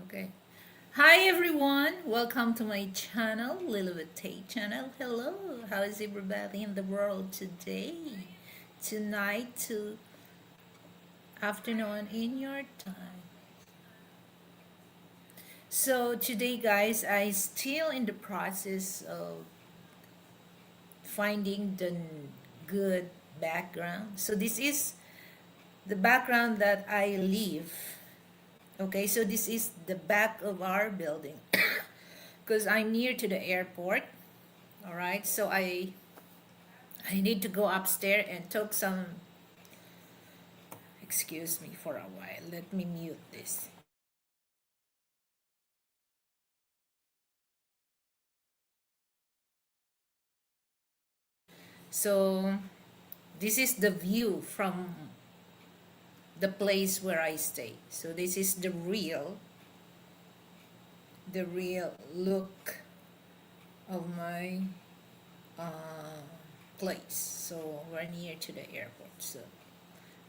Okay. Hi everyone, welcome to my channel, Lilibet Tate channel. Hello, how is everybody in the world today? Tonight to afternoon in your time. So today guys, I still in the process of finding the good background. So this is the background that I live. Okay, so this is the back of our building because I'm near to the airport. All right, so I need to go upstairs and talk some. Excuse me for a while. Let me mute this. So this is the view from the place where I stay. So this is the real look of my uh, place. So we're near to the airport. So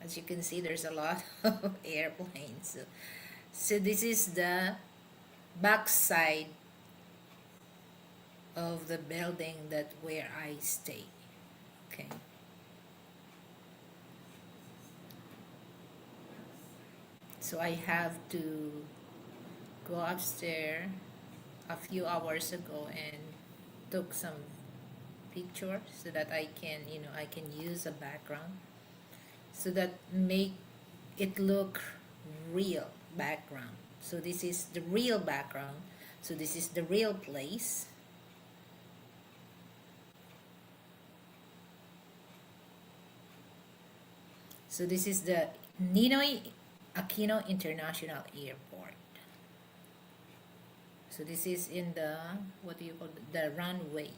as you can see, there's a lot of airplanes. So this is the backside of the building that where I stay. Okay. So I have to go upstairs a few hours ago and took some picture so that I can use a background so that make it look real background. So this is the real background. So this is the real place. So this is the Ninoy Aquino International Airport. So this is in the, what do you call it? The runway.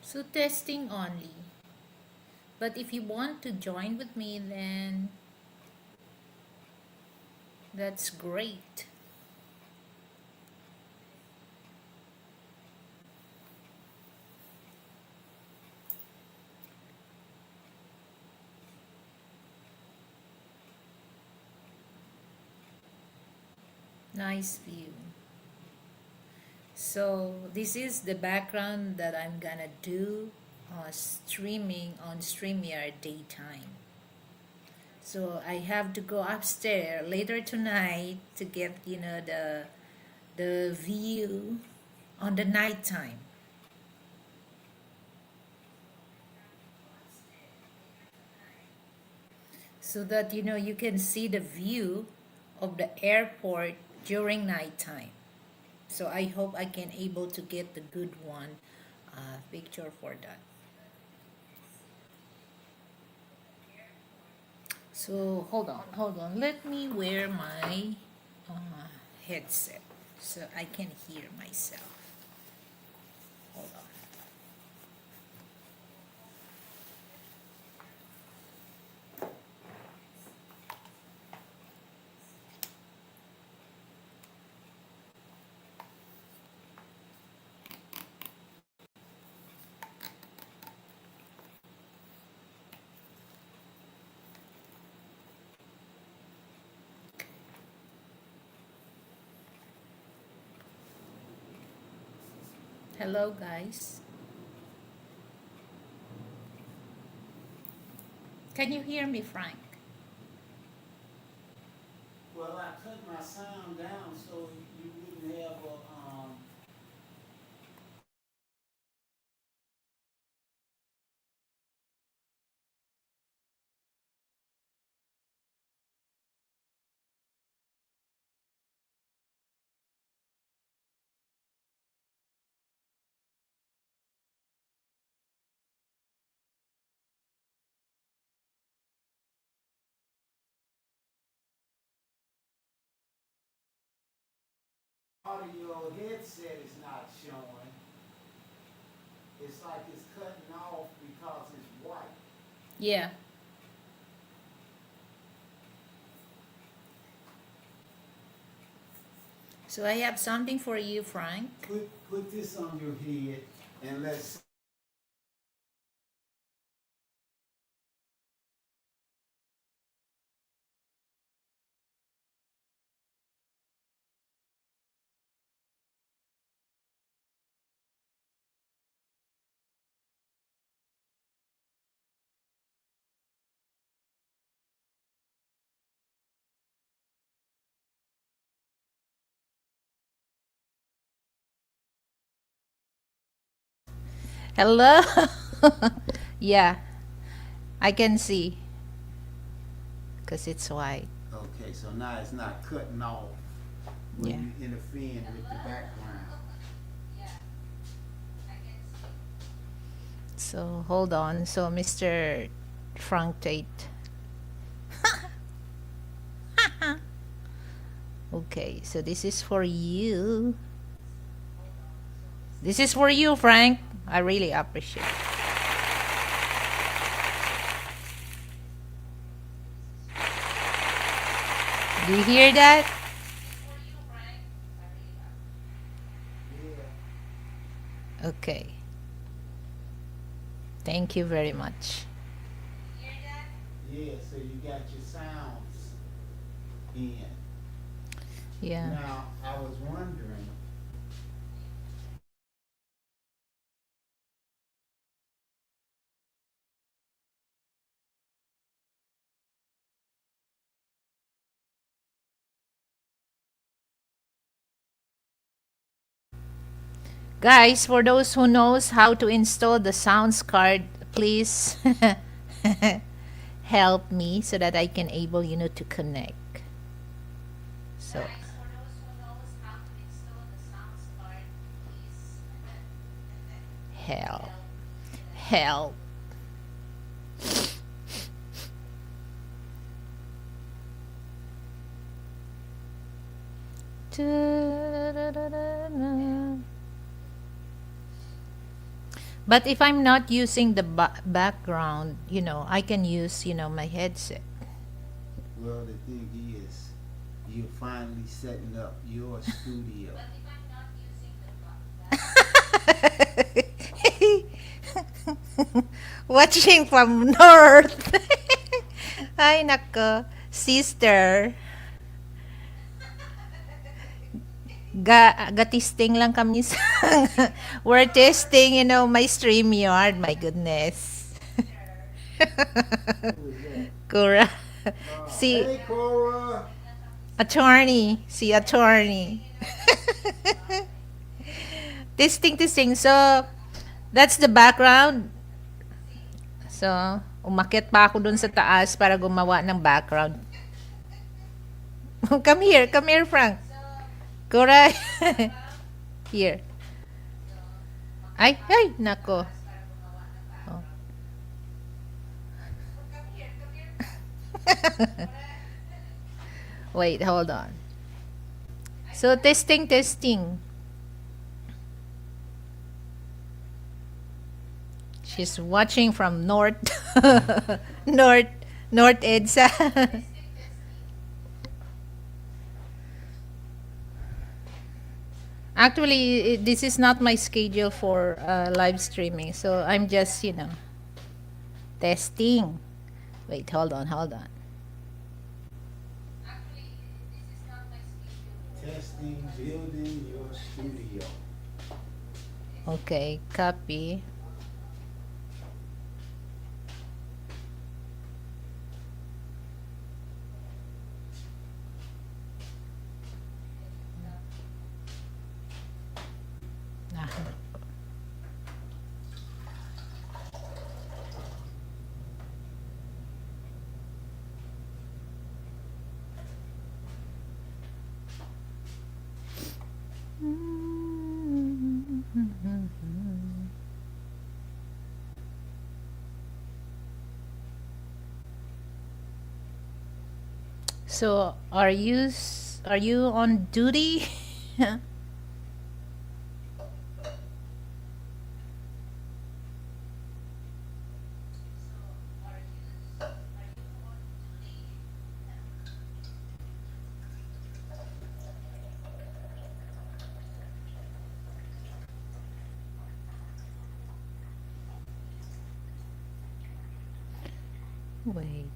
So testing only. But if you want to join with me, then that's great. Nice view. So this is the background that I'm gonna do streaming on StreamYard daytime. So I have to go upstairs later tonight to get the view on the nighttime. So that you can see the view of the airport during nighttime. So I hope I can able to get the good one picture for that. So hold on. Let me wear my headset so I can hear myself. Hold on. Hello guys. Can you hear me, Frank? Well, I cut my sound down so you wouldn't have a, audio headset is not showing. It's like it's cutting off because it's white. Yeah. So I have something for you, Frank. Put this on your head and let's. Hello. Yeah, I can see because it's white. Okay, so now it's not cutting off when Yeah. you interfering with the background. So hold on. So Mr. Frank Tate. Okay, so this is for you. This is for you, Frank. I really appreciate it. Do you hear that? Yeah. Okay. Thank you very much. Yeah, so you got your sounds in. Yeah. Now, I was wondering, Guys, for those who knows how to install the sounds card, please help me so that I can able, to connect. So help. Help. But if I'm not using the background, I can use, my headset. well, the thing is, you're finally setting up your studio. Watching from north. Ay, nako. Sister. Ga-testing lang kami sa we're testing, my StreamYard. My goodness. Who is that? Cora. Si Hey, Cora. attorney. Si attorney. Testing. So, that's the background. So, umakyat pa ako dun sa taas para gumawa ng background. Come here, Frank. Cora. Here. Ay, nako. Oh. Wait, hold on. So, testing. She's watching from north. North EDSA. Actually, this is not my schedule for live streaming. So, I'm just, testing. Wait, hold on. Testing, building your studio. Okay, copy. Ah. So, are you on duty? Wait.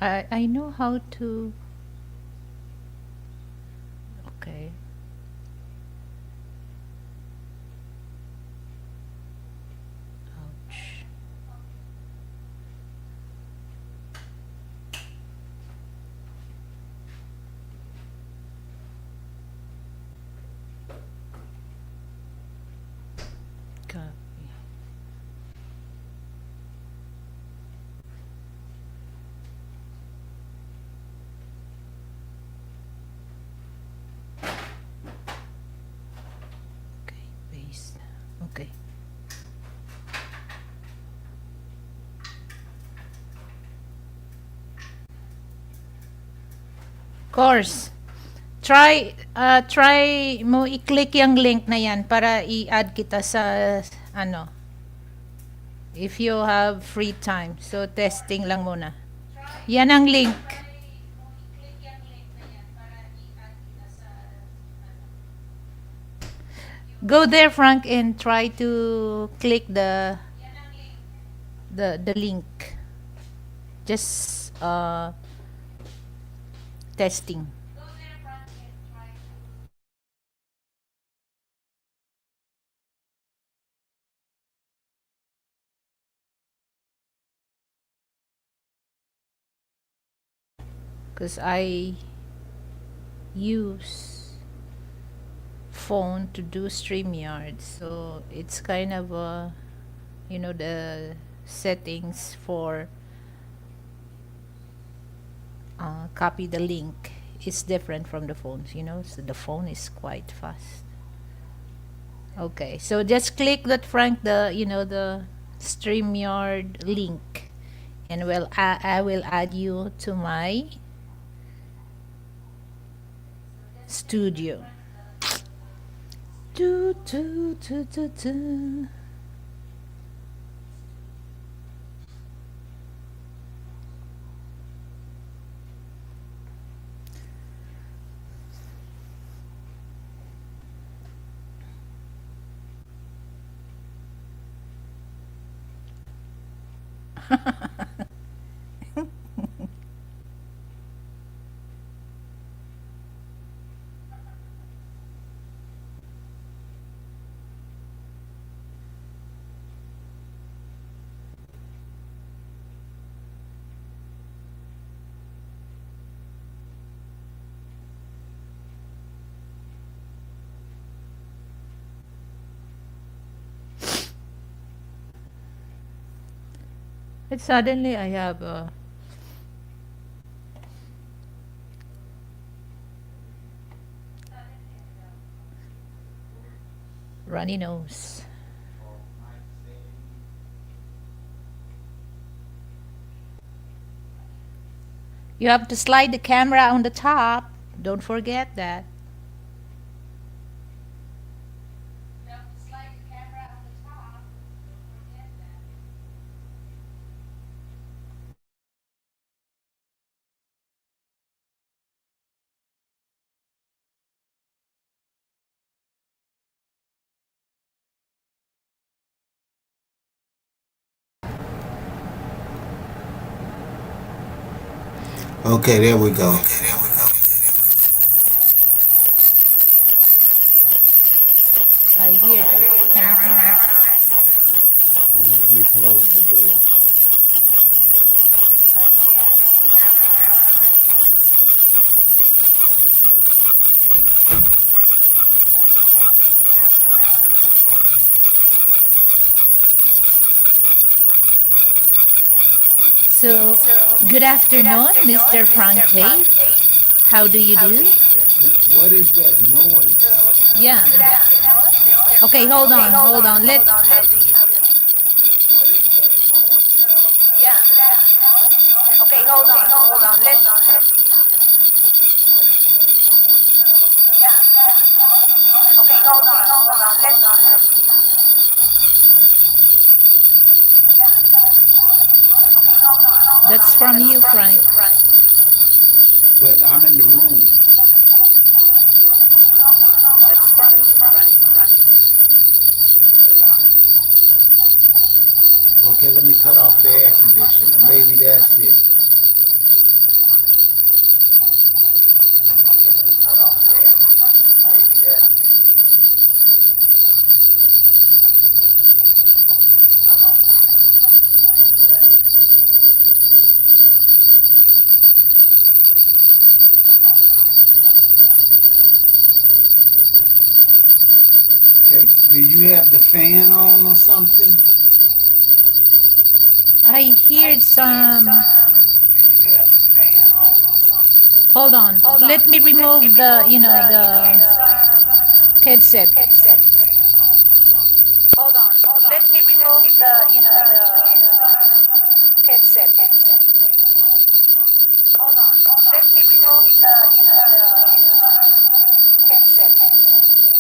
I know how to. Okay. Ouch. Copy. Okay, paste. Okay. Course. Try mo i-click yung link na yan para i-add kita sa ano, if you have free time. So testing lang muna. Yan ang link. Go there, Frank, and try to click the link. Just testing. Because I use phone to do StreamYard, so it's kind of the settings for copy the link is different from the phones, so the phone is quite fast. Okay, so just click that, Frank, the StreamYard link, and I will add you to my studio. Do, do, do, do, do. And suddenly I have a runny nose. You have to slide the camera on the top. Don't forget that. Okay, there we go. I hear that. Let me close the door. So, good afternoon, Mr. Frank Tate. How do you do? What is that noise? Yeah. Okay, hold on, hold on. Let That's from you, Frank. But I'm in the room. Okay, let me cut off the air conditioner. Maybe that's it. Okay, let me cut off the air conditioner. Maybe that's it. Okay, do you have the fan on or something? I heard some. Do you have the fan on or something? Hold on. Let me remove the, the headset. Hold on. Let me remove the, the headset. Hold on. Let me remove the, the headset.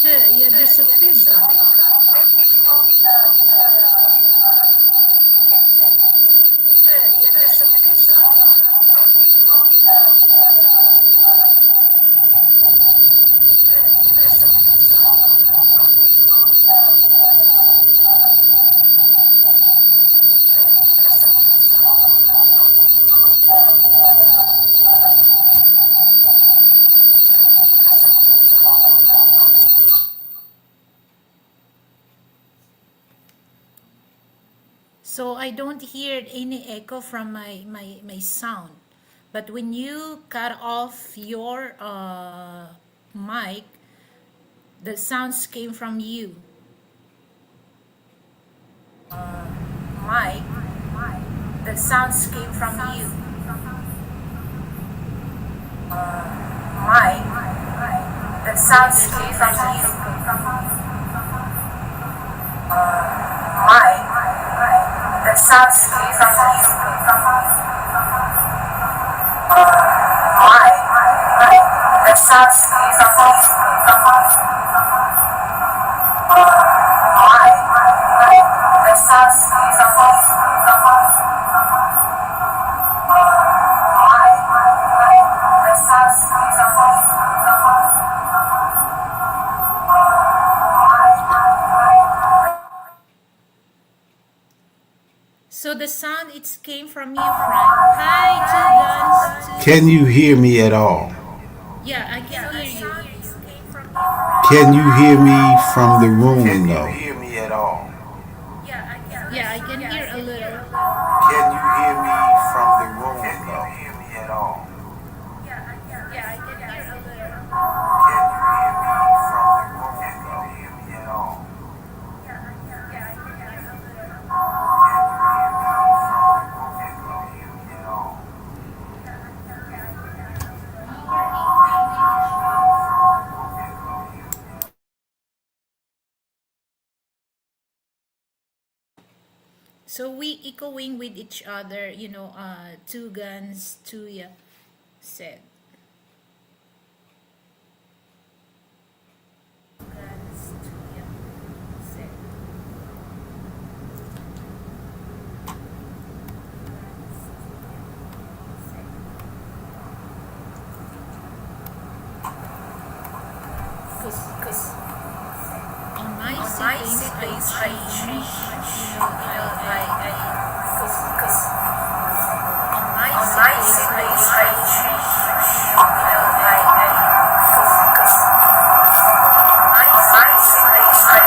Yeah, there's a feedback. Let me remove the, headset. Yeah, there's a feedback. Let me remove the, headset. Yeah, there's a So I don't hear any echo from my sound. But when you cut off your mic, the sounds came from you. Mic, the sounds came from you. Mic, the sounds came from you. Mic, the sounds came from you. Mic, the sounds came from you. The sounds came from you. The sounds came from you. So the sound it came from you, Frank. Hi, two guns. Can you hear me at all? Yeah, I can hear you. Can you hear me from the room though? Me at all? Yeah, I can hear a little. Can you hear me from the room though? Hear me at all? Yeah, I can hear a little. Can you hear me from the room though? Hear me at all? Yeah, I can hear a little. Can you hear me from the room though? Hear me at all? So we echoing with each other, two guns, two yeah, said. Guns, two yeah, said. Because on my settings, I change, because on my settings, I change, because my settings, I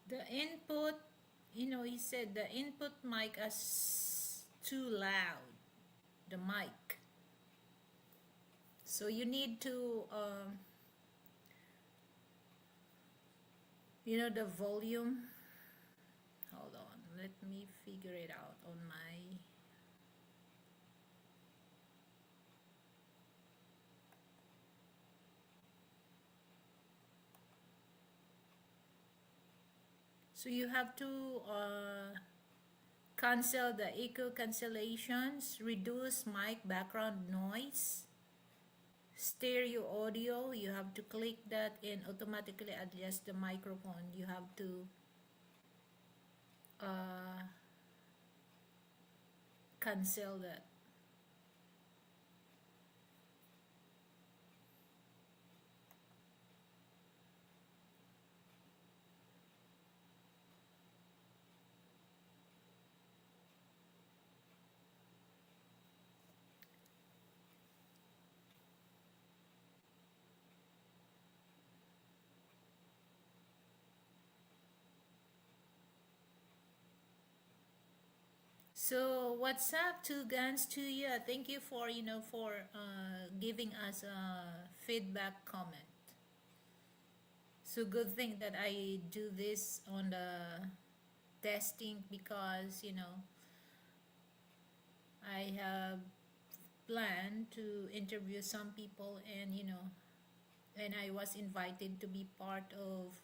the input, he said the input mic is too loud, the mic. So you need to You know the volume. Hold on, let me figure it out on my. So you have to cancel the echo cancellations, reduce mic background noise, stereo audio. You have to click that and automatically adjust the microphone. You have to uh, cancel that. So what's up, Two Guns to you? Thank you for giving us a feedback comment. So good thing that I do this on the testing because I have planned to interview some people, and I was invited to be part of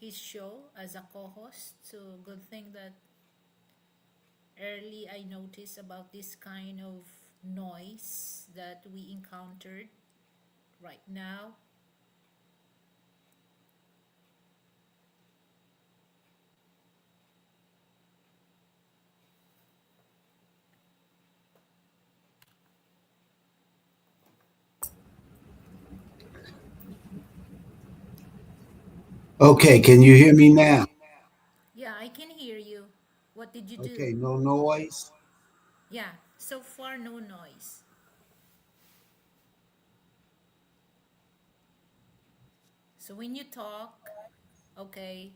his show as a co-host. So good thing that early I noticed about this kind of noise that we encountered right now. Okay, can you hear me now? Yeah, I can hear you. What did you do? Okay, no noise. Yeah, so far no noise. So when you talk, okay,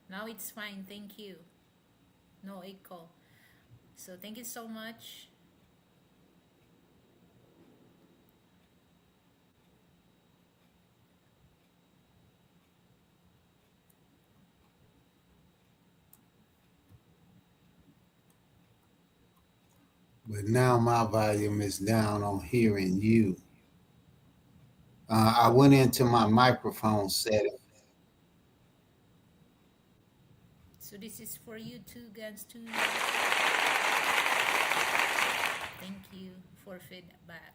now it's fine. Thank you. No echo. So thank you so much. But now my volume is down on hearing you. I went into my microphone setting. So this is for you, Two Guns to you. Thank you for feedback.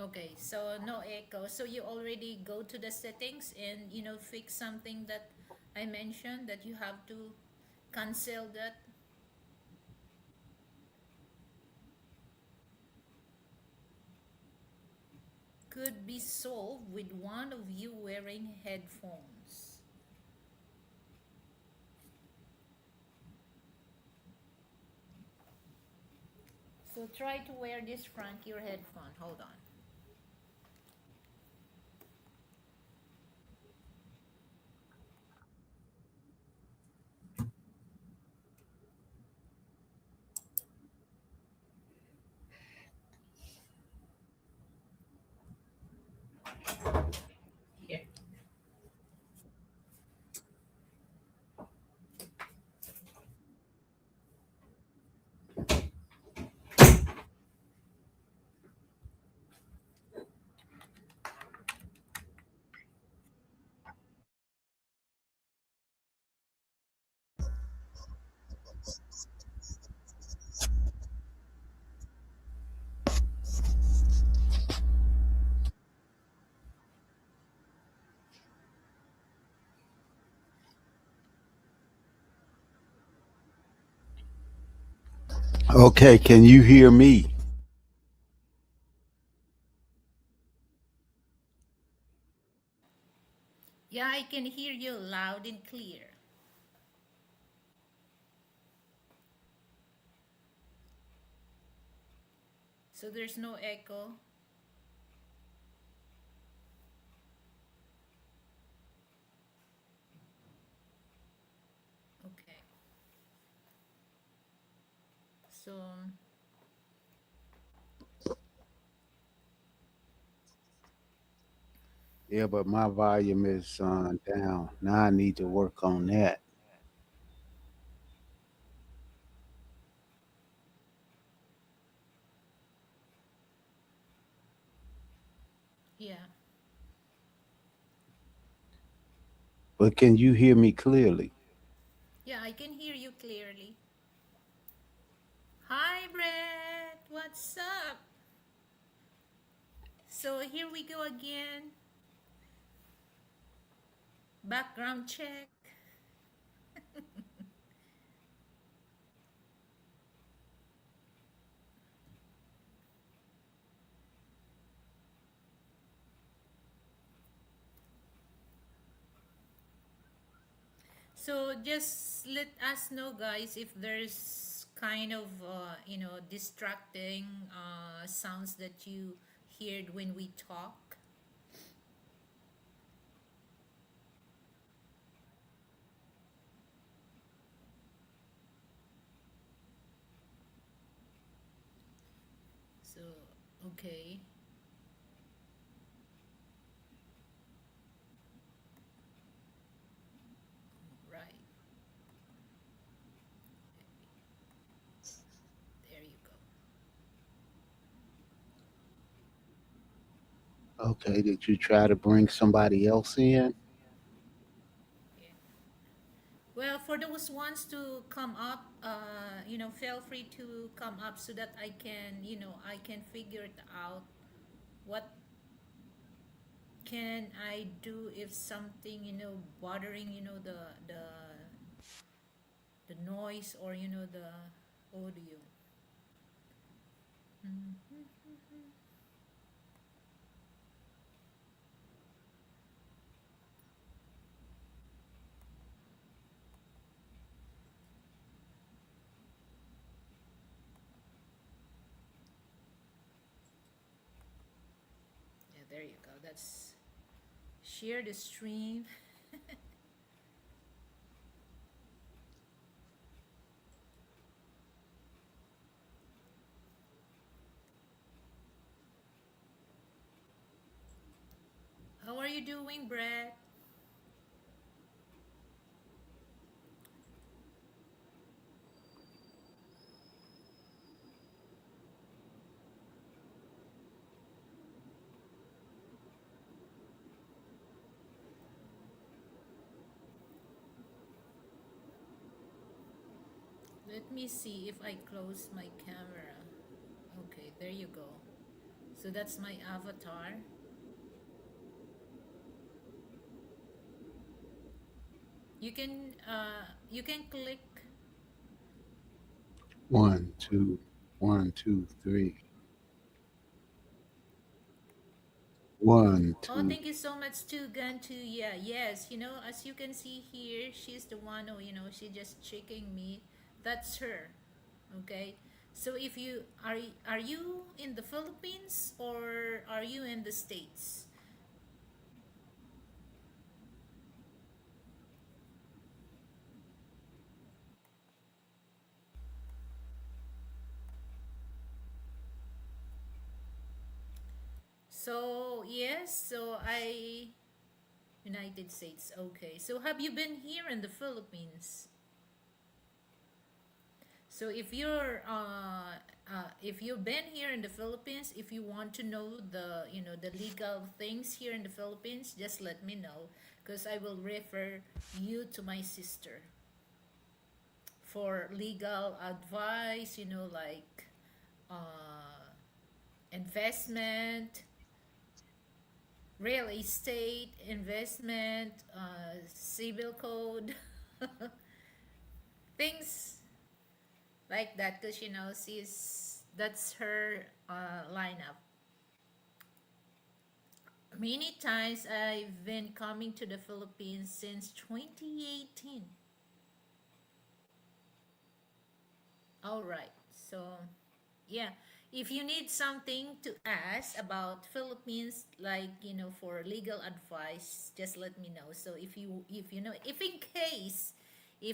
Okay, so no echo. So you already go to the settings and fix something that I mentioned that you have to cancel that. Could be solved with one of you wearing headphones. So try to wear this front your headphone. Hold on. Here. Okay, can you hear me? Yeah, I can hear you loud and clear. So there's no echo. Okay. So Yeah, but my volume is down. Now I need to work on that. yeah, But can you hear me clearly? yeah, I can hear you clearly. Hi, Brett. What's up? So here we go again. Background check. So just let us know, guys, if there's kind of distracting sounds that you heard when we talk. So okay, right there you go. Okay, did you try to bring somebody else in? Yeah. Well, for those ones to come up, feel free to come up so that I can figure it out. What can I do if something, bothering, the noise or the audio. Mhm. Yeah, there you go. That's share the stream. How are you doing, Brett? Let me see if I close my camera. Okay, there you go. So that's my avatar. You can click. One, two, one, two, three. One, Oh, two. thank you so much to Gantu. Yeah, yes. As you can see here, she's the one who, she just checking me. That's her. Okay. So if you are you in the Philippines or are you in the States? So, yes, United States. Okay. So have you been here in the Philippines? So if you've been here in the Philippines, if you want to know the legal things here in the Philippines, just let me know because I will refer you to my sister for legal advice, like uh, investment, real estate, investment, civil code, things like that because she's that's her lineup. Many times I've been coming to the Philippines since 2018. All right. So, yeah, if you need something to ask about Philippines like, for legal advice, just let me know. So, if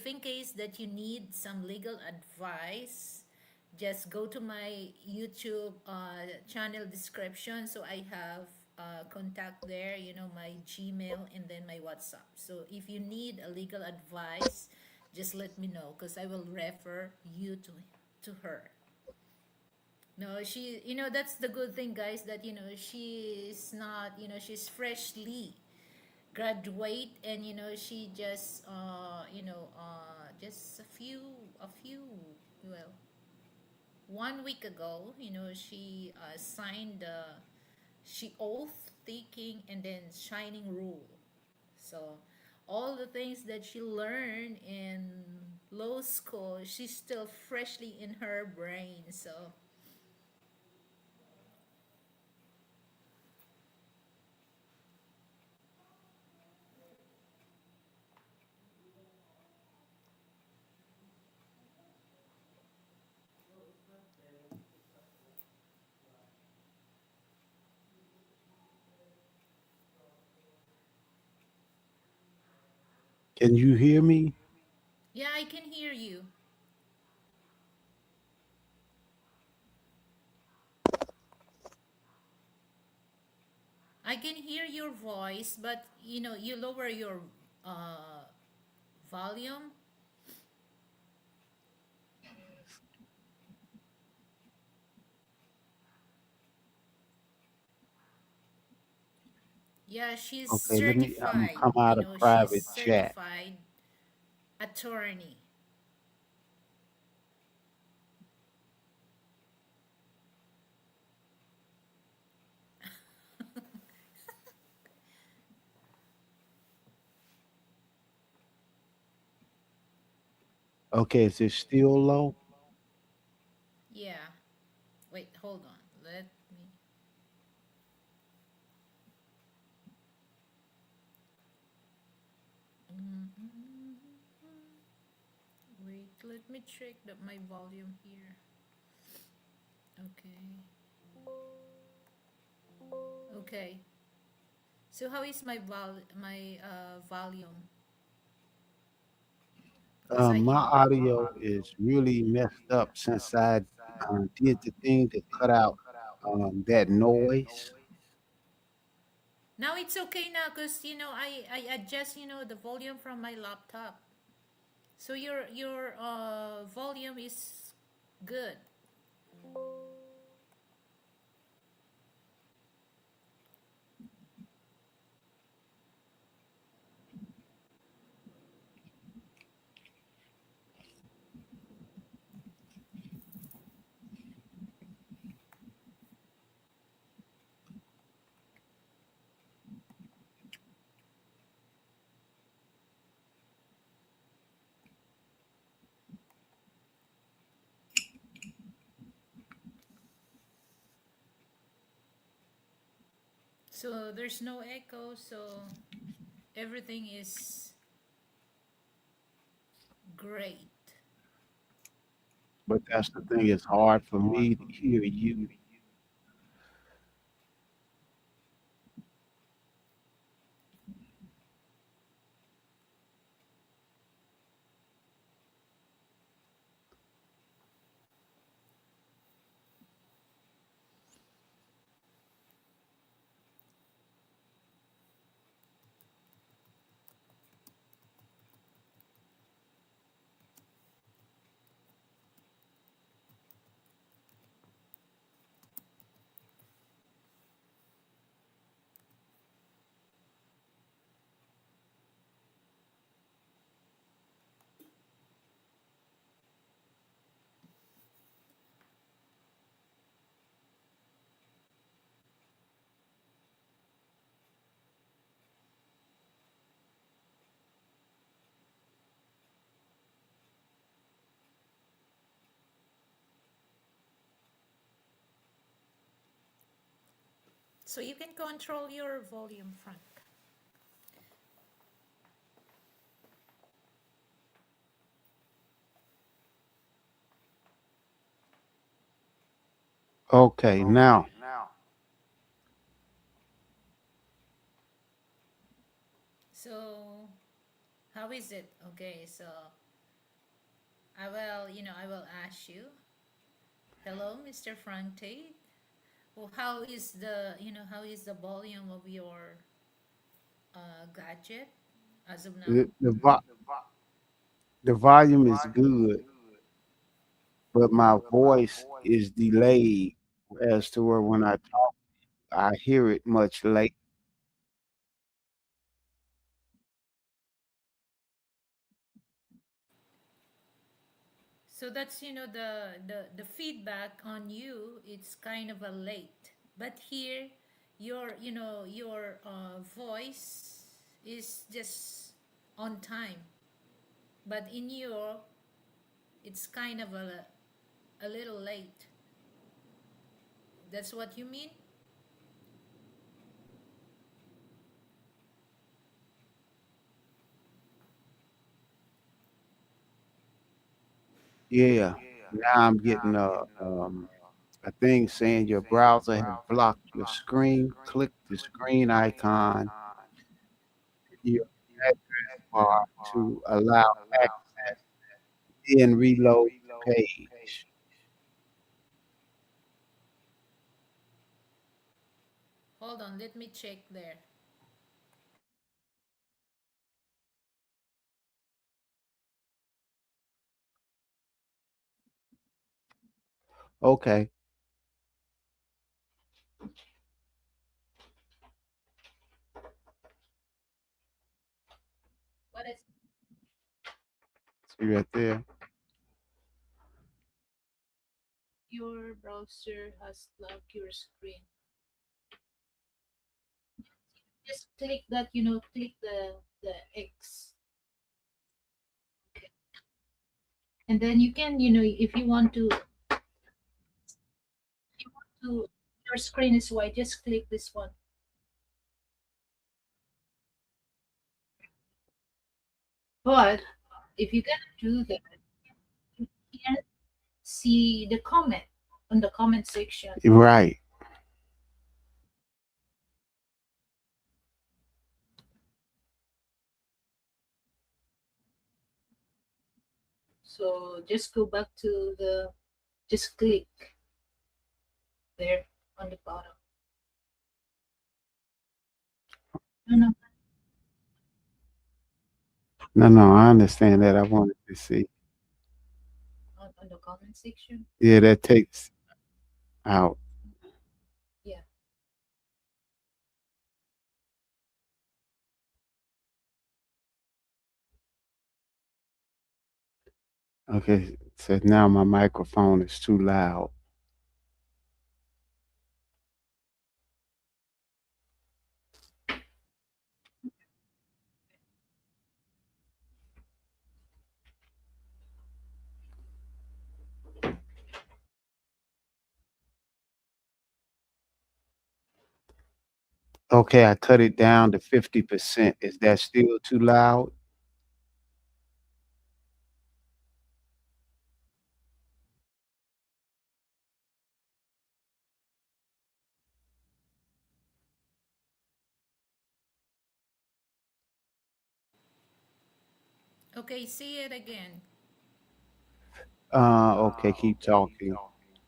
in case that you need some legal advice, just go to my YouTube channel description. So I have contact there, my Gmail and then my WhatsApp. So if you need a legal advice, just let me know because I will refer you to her. No, that's the good thing, guys, that, she's not, she's freshly graduate, and, she just, just a few, well, 1 week ago, she signed she oath taking and then shining rule. So all the things that she learned in law school, she's still freshly in her brain. So Can you hear me? yeah, I can hear you. I can hear your voice, but you lower your uh, volume. Yeah, she's Okay, I'm certified. come out of She's private chat. certified attorney. Okay, is it still low? Yeah. Wait, hold on. Let me. Mm-hmm. Wait, let me check my volume here. Okay. Okay. So how is my volume? Because My audio is really messed up since I did the thing to cut out that noise. now it's okay now because I adjust the volume from my laptop. So your volume is good. So there's no echo. So everything is great. But that's the thing, it's hard for me to hear you. So you can control your volume, Frank. Okay, now, So how is it? Okay, so I will ask you. Hello, Mr. Frank Tate. Well, how is the how is the volume of your gadget as of now? The, the, vo- the volume is good, but my voice is delayed as to where when I talk, I hear it much late. So that's the feedback on you. It's kind of a late, but here, your voice is just on time. But in your, it's kind of a little late. That's what you mean? Yeah. Now I'm getting a thing saying your browser has blocked your screen. Click the screen icon in your address bar to allow access, then reload the page. Hold on, let me check there. Okay. What is See right there. your browser has locked your screen? Just click that, click the X. Okay. And then you can, if you want to, your screen is white, just click this one. But if you cannot do that, you can see the comment on the comment section. Right. So just go back to just click there on the bottom. No, no, No, no, I understand that. I wanted to see. on the comment section. Yeah, that takes out. Yeah. Okay. So now my microphone is too loud. Okay, I cut it down to 50%. Is that still too loud? Okay, see it again. Okay, keep talking.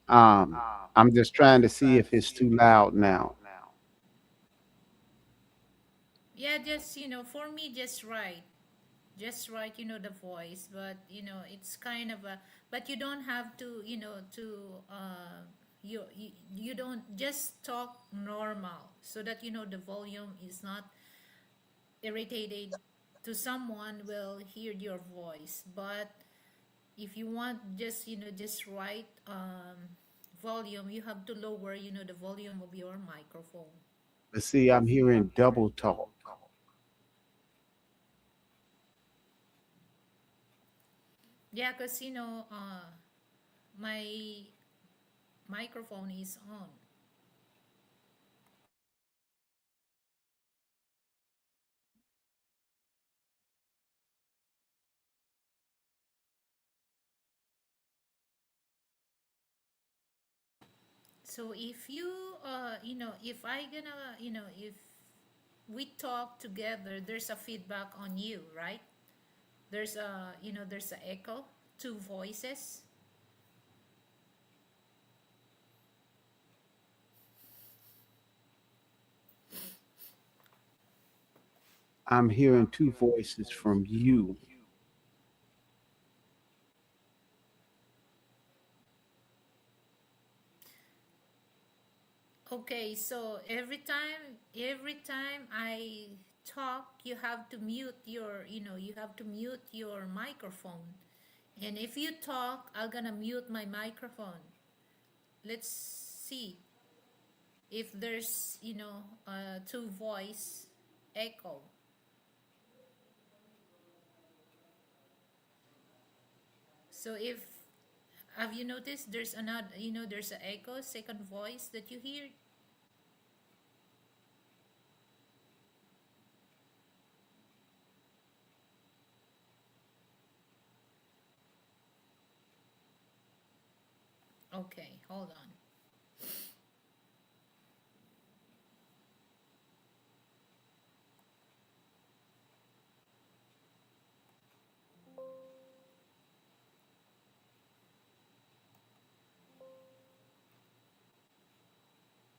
Um, I'm just trying to see if it's too loud now. Yeah, just for me, just right, the voice, but it's kind of a, but you don't have to, you don't just talk normal so that the volume is not irritated to someone will hear your voice. But if you want just just right volume, you have to lower the volume of your microphone. But see, I'm hearing double talk. Yeah, because my microphone is on. So if you if I gonna if we talk together, there's a feedback on you, right? There's a there's a echo, two voices. I'm hearing two voices from you. Okay, so every time I talk, you have to mute your, you have to mute your microphone. And if you talk, I'm gonna mute my microphone. Let's see if there's, two voice echo. So if have you noticed there's another, there's an echo, second voice that you hear? Okay, hold on.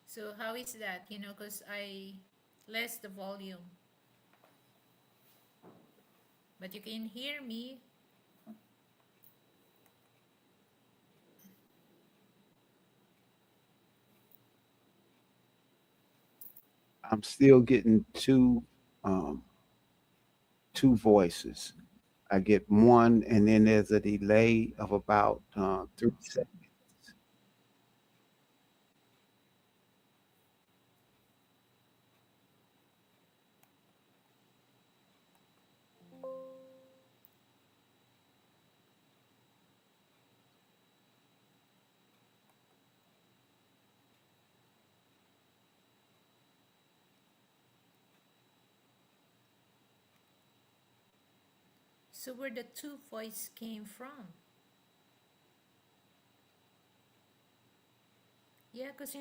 So how is that? Because I less the volume, but you can hear me. I'm still getting um, two voices. I get one, and then there's a delay of about 3 seconds. So where the two voice came from? Yeah, because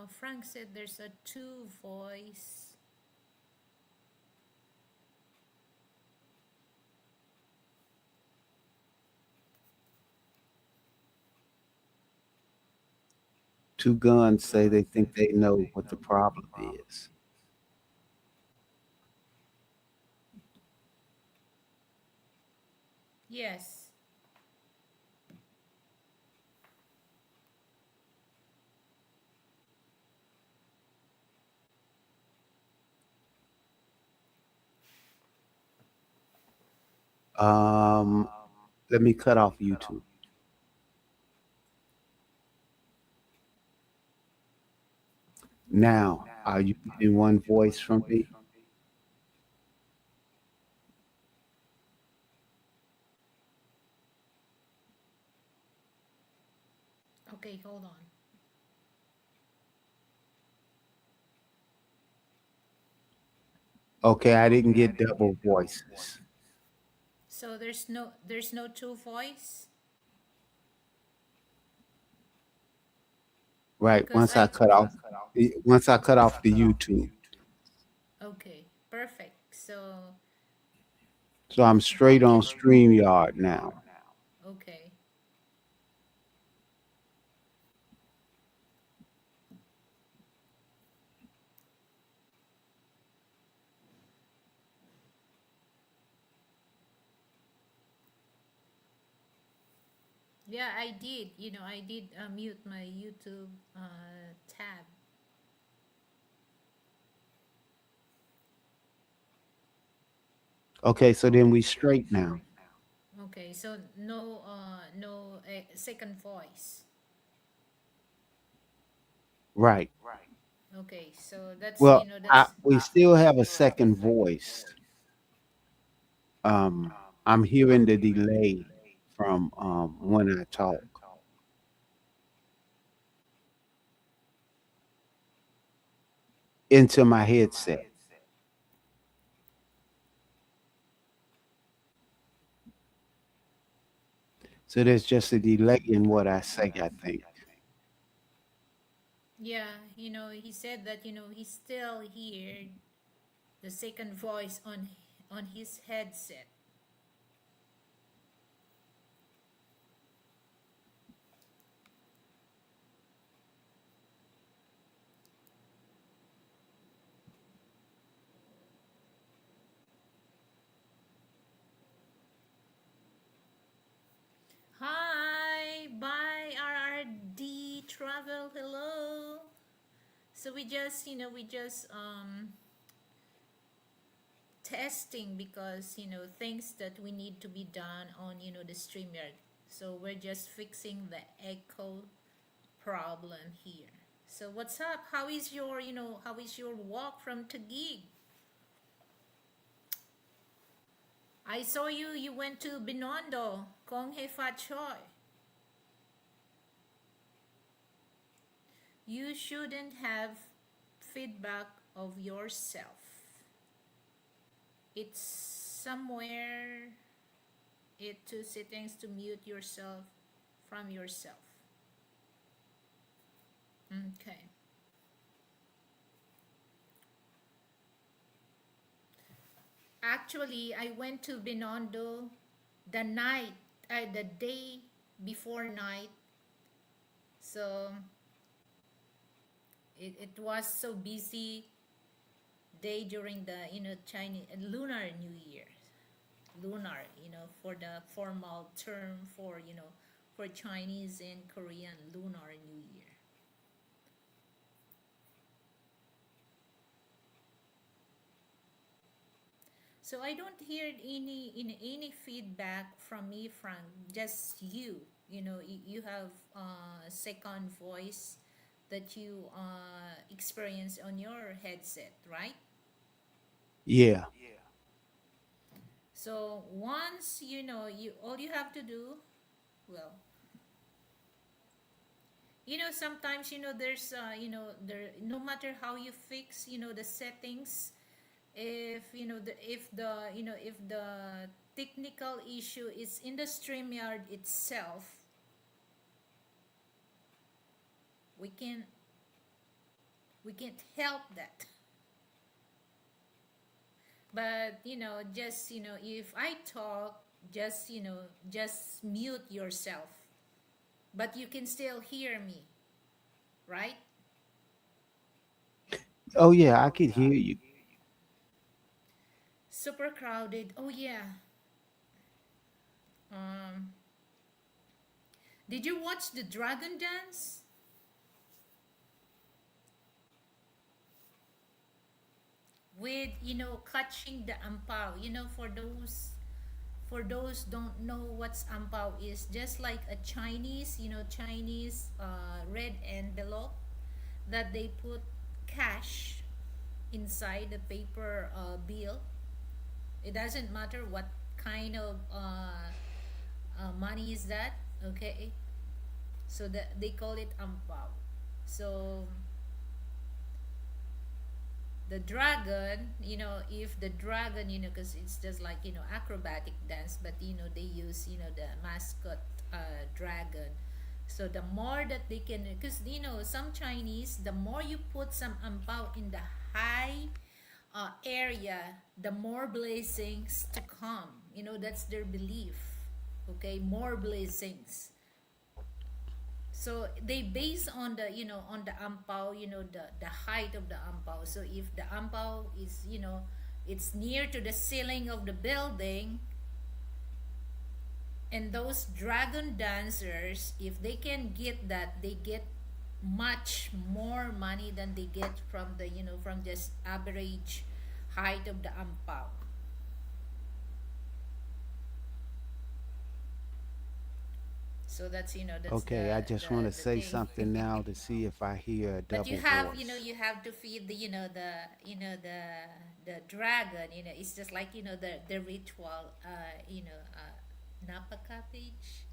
Frank said there's a two voice. Two guns say they think they know what the problem is. Yes. Um, Let me cut off YouTube. Now, are you getting one voice from me? Okay, hold on. Okay, I didn't get double voices. So there's no two voice Right. because I Once I cut off the YouTube. okay, perfect. So So I'm how straight on can StreamYard now. okay. Yeah, I did. I did mute my YouTube tab. Okay, so then we straight now. Okay, so no second voice. Right. Okay, so that's Well, we still have a second voice. I'm hearing the delay from when I talk. Into my headset. So there's just a delay in what I say, I think. yeah, he said that he still heard the second voice on his headset. So we just, we just testing because, things that we need to be done on, the StreamYard. So we're just fixing the echo problem here. So what's up? How is your walk from Taguig? I saw you went to Binondo, Kong He Fat Choi. You shouldn't have feedback of yourself. It's somewhere it to settings to mute yourself from yourself. Okay. Actually, I went to Binondo the day before night. So it was so busy day during the Chinese Lunar New Year. Lunar, for the formal term for for Chinese and Korean Lunar New Year. So I don't hear any feedback from me, Frank. Just you. You have second voice that you experience on your headset, right? Yeah. So once you all you have to do, well, sometimes there's there, no matter how you fix the settings, if if the technical issue is in the StreamYard itself, we can we can't help that. But just if I talk, just just mute yourself, but you can still hear me, right? Oh yeah, I could hear you. Super crowded. Oh yeah. um did you watch the dragon dance with catching the ampao? For those don't know what's ampao is, just like a Chinese, Chinese red envelope that they put cash inside the paper bill. It doesn't matter what kind of money is that, okay? So that they call it ampao. So the dragon, if the dragon, because it's just like acrobatic dance, but they use the mascot dragon. So the more that they can, because some Chinese, the more you put some ampao in the high area, the more blessings to come. That's their belief. Okay, more blessings. So they base on the on the ampao, the height of the ampao. So if the ampao is it's near to the ceiling of the building, and those dragon dancers, if they can get that, they get much more money than they get from the from just average height of the ampao. So that's Okay, I just want to the say thing. something now to see if I hear a But you double have voice. you have to feed the the dragon. It's just like the ritual. Napa cabbage.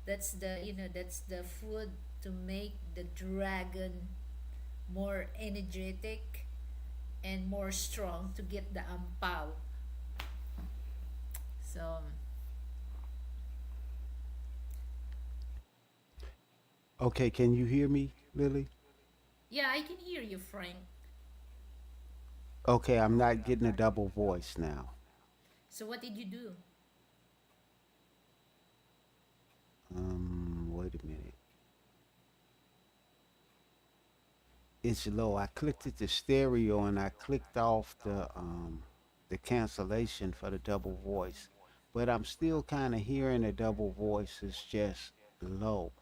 That's the that's the food to make the dragon more energetic and more strong to get the ampao. So Okay, can you hear me, Lily? yeah, I can hear you, Frank. Okay, I'm not getting a double voice now. So what did you do? Wait a minute. It's low. I clicked it to stereo and I clicked off the cancellation for the double voice. But I'm still kind of hearing the double voice. It's just low.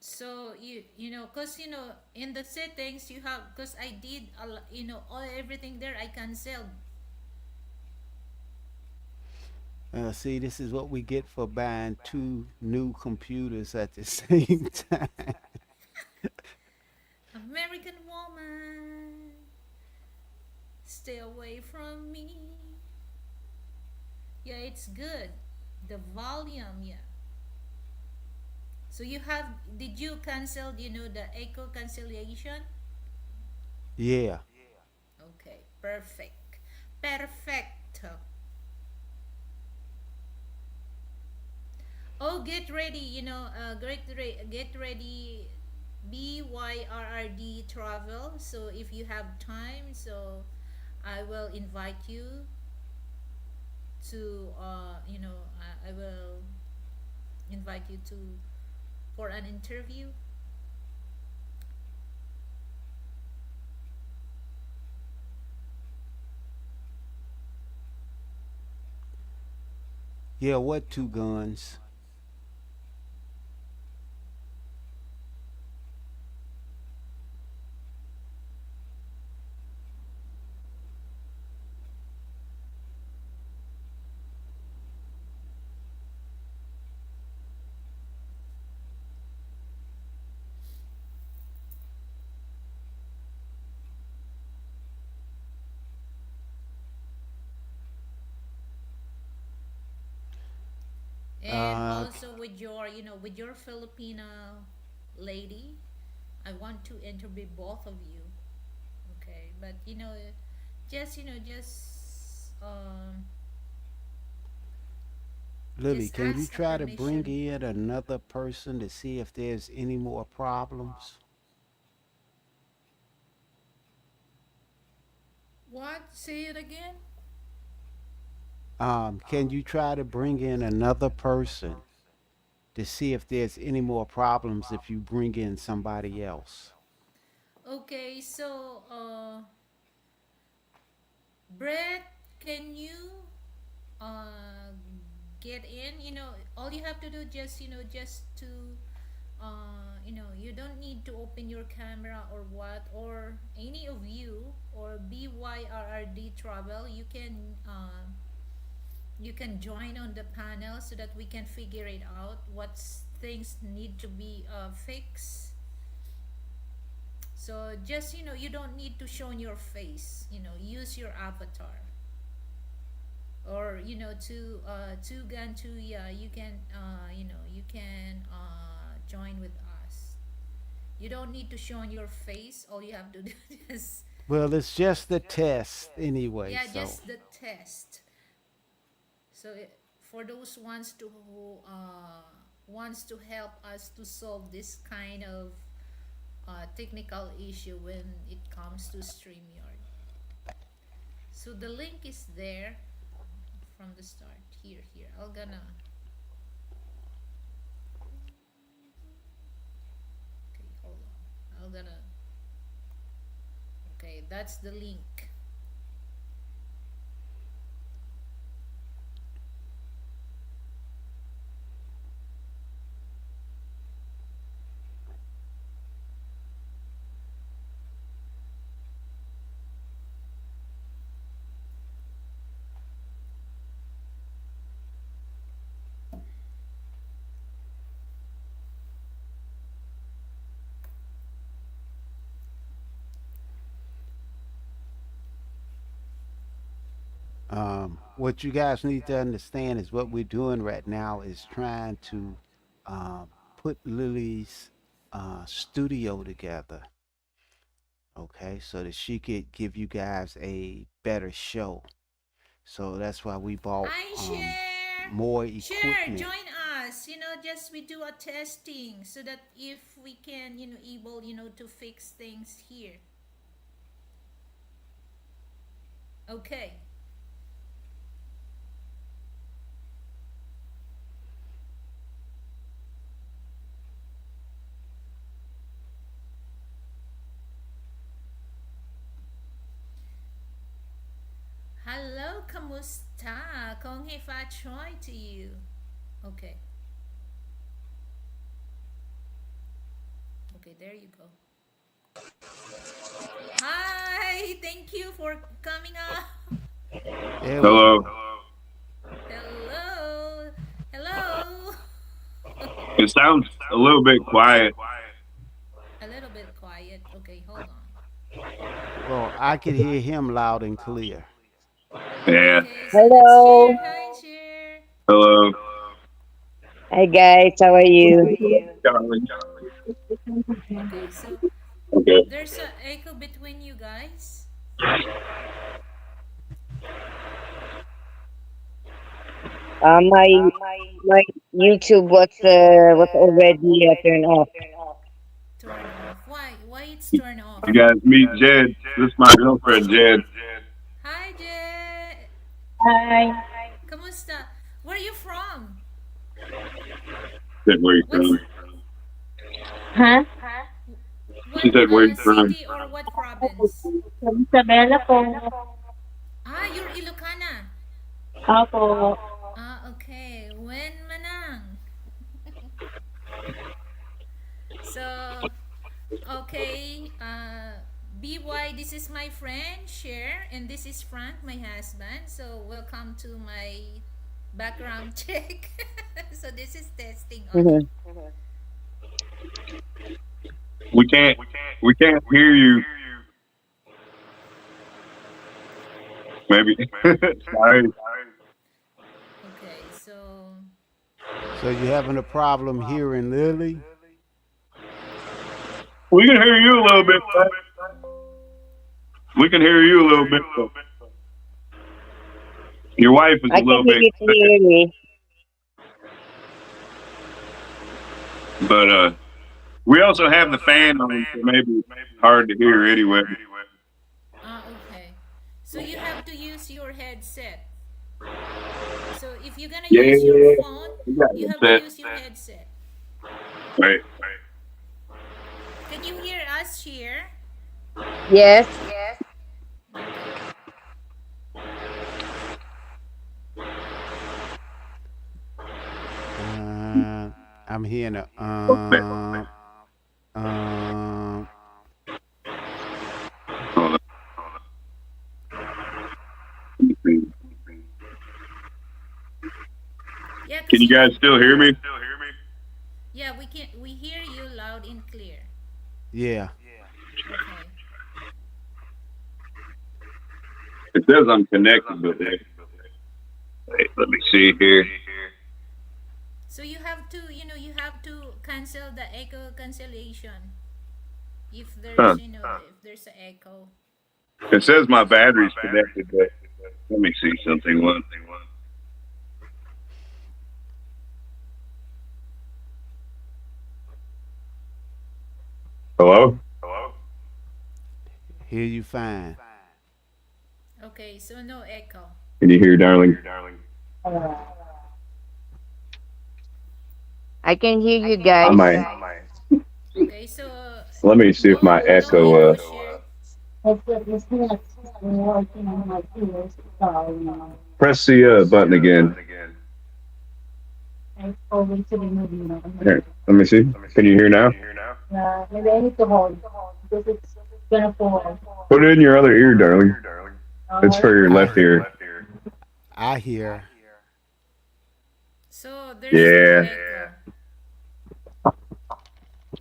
So cause in the settings you have, cause I did all everything there I canceled. See, this is what we get for buying two new computers at the same time. American woman, stay away from me. Yeah, it's good. The volume, yeah. So did you cancel, the echo cancellation? Yeah. Okay, perfect. Perfecto. Oh, get ready, get ready, BYRRD travel. So if you have time, so I will invite you to, I will invite you to for an interview. Yeah, what two guns? And Uh, also with your Filipino lady, I want to interview both of you. Okay, but Lily, just can you ask the try to bring permission. in another person to see if there's any more problems? What? Say it again. Can you try to bring in another person to see if there's any more problems if you bring in somebody else? Okay, so Brett, can you uh get in? All you have to do, just to you don't need to open your camera or what, or any of you, or BYRRD travel, you can join on the panel so that we can figure it out what things need to be fixed. So just you don't need to show your face, use your avatar, or to gun to, yeah, you can join with us. You don't need to show your face. All you have to do is, Well, it's just a test anyway, yeah, so just the test. So for those who wants to help us to solve this kind of technical issue when it comes to StreamYard. So the link is there from the start. Here. I'm gonna. Okay, hold on. I'm gonna. Okay, that's the link. what you guys need to understand is what we're doing right now is trying to put Lily's studio together, okay, so that she could give you guys a better show. So that's why we bought I share. more Share. equipment. Join us. Just we do a testing so that if we can, able, to fix things here. Okay. Hello, kamusta? Kung hei fa choi to you. Okay. Okay, there you go. Hi, thank you for coming up. There we Hello. go. Hello. Hello. It sounds a little bit quiet. A little bit quiet. Okay, hold on. Well, I could hear him loud and clear. Yeah. Okay, so let's Hello. share. Hi, share. Hello. Hi guys, how are you? Charlie. Okay, so Okay. there's a echo between you guys. My YouTube was already turned off. Turn off. Why? Why it's turn off? You guys meet Jed. This is my girlfriend, Jed. Hi, Je. Hi. Kamusta? Where are you from? Said where you What's from? Huh? She what said where you from? city or what province? Isabella po. Ah, you're Ilocana. Ako. Ah, okay. When manang? So, okay. BY, this is my friend, Cher, and this is Frank, my husband. So, welcome to my background check. So, this is testing on. Mhm. We can't. We can't hear you. Maybe. Sorry. Okay, so So you having a problem hearing Lily? We can hear you a little bit. We can hear you a little bit. Your wife is a I can little hear bit, you clearly. but we also have the fan on, so maybe it's hard to hear anyway. okay. So you have to use your headset. So if you're gonna Yeah, use your phone, we got you have to that. use your headset. Right. Can you hear us here? Yes. I'm hearing a Hold on. Yeah, 'cause Can you guys still hear me? yeah, we can. We hear you loud and clear. yeah. Okay. It says I'm connected, but wait, let me see here. So you have to, you have to cancel the echo cancellation if there's, Huh. if there's an echo. It says my battery's connected, but let me see something. One. Hello? Hear you fine. Okay, so no echo. Can you hear, darling? I can hear you I guys. might. Okay, so Let me see if my no echo. echo share. Press the button again. Here, let me see. Can you hear now? Put it in your other ear, darling. It's for your left ear. I hear. So there's Yeah. no echo.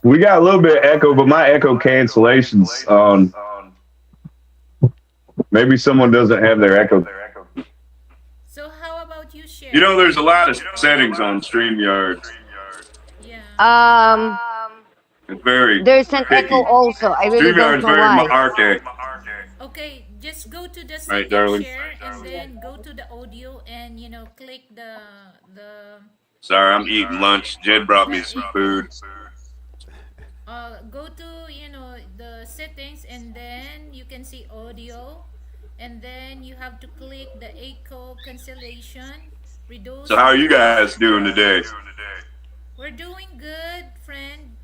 We got a little bit of echo, but my echo cancellation's on. Maybe someone doesn't have their echo. So how about you share? You know, there's a lot of settings on StreamYard. Yeah. It's very There's an picky. echo also. I really don't StreamYard's know very why. archaic. Okay, just go to the Right, settings darling? share and then go to the audio and click the Sorry, I'm eating lunch. Jed brought me some food. go to the settings and then you can see audio and then you have to click the echo cancellation reduce. So how are you guys doing today? We're doing good, friend.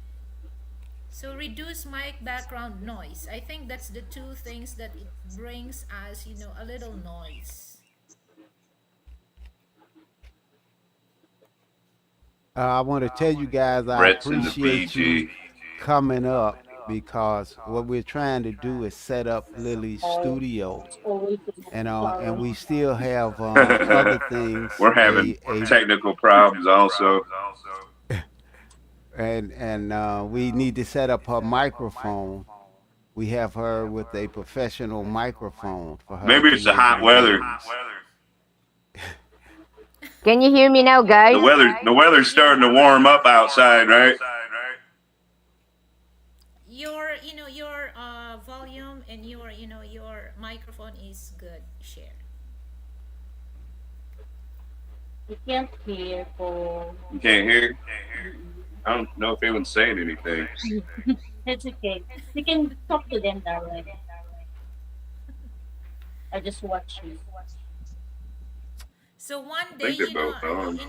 So reduce mic background noise. I think that's the two things that it brings us, a little noise. I want to tell you guys I Brett's in the appreciate you BG. coming up because what we're trying to do is set up Lily's studio, and we still have other things. We're having technical problems also. We need to set up her microphone. We have her with a professional microphone for her Maybe to it's the make hot weather. interviews. Can you hear me now, guys? The weather's starting to warm up outside, right? Your volume and your microphone is good. Share. You can't hear for. You can't hear? I don't know if anyone's saying anything. It's okay. You can talk to them directly. I just watch you. So one I day, think they're both on.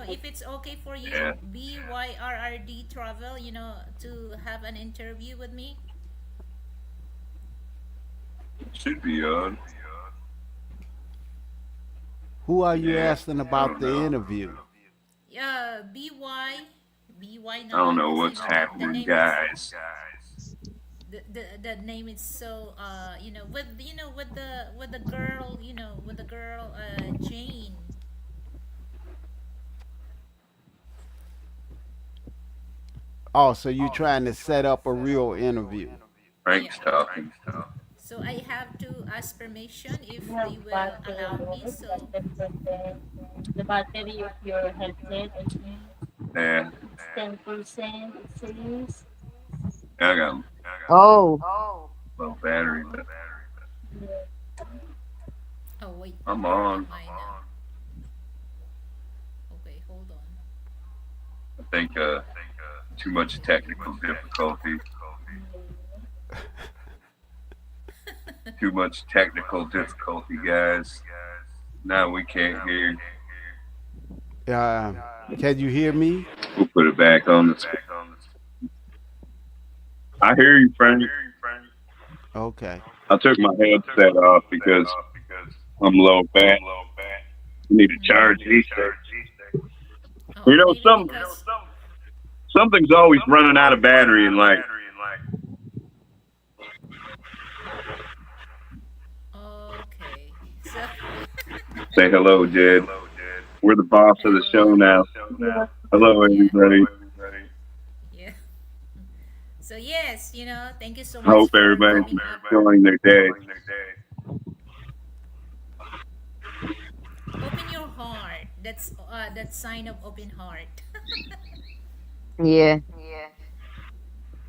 if it's okay for you, Yeah. BYRRD Travel, to have an interview with me. Should be on. Who are you Yeah, asking I about don't the know. interview? BY I don't know what's the happening, name guys. the name is so with the girl, Jane. Oh, so you're trying to set up a real interview? Frank's Yeah. talking. So I have to ask permission if You have they will battery allow me. low, So 10%. The battery of your headset is Yeah, 10%, it says. I got Oh, low battery, but oh wait, I'm where on. am I now? Okay, hold on. I think too much technical difficulty. Too much technical difficulty, guys. Now we can't hear. Can you hear me? We'll put it back on the. I hear you, Frank. Okay. I took my headset off because I'm low bat. I need to charge these things. Oh, You know, maybe because something's always running out of battery, and like okay. So say hello, Jed. We're the boss of the show now. Hello, everybody. yeah. So yes, thank you so I much hope for everybody's coming up. enjoying their day. Open your heart. That's sign of open heart. yeah.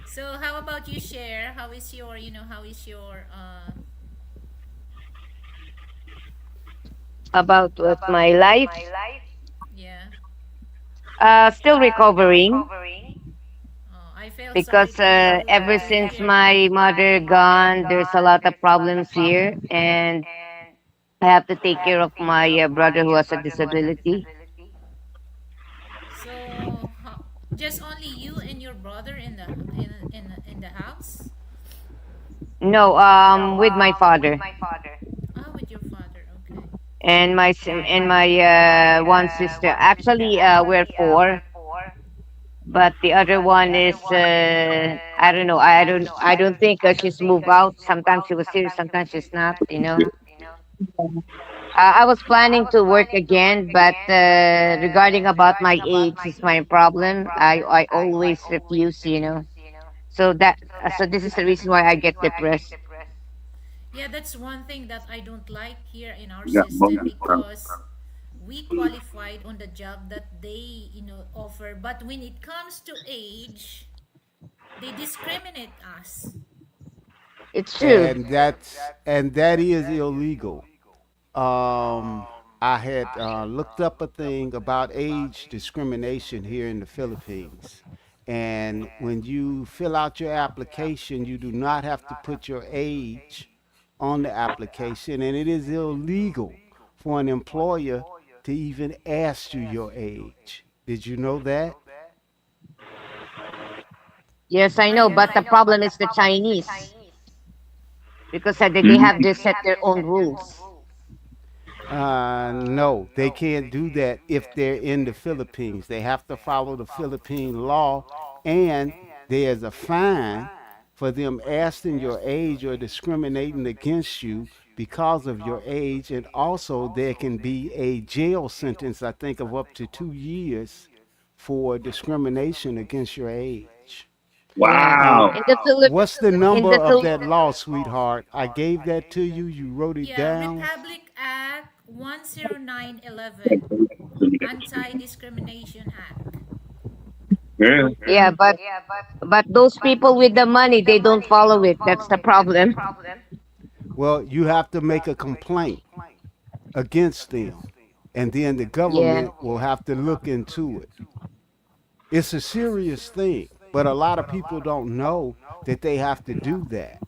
So how about you share? How is your About what my life? yeah. Still recovering I felt sorry because to ever since hear. my mother gone, there's a lot of problems here, and I have to take care of my brother who has a disability. So just only you and your brother in the house? No, with my father Ah, with your father. Okay. and my one sister. Actually, we're four, but the other one is I don't know. I don't think she's moved out. Sometimes she was here, sometimes she's not. I was planning to work again, but regarding about my age is my problem. I always refuse. So this is the reason why I get depressed. Yeah, that's one thing that I don't like here in our You got system monkeys around. because we qualified on the job that they offer, but when it comes to age, they discriminate us. It's true. And that is illegal. I had looked up a thing about age discrimination here in the Philippines. And when you fill out your application, you do not have to put your age on the application, and it is illegal for an employer to even ask you your age. Did you know that? Yes, I I know, have but the problem is the Chinese because they Mhm. have set their own rules. No, they can't do that if they're in the Philippines. They have to follow the Philippine law, and there's a fine for them asking your age or discriminating against you because of your age. And also, there can be a jail sentence, I think, of up to 2 years for discrimination against your age. Yeah. Uh, Wow. In the what's the In number the of that law, sweetheart? I gave that to you. You wrote it Yeah, down. Republic Act 10911, Anti-Discrimination Act. Yeah. Yeah, but those people with the money, they don't follow it. That's the problem. Well, you have to make a complaint against them, and then the Yeah. government will have to look into it. It's a serious thing, but a lot of people don't know that they have to do that.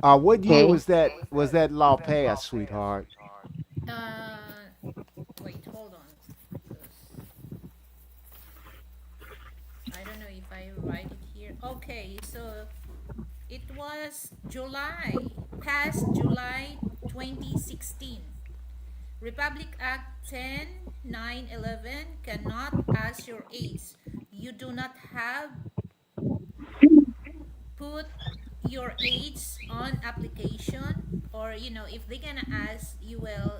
What year Okay. was that law passed, sweetheart? Uh, Wait, hold on. 'Cause I don't know if I write it here. Okay, so it was past July 2016. Republic Act 10/9/11 cannot ask your age. You do not have put your age on application, or if they gonna ask you, well,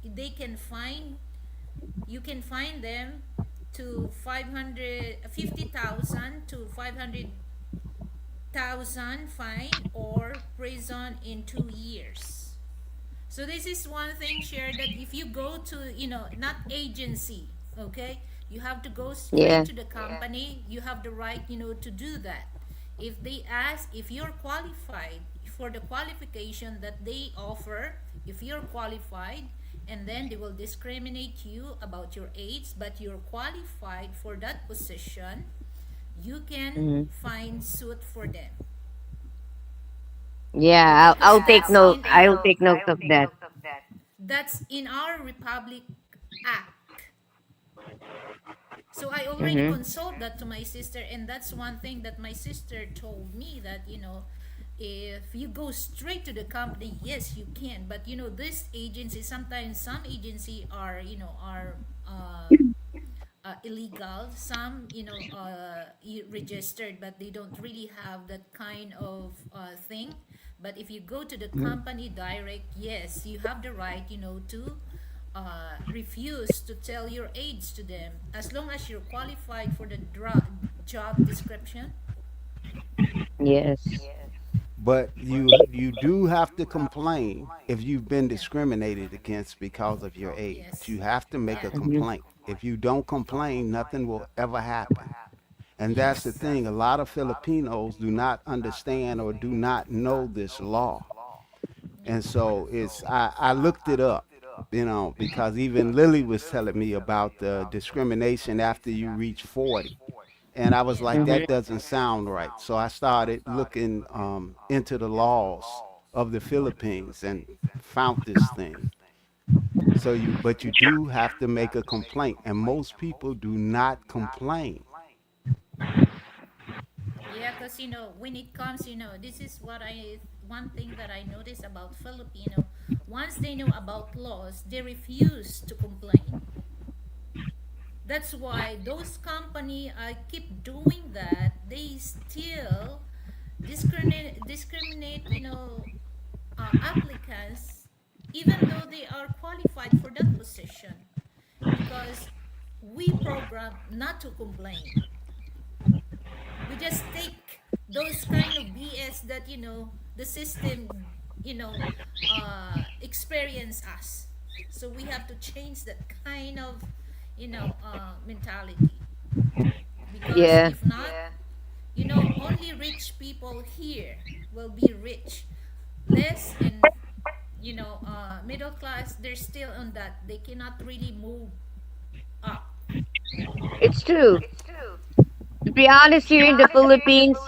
they can find you can find them to 550,000 to 500,000 fine or prison in 2 years. So this is one thing, share, that if you go to, not agency, okay, you have to go straight Yeah. to the company. You have the right, to do that. If they ask if you're qualified for the qualification that they offer, if you're qualified, and then they will discriminate you about your age, but you're qualified for that position, you can Mhm. find suit for them. Okay, Yeah, because I'll take note of that. that's in our Republic Act. So I already Mm-hmm. consult that to my sister, and that's one thing that my sister told me, that if you go straight to the company, yes, you can. But this agency, sometimes some agency are illegal. Some registered, but they don't really have that kind of thing. But if you go to the company direct, yes, you have the right, to refuse to tell your age to them, as long as you're qualified for the job description. Yes. But you do have to complain if you've been discriminated against because of your age. Yes. You have to make a Yeah. Mm-hmm. complaint. If you don't complain, nothing will ever happen. And that's the Yes. thing. A lot of Filipinos do not understand or do not know this law. And so I looked it up, because even Lily was telling me about the discrimination after you reach 40. And I was like, Yeah. Mm-hmm. that doesn't sound right. So I started looking into the laws of the Philippines and found this thing. But you do have to make a complaint, and most people do not complain. Yeah, because when it comes, this is one thing that I notice about Filipino. Once they know about laws, they refuse to complain. That's why those company keep doing that. They still discriminate, applicants, even though they are qualified for that position, because we program not to complain. We just take those kind of BS that the system experience us. So we have to change that kind of mentality, because Yeah. if not, only rich people here will be rich. Less and middle class, they're still on that. They cannot really move up. It's true. To be honest, here in the Philippines,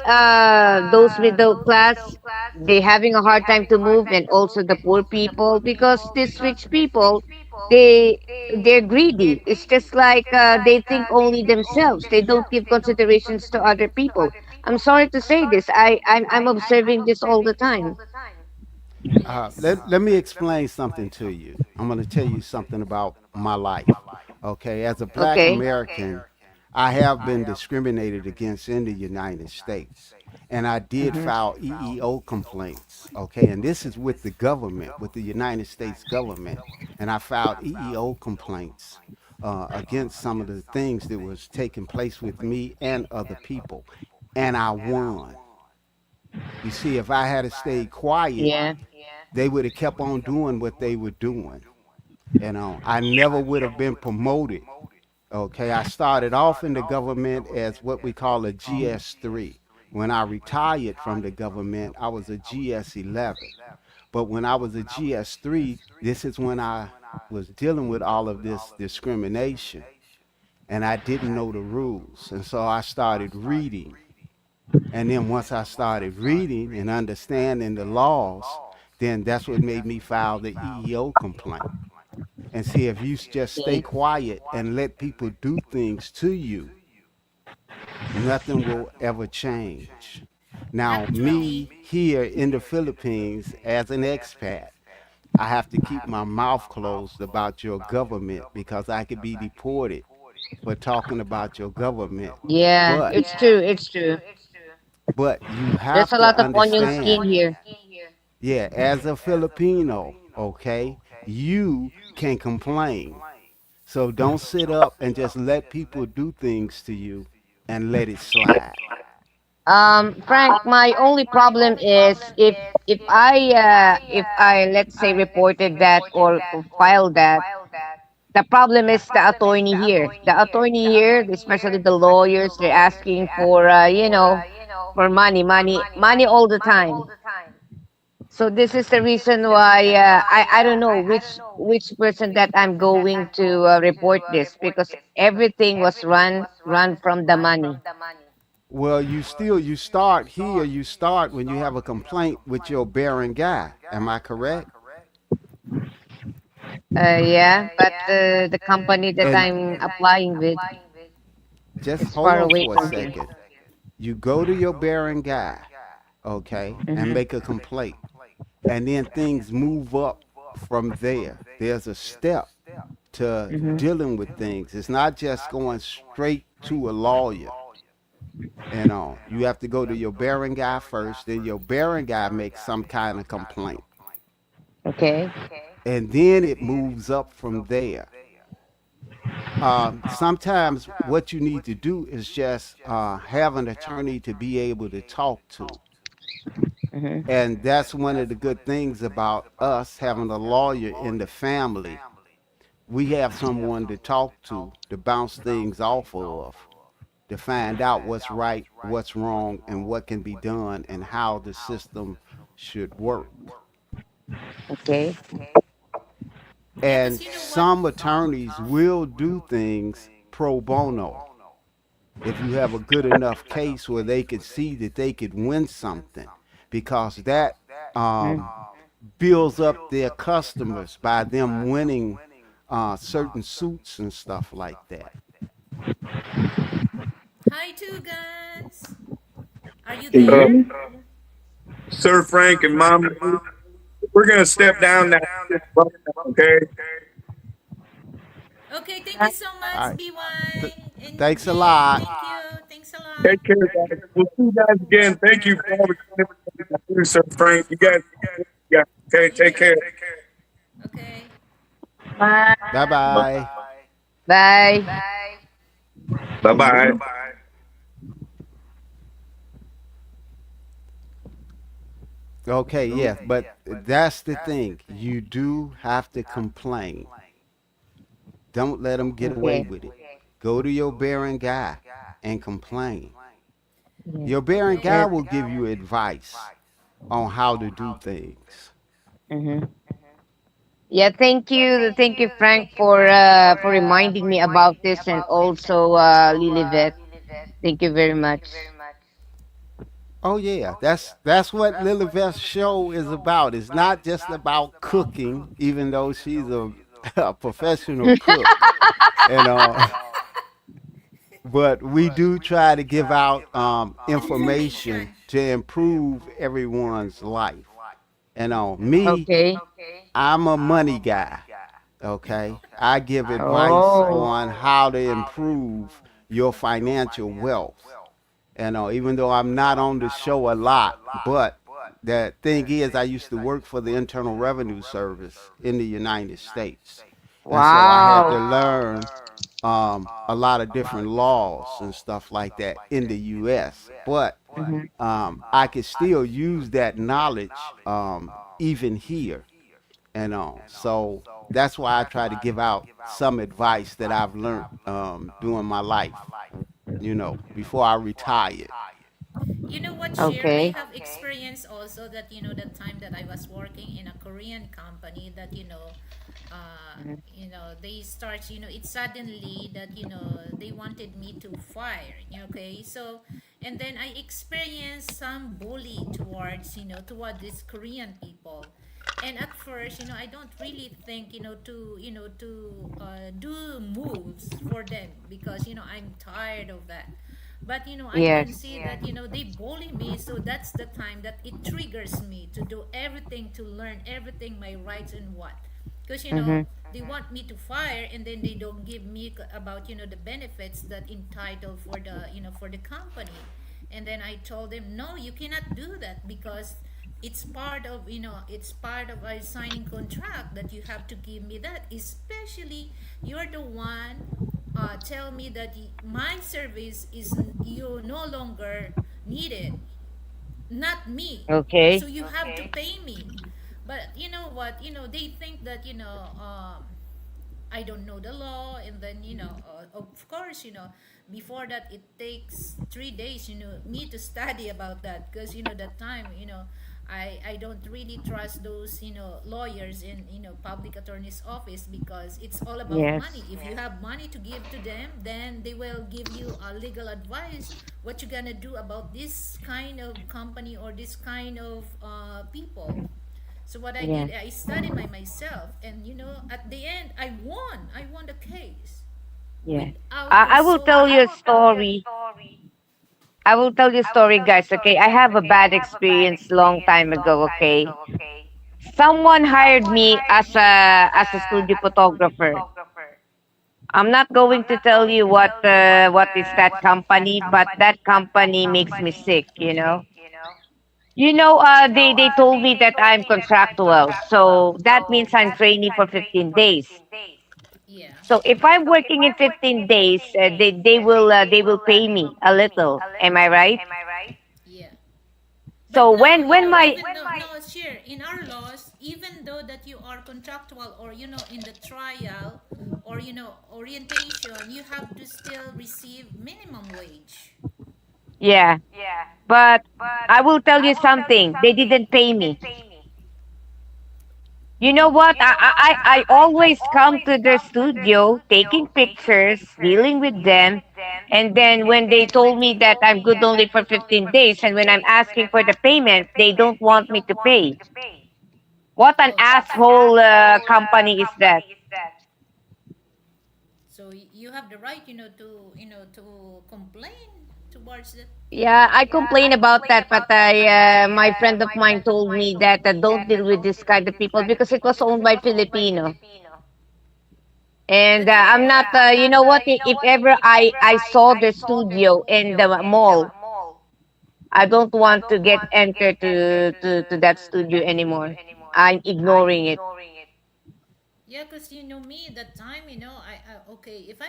those middle class, they having a hard time to move, and also the poor people, because these rich people, they they're greedy. It's just like they think only themselves. They don't give considerations to other people. I'm sorry to say this. I'm observing this all the time. Yes. Let me explain something to you. I'm going to tell you something about my life. Okay, as a black Okay. American, I have been discriminated against in the United States. And I did Mm-hmm. file EEO complaints. Okay. And this is with the government, with the United States government. And I filed EEO complaints against some of the things that was taking place with me and other people. And I won. You see, if I had stayed quiet, Yeah. they would have kept on doing what they were doing. I never would have been promoted. Okay, I started off in the government as what we call a GS3. When I retired from the government, I was a GS11. But when I was a GS3, this is when I was dealing with all of this discrimination, and I didn't know the rules. And so I started reading. And then once I started reading and understanding the laws, then that's what made me file the EEO complaint. And see, if you just stay Okay. quiet and let people do things to you, nothing will ever change. Now, me Actually, here in the Philippines as an expat, I have to keep my mouth closed about your government because I could be deported for talking about your government. Yeah, But it's true. It's true. you There's have a to lot of onion understand, skin here. yeah, as a Filipino, okay, you can complain. So don't sit up and just let people do things to you and let it slide. Frank, my only problem is if I let's say reported that or filed that. The problem is the attorney here. The attorney here, especially the lawyers, they're asking for for money all the time. So this is the reason why I don't know which person that I'm going to report this because everything was run from the money. Well, you start here, you start when you have a complaint with your bearing guy. Am I correct? Yeah, but the company that And I'm applying with just is hold far on away for a from here. second. You go to your bearing guy, okay, and Mhm. make a complaint. And then things move up from there. There's a step to Mhm. dealing with things. It's not just going straight to a lawyer. You have to go to your bearing guy first, then your bearing guy makes some kind of complaint. Okay. And then it moves up from there. Sometimes what you need to do is just have an attorney to be able to talk to. Mhm. And that's one of the good things about us having a lawyer in the family. We have someone to talk to bounce things off of, to find out what's right, what's wrong, and what can be done, and how the system should work. Okay. yeah, because And you know what? some attorneys will do things pro bono if you have a good enough case where they could see that they could win something, because that Mhm. um, builds up their customers by them winning certain suits and stuff like that. Hi, two guns. Are you Uh, there? Sir Frank and Mom, we're gonna step down now. Okay. Okay, thank you so All much, right. BY Th- and Thanks a Jay. lot. Thank you. Thanks a lot. Take care, guys. We'll see you guys again. Thank you for all the time, Sir Frank. You guys, yeah. Okay. You Take too. care. Okay. Bye. Bye bye. Bye. Bye bye. Okay, yeah, but that's the thing. You do have to complain. Don't let them get away Okay. with it. Go to your bearing guy and complain. Yeah. Your bearing Okay. guy Yes. will give you advice on how to do things. Mhm. Yeah, thank you, Frank, for reminding me about this, and also Lilibet. Thank you very much. Oh yeah, that's what Lilibeth's show is about. It's not just about cooking, even though she's a professional cook, and but we do try to give out Information. information to improve everyone's life. Me, Okay. I'm a money guy. Okay, I give advice Oh. on how to improve your financial wealth. And even though I'm not on the show a lot, but the thing is, I used to work for the Internal Revenue Service in the United States. And so I had to Wow. learn a lot of different laws and stuff like that in the U.S. But Hmm. I could still use that knowledge even here. And so that's why I try to give out some advice that I've learned during my life, before I retired. You know what, Cher? I Okay. have experienced also that, the time that I was working in a Korean company that, they start, it suddenly that, they wanted me to fire, okay? So, and then I experienced some bully towards, toward these Korean people. And at first, I don't really think, to do moves for them because, I'm tired of that. But I can Yes. see that they bully me, so that's the time that it triggers me to do everything, to learn everything, my rights and what, because Mm-hmm. they want me to fire, and then they don't give me about the benefits that entitled for the for the company. And then I told them, no, you cannot do that because it's part of our signing contract that you have to give me that, especially you're the one tell me that my service is you no longer needed, not me. So Okay. you have to pay me. But you know what? They think that I don't know the law, and then of course, before that it takes 3 days, me to study about that, because that time, I don't really trust those lawyers in public attorney's office, because it's all about money. Yes. If you have money to give to them, then they will give you a legal advice what you gonna do about this kind of company or this kind of people. So what I did, Yes. I studied by myself, and at the end, I won the case Yes. without I will tell consulting. you a story. I will tell you a story, guys. Okay. I have a bad experience long time ago. Okay. Someone hired me as a studio photographer. I'm not going to tell you what is that company, but that company makes me sick. They told me that I'm contractual, so that means I'm training for 15 days. Yeah, So if I'm working in 15 days, they will pay me a little. Am I right? yeah. But So no, when my even though, no, sure, in our laws, even though that you are contractual, or in the trial, or orientation, you have to still receive minimum wage. yeah, but I will tell you something. They didn't pay me. You know what? I always come to their studio, taking pictures, dealing with them. And then when they told me that I'm good only for 15 days, and when I'm asking for the payment, they don't want me to pay. What an Oh, asshole company is that? so you have the right, to complain towards the. Yeah, I complain about that, but my friend of mine told me that don't deal with this kind of people because it was owned by Filipino. And But I'm not, you know what? If ever I saw the studio in the mall, I don't want to get entered to that studio anymore. I'm ignoring it. yeah, because me that time, okay, if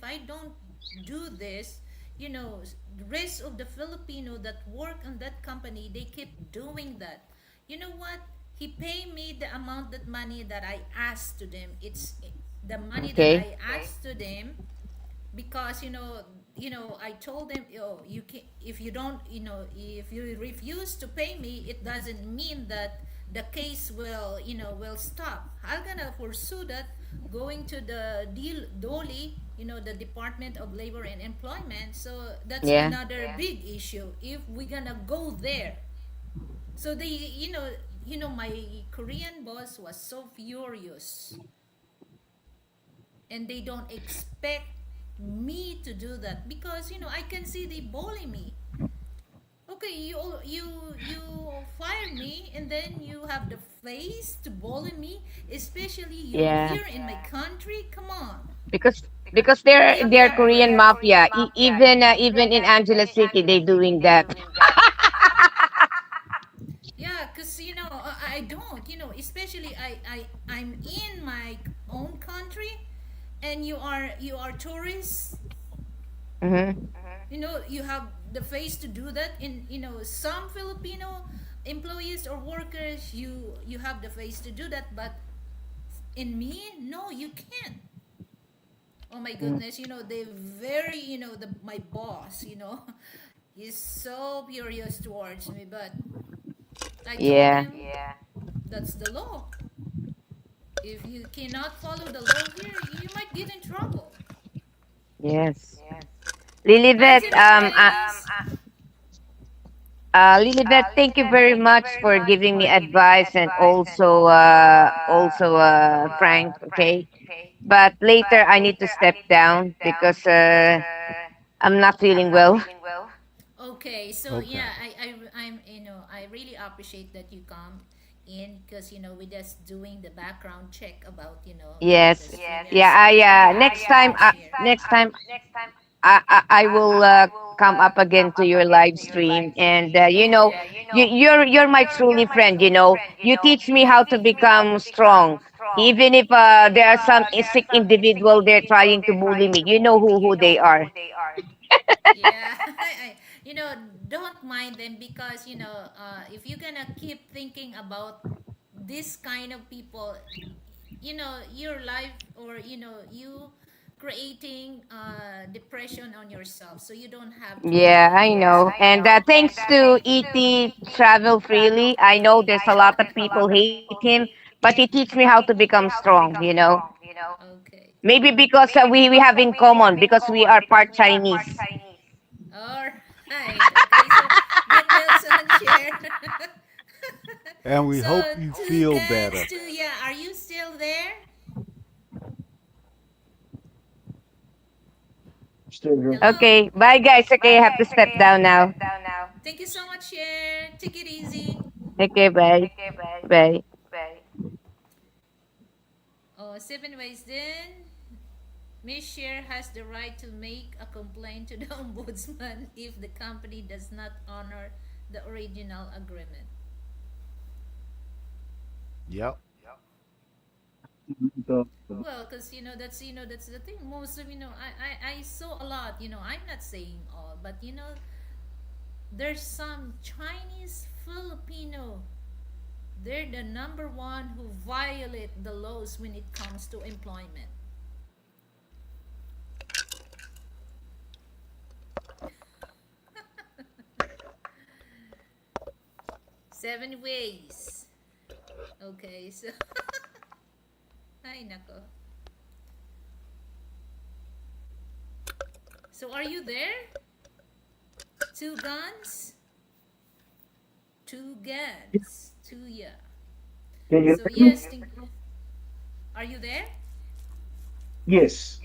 I don't do this, the rest of the Filipino that work on that company, they keep doing that. You know what? He pay me the amount that money that I asked to them. It's the money that Okay. I asked to them, because I told them, oh, you can, if you don't, if you refuse to pay me, it doesn't mean that the case will stop. I'm gonna pursue that, going to the deal Dolly, the Department of Labor and Employment. So that's Yeah. another big issue if we're gonna go there. So they, my Korean boss was so furious, and they don't expect me to do that, because I can see they bully me. Okay, you fire me, and then you have the face to bully me, especially you're Yeah. here in my country. Come on. Because because they're Korean mafia. Even in Angela City, they doing that. Yeah, cause I don't, especially I'm in my own country, and you are tourists. Hmm. You have the face to do that. In some Filipino employees or workers, you have the face to do that, but in me, no, you can't. Oh my goodness, they very, my boss, he's so furious towards me, but I told Yeah. him, that's the law. If you cannot follow the law here, you might get in trouble. Yes. Hi, Lilibet, Seven Ways. Lilibet, thank you very much for giving me advice, and also Frank. Okay, but later I need to step down because I'm not feeling well. Okay, so Okay. yeah, I'm I really appreciate that you come in, because we're just doing the background check about the Yes. streamers, Yeah. so I we don't have next too time. much here. Next time I will come up again to your live stream, and Okay. you're my truly friend. You teach me how to become strong, even if there are some sick individual there trying to bully me. You know who they are. Yeah, you know, don't mind them, because if you're gonna keep thinking about this kind of people, your life, or you creating depression on yourself, so you don't have to do Yeah, that. I know. And thanks to ET Travel Freely, I know there's a lot of people hate him, but he teach me how to become strong. Okay. Maybe because we have in common because we are part Chinese. All right. Okay. So get well soon, share. And we So hope you two feel guns, better. two. Yeah. Are you still there? Still here. Hello. Okay, bye guys. Okay, I have to step down now. Thank you so much, share. Take it easy. Okay, bye. Bye. Oh, 7 ways then. Ms. Share has the right to make a complaint to the ombudsman if the company does not honor the original agreement. Yep. Well, because that's the thing. Most of I saw a lot. I'm not saying all, but there's some Chinese Filipino. They're the number one who violate the laws when it comes to employment. 7 ways. Okay, so ay nako. So are you there? Two guns, two guns, two, yeah. Can you So hear me? yes, are you there? Yes.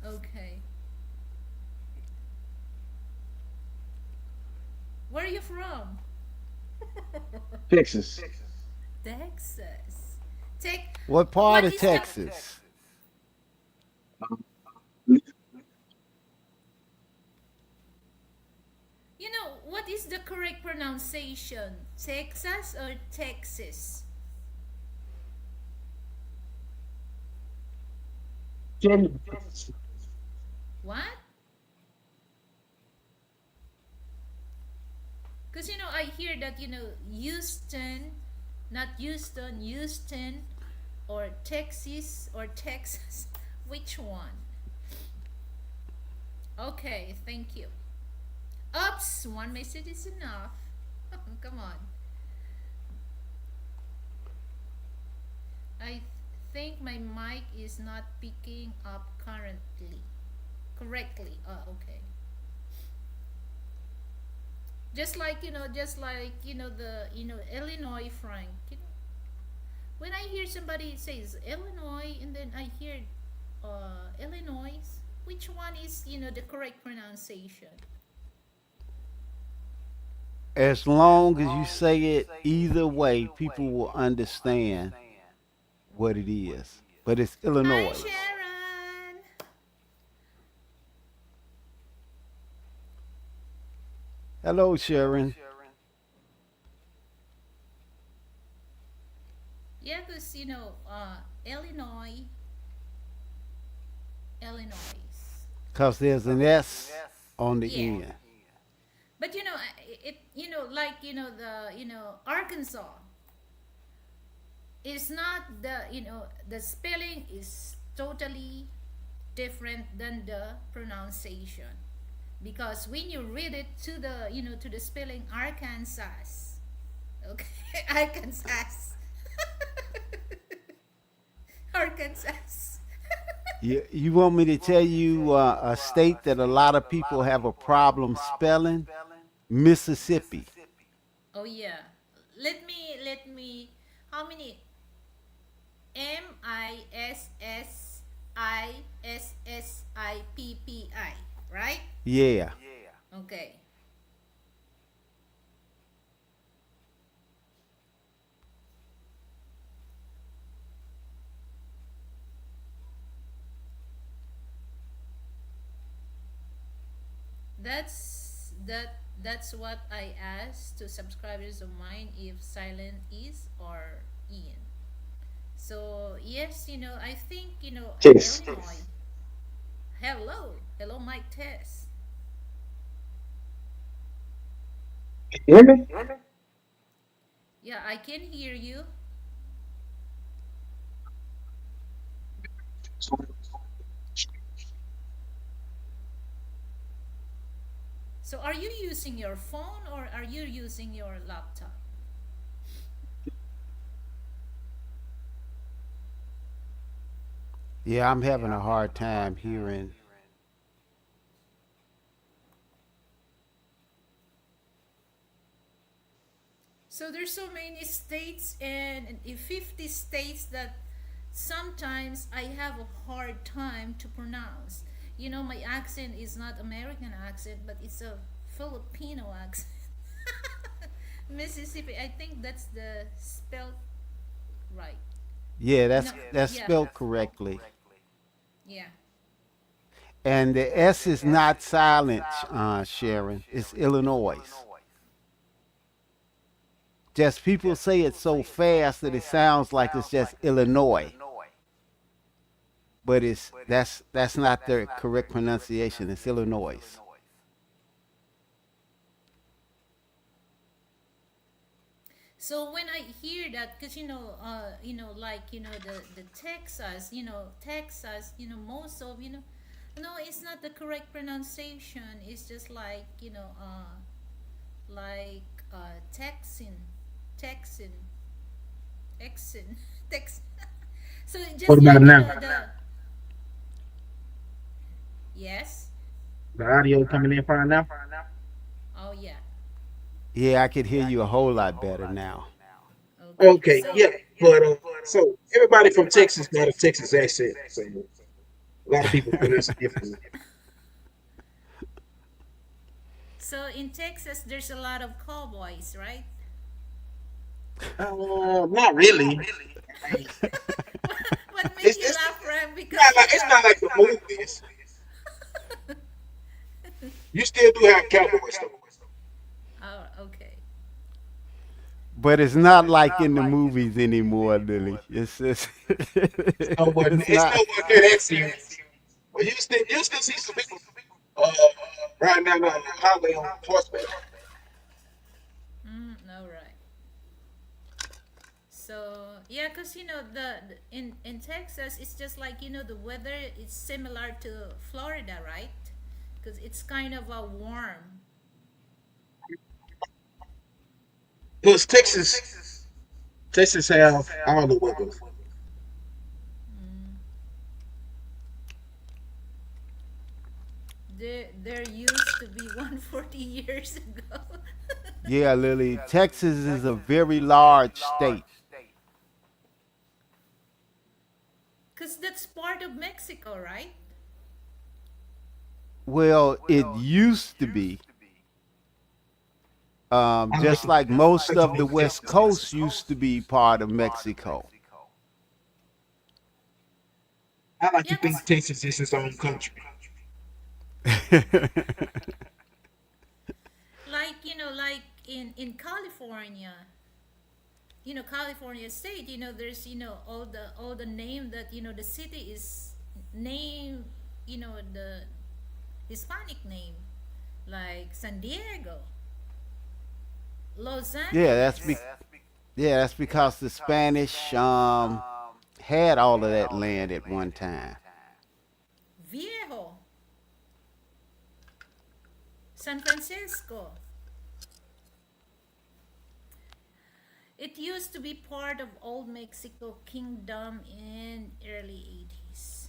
Okay. Where are you from? Texas. Texas. Tech. What part What of is the? Texas? What is the correct pronunciation? Texas or Texas? Can What? Because I hear that Houston, not Houston, Houston, or Texas or Texas. Which one? Okay, thank you. Oops, one message is enough. Come on. I think my mic is not picking up currently. Correctly. Oh, okay. Just like the Illinois, Frank. When I hear somebody says Illinois, and then I hear Illinois, which one is the correct pronunciation? As long as you say it either way, people will understand what it is. But it's Hi, Illinois. Sharon. Hello, Sharon. Yeah, because Illinois, Illinois. Because there's an S on the Yeah, end. but like Arkansas is not the spelling is totally different than the pronunciation, because when you read it to the spelling Arkansas, okay, Arkansas, Arkansas. You want me to tell you a state that a lot of people have a problem spelling? Mississippi. Oh yeah, let me how many Mississippi, right? Yeah. Okay. That's what I asked to subscribers of mine, if silent is or in. So yes, I think Yes. Illinois. Hello, Mike Tess. You hear me? Yeah, I can hear you. So are you using your phone or are you using your laptop? Yeah, I'm having a hard time hearing. So there's so many states and 50 states that sometimes I have a hard time to pronounce. My accent is not American accent, but it's a Filipino accent. Mississippi, I think that's the spelled right. Yeah, No, that's yeah, spelled correctly. yeah. And the S is not silent, Sharon. It's Illinois. Just people say it so fast that it sounds like it's just Illinois, but that's not the correct pronunciation. It's Illinois. So when I hear that, because like the Texas, Texas, most of no, it's not the correct pronunciation. It's just like Texan, Texan, Texan, Tex. So What just about like now? the yes, The audio coming in fine now? oh yeah, Yeah, I could hear you a whole lot better now. okay. Okay, So yeah. But so everybody from Texas got a Texas accent. So a lot of people pronounce it differently. so in Texas, there's a lot of cowboys, right? Not really. I mean, What make it's you it's laugh, Ram? Because not like it's not like the movies. You still do have cowboys though. oh, okay. But it's not like in the movies anymore, Lily. It's It's not. no one near that serious. But you still see some people uh riding down the highway on horseback. All right. So yeah, cause in Texas, it's just like the weather is similar to Florida, right? Cause it's kind of a warm. Plus Texas have all the weather. Mm, there used to be 140 years ago. Yeah, Lily. Texas is a very large state. Cause that's part of Mexico, right? Well, it used to be. I like Just like most to of the think West Texas Coast used to be part of Mexico. I like to Yeah, think cause Texas is its own country. like like like in California, California state, there's all the name that the city is name, the Hispanic name, like San Diego, Los Yeah, Angeles, that's because the Spanish had all of that land at one time. Viejo, San Francisco. It used to be part of Old Mexico Kingdom in early 80s.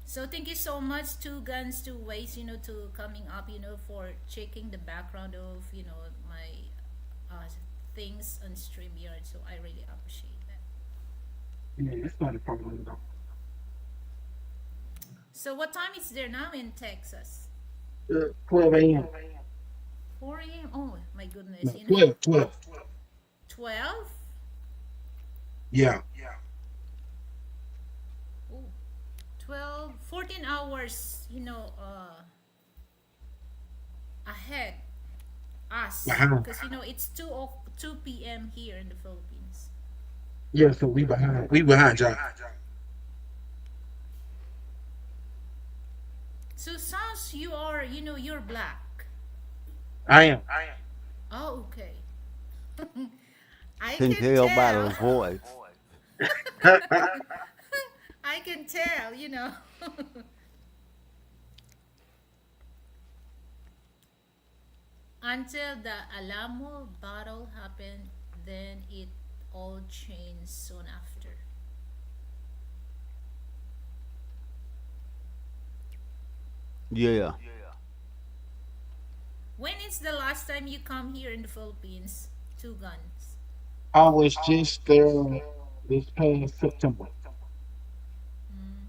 So thank you so much, Two Guns, Two Ways, to coming up, for checking the background of, my things on StreamYard. So I really appreciate that. Yeah, it's not a problem though. So what time is there now in Texas? 12 a.m. 4 a.m. Oh my goodness, No, 12. 12? Yeah. Oh, 12, 14 hours, ahead us, Behind. because it's 2 p.m. here in the Philippines. Yeah, so we behind. We behind y'all. So sounds you are, you're black. I am. Oh, okay. I Can can tell by the tell. voice. I can tell. Until the Alamo battle happened, then it all changed soon after. Yeah. When is the last time you come here in the Philippines? Two Guns. I was just there this past September. Mm.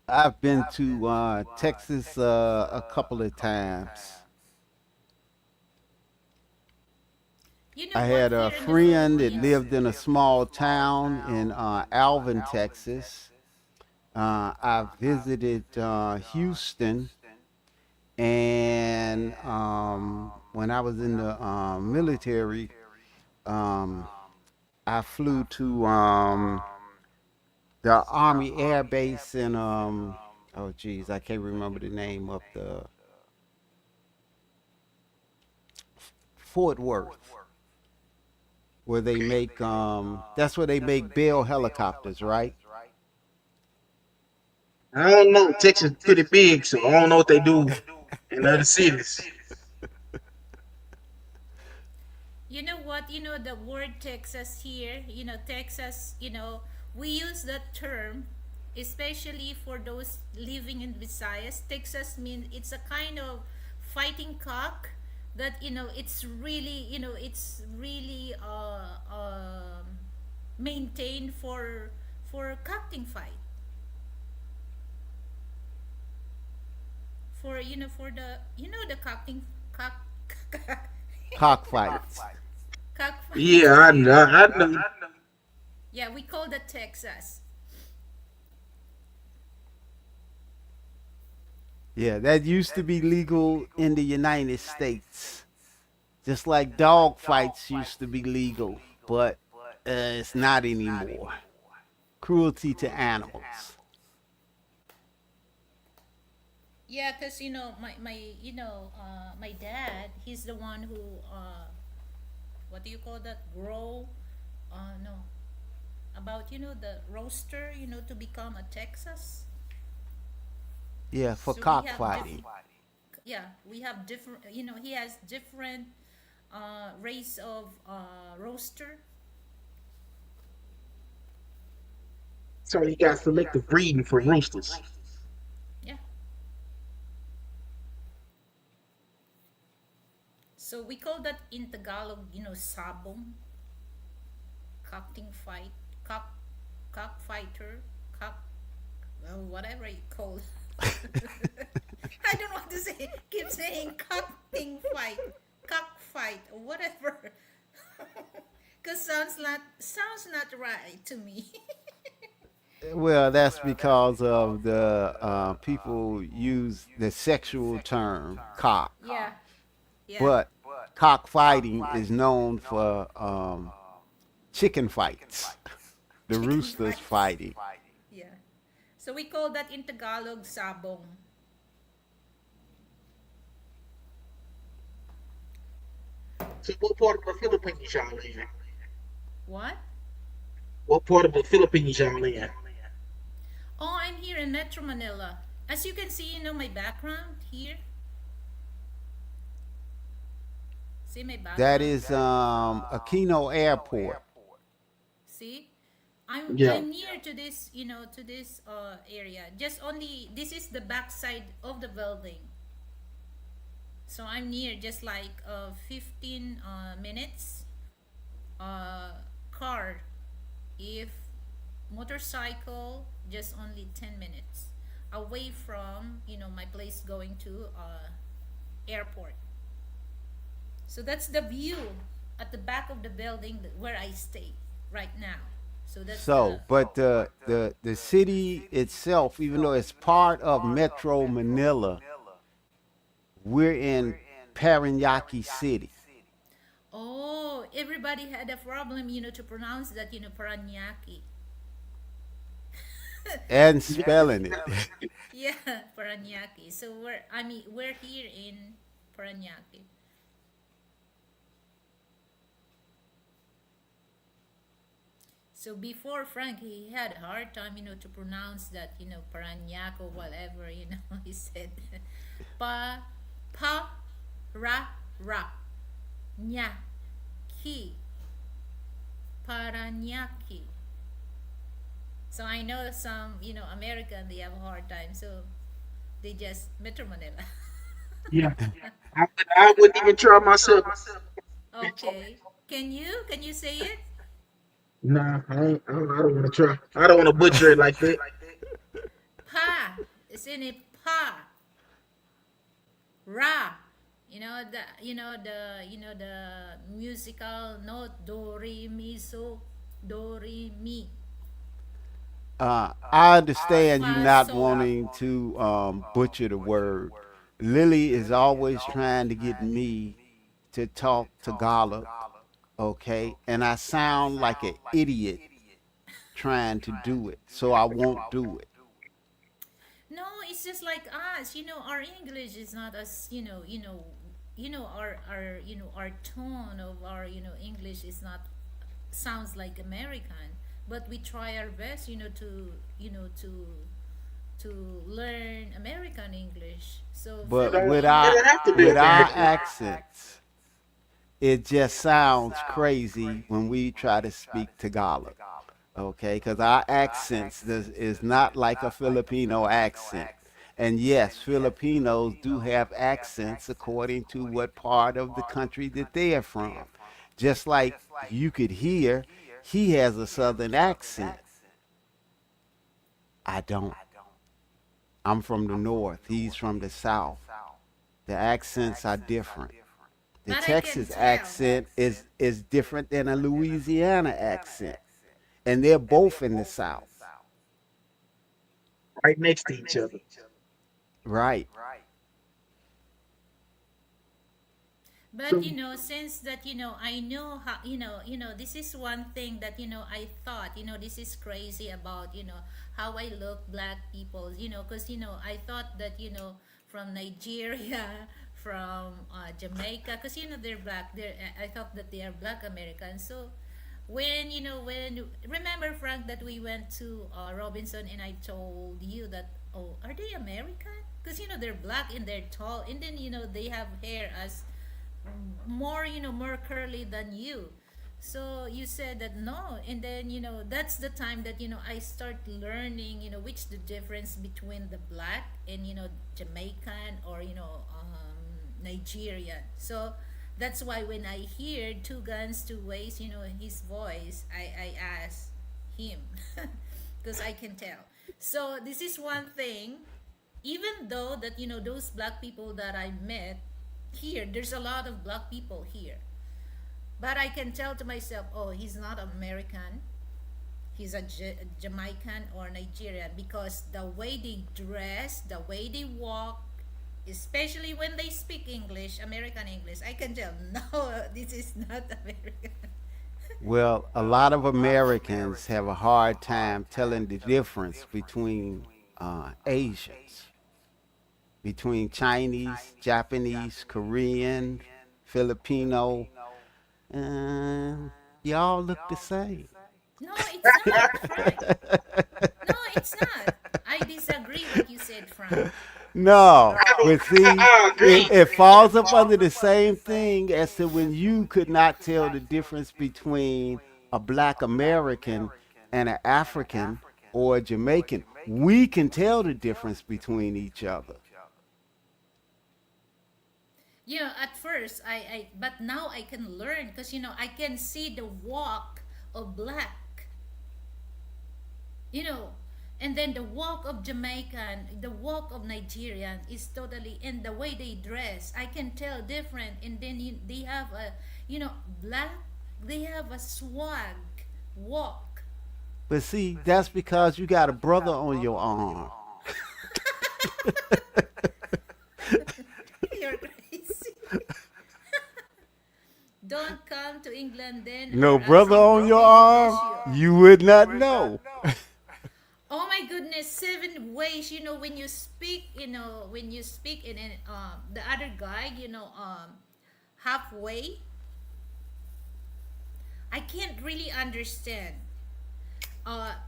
I've been to Texas a couple of times. I What? had a Here in the friend that Philippines, lived in a small town in Alvin, Texas. I visited Houston, and when I was in the military, um, I flew to the Army Air Base in oh geez, I can't remember the name of the Fort Worth, where they make that's where they make Bell helicopters, right? I don't know. Texas pretty big, so I don't know what they do in other cities. you know what? The word Texas here, Texas, we use that term, especially for those living in Visayas. Texas means it's a kind of fighting cock that, it's really maintained for cocking fight. For the cocking cock Cockfights. cockfight. Yeah, I know. Yeah, we call that Texas. Yeah, that used to be legal in the United States. Just like dog fights used to be legal, but it's not anymore. Cruelty to animals. Yeah, because my dad, he's the one who what do you call that? Grow, no, about the roaster, to become a Texas. Yeah, for So cockfighting. we have different. He has different race of roaster. So you got selective breeding for roosters. Yeah. So we call that in Tagalog, sabong, cocking fight, cockfighter, well, whatever you call. I don't want to say. Keep saying cocking fight, cockfight, or whatever. Cause sounds not right to me. Well, that's because of the people use the sexual term cock, Yeah, yeah. but cockfighting is known for chicken fights, the Chicken roosters fights. fighting. Yeah. So we call that in Tagalog sabong. So what part of the Philippines y'all in? What? What part of the Philippines y'all in? Oh, I'm here in Metro Manila. As you can see, my background here. See my That background? is Aquino Airport. See? I'm Yeah. I'm near to this, to this area. Just only this is the backside of the building. So I'm near just like 15 minutes car, if motorcycle just only 10 minutes away from my place going to airport. So that's the view at the back of the building where I stay right now. So that's the So, but the city itself, even though it's part of Metro Manila, we're in Paranaque City Oh, everybody had a problem, to pronounce that, Paranaque. and spelling it. Yeah, Paranaque. So we're here in Paranaque. So before Frank, he had a hard time, to pronounce that, Paranaque or whatever, he said pa ra ra nya ki Paranaque. So I know some, American, they have a hard time, so they just Metro Manila. Yeah. I wouldn't even try myself. Okay. Can you say it? Nah, I don't want to try. I don't want to butcher it like that. Pa. It's in it pa. Ra. The musical note do re mi so do re mi I understand you fa not so. wanting to butcher the word. Lily is always trying to get me to talk Tagalog, okay? And I sound like an idiot trying to do it, so I won't do it. No, it's just like us. Our English is not as our tone of our English is not sounds like American, but we try our best to learn American English. So It But don't, with it our don't have to be with our American. accents, it just sounds crazy when we try to speak Tagalog, okay? Because our accents is not like a Filipino accent. And yes, Filipinos do have accents according to what part of the country that they are from. Just like you could hear, he has a southern accent. I don't. I'm from the north. He's from the south. The accents are different. The but I can Texas tell. accent is different than a Louisiana accent, and they're both in the South, Right next to each other. right? But So since that I know how this is one thing that I thought this is crazy about how I look black people because I thought that from Nigeria from Jamaica because they're black I thought that they are black Americans. So when remember Frank that we went to Robinson and I told you that, oh, are they American? Because they're black and they're tall and then they have hair as more more curly than you. So you said that no, and then that's the time that I start learning which the difference between the black and Jamaican or Nigerian. So that's why when I hear two guns two ways his voice, I ask him because I can tell. So this is one thing, even though that those black people that I met here, there's a lot of black people here, but I can tell to myself, oh, he's not American, he's a Jamaican or Nigerian, because the way they dress, the way they walk, especially when they speak English, American English, I can tell, no, this is not American. Well, a lot of Americans have a hard time telling the difference between Asians, between Chinese, Japanese, Korean, Filipino. Uh, y'all look the same. No, it's not, Frank. No, it's not. I disagree what you said, Frank. No, but see, I agree. it falls up under the same thing as to when you could not tell the difference between a black American and an African or a Jamaican. We can tell the difference between each other. You know, at first, but now I can learn, because, I can see the walk of black, you know, and then the walk of Jamaican, the walk of Nigerian is totally, and the way they dress, I can tell different. And then they have a, black, they have a swag walk. But see, that's because you got a brother on your arm. You're crazy. Don't come to England then. No or I'll brother send on your Brooklyn arm, bless you. you would not know. Oh my goodness, 7 ways, when you speak, and then the other guy, halfway, I can't really understand.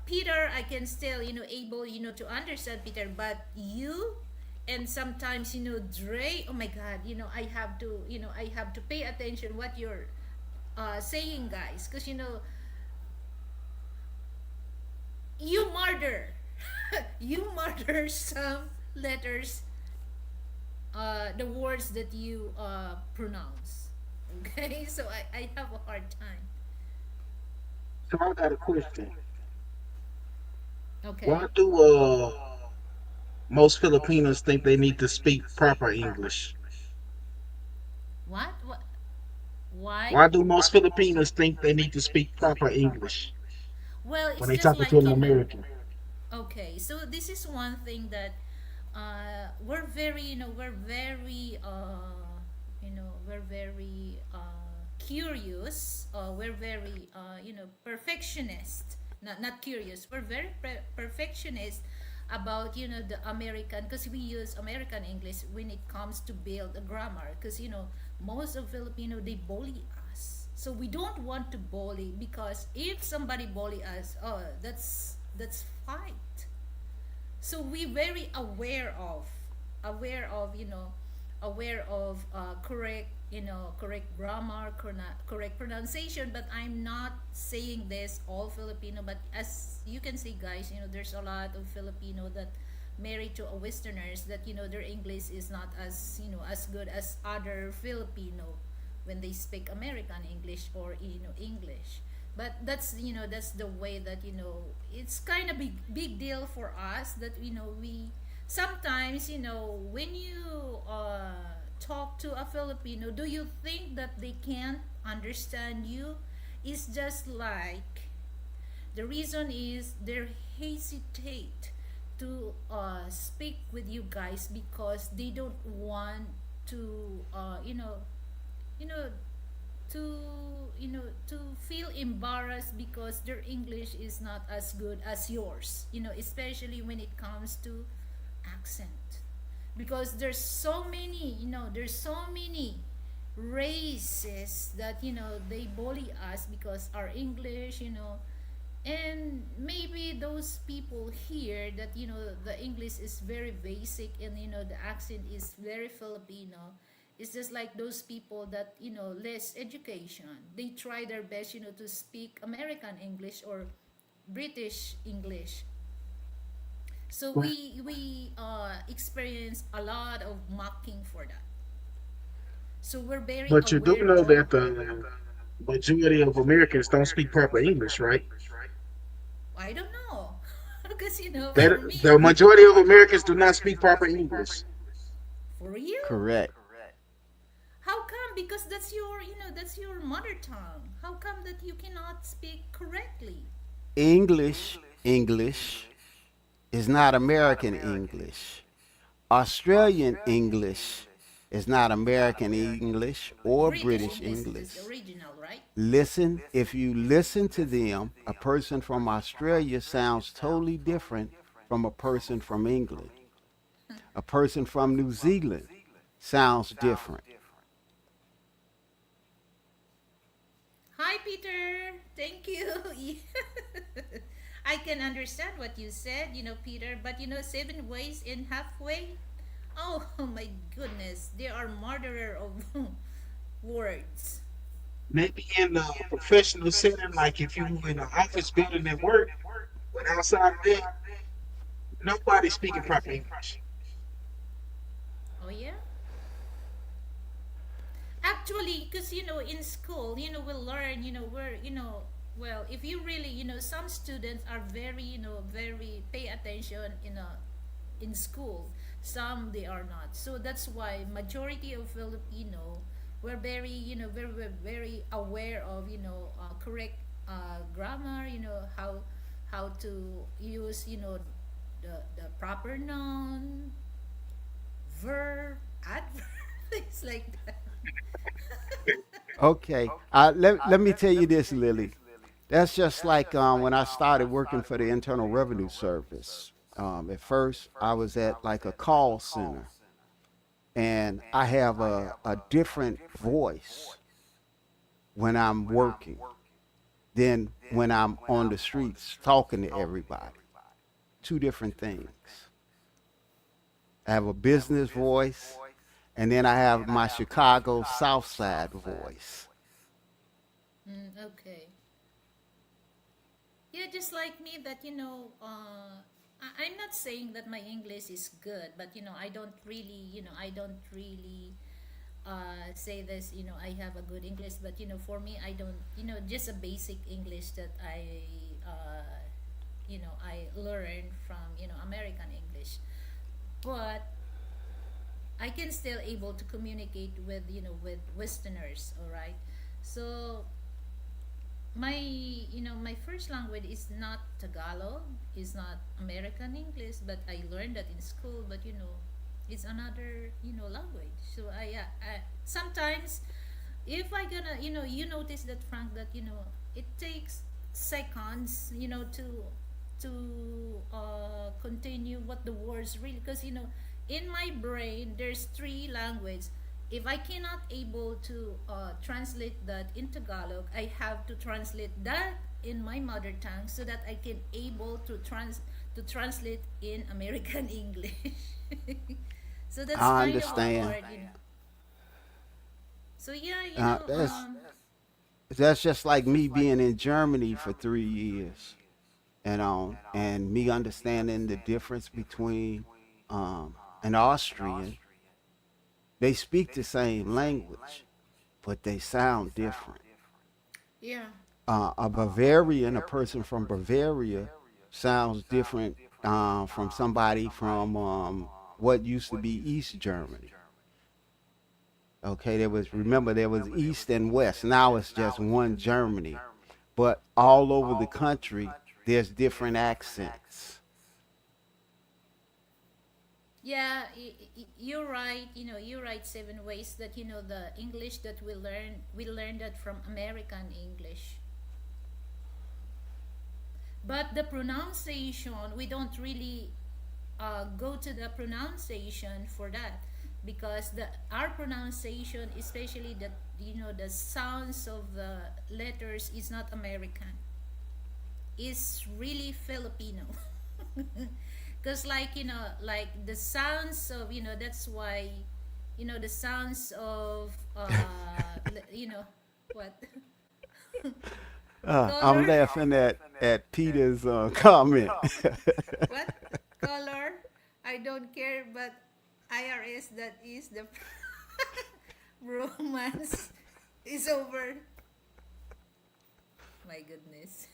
Peter, I can still, able, to understand Peter, but you, and sometimes, Dre, oh my God, I have to pay attention what you're saying, guys, because, you murder, you murder some letters, the words that you pronounce. Okay, so I have a hard time. So I got a question. Okay. Why do most Filipinos think they need to speak proper English? What? Why? Why do most Filipinos think they need to speak proper English Well, when it's they just talking to like, an American? okay, so this is one thing that we're very, we're very curious. We're very, perfectionist. Not curious. We're very perfectionist about, the American, because we use American English when it comes to build a grammar. Because, most of Filipino, they bully us. So we don't want to bully, because if somebody bully us, oh, that's fight. So we very aware of, correct, correct grammar, correct pronunciation. But I'm not saying this all Filipino, but as you can see, guys, there's a lot of Filipino that married to a Westerners, that, their English is not as, as good as other Filipino when they speak American English or, English. But that's the way that, it's kind of big deal for us, that, we sometimes, when you talk to a Filipino, do you think that they can't understand you? It's just like, the reason is they hesitate to speak with you guys, because they don't want to, you know to to feel embarrassed, because their English is not as good as yours, especially when it comes to accent. Because there's so many races that, they bully us because our English, and maybe those people here that, the English is very basic, and, the accent is very Filipino. It's just like those people that, less education, they try their best, to speak American English or British English. So we experience a lot of mocking for that. So we're very But you do aware know of. that the majority of Americans don't speak proper English, right? I don't know, because, That for me, the majority of Americans do not speak proper English. for you, Correct. how come? Because that's your, that's your mother tongue. How come that you cannot speak correctly? English is not American English. Australian English is not American English or British British English is English. the original, right? Listen, if you listen to them, a person from Australia sounds totally different from a person from England. A person from New Zealand sounds different. Hi, Peter. Thank you. I can understand what you said, Peter, but 7 ways and halfway. Oh, my goodness. They are murderer of words. Maybe in a professional setting, like if you in an office building at work, but outside of that, nobody's speaking proper English. Oh, yeah? Actually, because in school, we'll learn, where well, if you really, some students are very, very pay attention in school. Some they are not. So that's why majority of Filipino were very, very aware of, correct grammar, how to use, the proper noun, verb, adverb, things like that. Okay, let me tell you this, Lily. That's just like when I started working for the Internal Revenue Service. At first, I was at like a call center, and I have a different voice when I'm working than when I'm on the streets talking to everybody. Two different things. I have a business voice, and then I have my Chicago South Side voice. Okay. Yeah, just like me, that I'm not saying that my English is good, but I don't really say this. I have a good English, but for me, I don't. Just a basic English that I learned from American English, but I can still able to communicate with with Westerners. All right, so my first language is not Tagalog, is not American English, but I learned that in school. But it's another language. So I sometimes, if I gonna you notice that, Frank, that it takes seconds to continue what the words really, because in my brain there's three languages. If I cannot able to translate that in Tagalog, I have to translate that in my mother tongue so that I can able to translate in American English. So that's I kind of understand. hard. So yeah, That's just like me being in Germany for 3 years, and me understanding the difference between an Austrian. They speak the same language, but they sound different. yeah. A Bavarian, a person from Bavaria, sounds different from somebody from what used to be East Germany. Okay, there was East and West. Now it's just one Germany, but all over the country, there's different accents. Yeah, you're right. You're right. 7 ways that the English that we learn that from American English. But the pronunciation, we don't really go to the pronunciation for that, because the our pronunciation, especially the sounds of the letters, is not American. Is really Filipino. Because like the sounds of that's why the sounds of what I'm color, laughing at Peter's comment. what color, I don't care, but IRS, that is the romance is over. My goodness.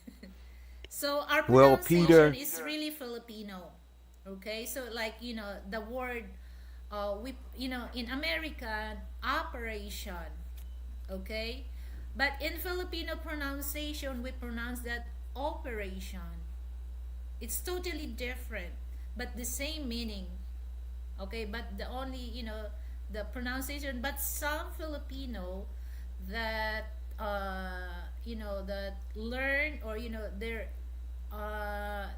So our Well, pronunciation Peter, is really Filipino. Okay, so like the word, we in American, operation. Okay, but in Filipino pronunciation, we pronounce that operation. It's totally different, but the same meaning. Okay, but the only, the pronunciation. But some Filipino that that learn, or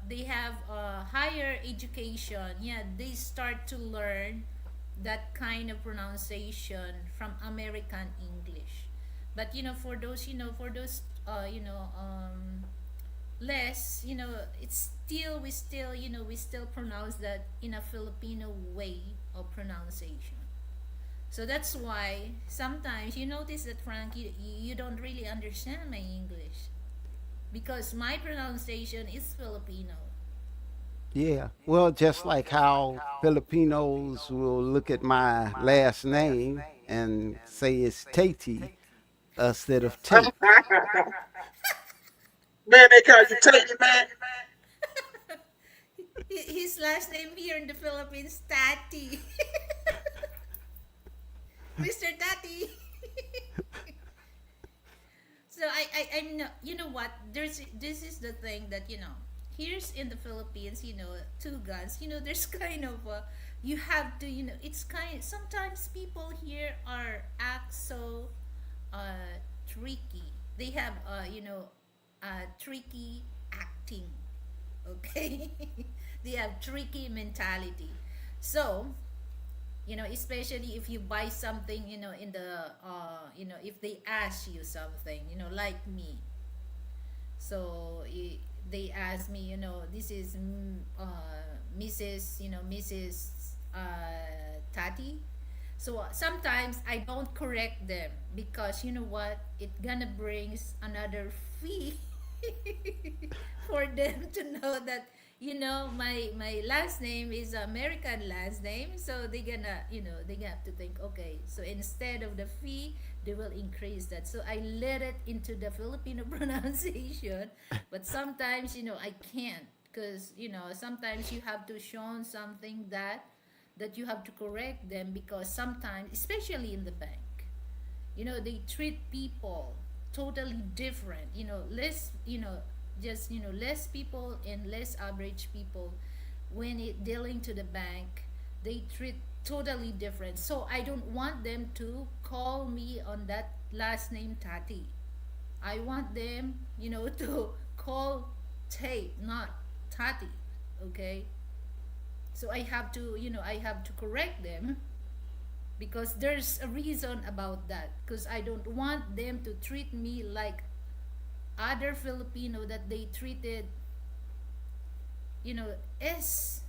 they have higher education, yeah, they start to learn that kind of pronunciation from American English. But for those less, it's still we still we still pronounce that in a Filipino way of pronunciation. So that's why sometimes you notice that, Frank, you don't really understand my English because my pronunciation is Filipino. Yeah. Well, just like how Filipinos will look at my last name and say it's Tate instead of Tate. Man, they call you Tate, man. His last name here in the Philippines, Tati. Mr. Tati. So I know, you know what, this is the thing that here's in the Philippines, two guns, there's kind of you have to, it's kind, sometimes people here are act so tricky. They have tricky acting. Okay. They have tricky mentality. So especially if you buy something, in the if they ask you something, like me. So they ask me, this is Mrs. Tati. So sometimes I don't correct them because you know what, it gonna brings another fee for them to know that my last name is American last name. So they gonna they have to think, okay, so instead of the fee, they will increase that. So I let it into the Filipino pronunciation, but sometimes I can't, because sometimes you have to show something that you have to correct them, because sometimes, especially in the bank, they treat people totally different, less just less people and less average people, when it dealing to the bank, they treat totally different. So I don't want them to call me on that last name Tati. I want them to call Tate, not Tati. Okay, so I have to correct them, because there's a reason about that, because I don't want them to treat me like other Filipino that they treated S.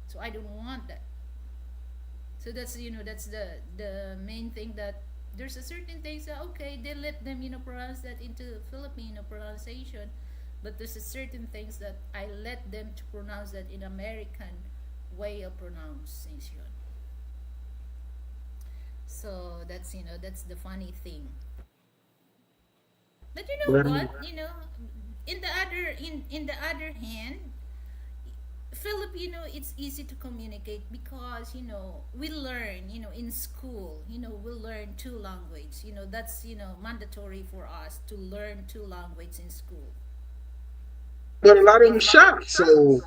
So I don't want that. So that's the main thing, that there's a certain things that, okay, they let them pronounce that into Filipino pronunciation, but there's a certain things that I let them to pronounce that in American way of pronunciation. So that's the funny thing. But you know Well, what? In the other hand, Filipino, it's easy to communicate because we learn in school, we learn two language. That's mandatory for us to learn two language in school. but a lot of them shy. So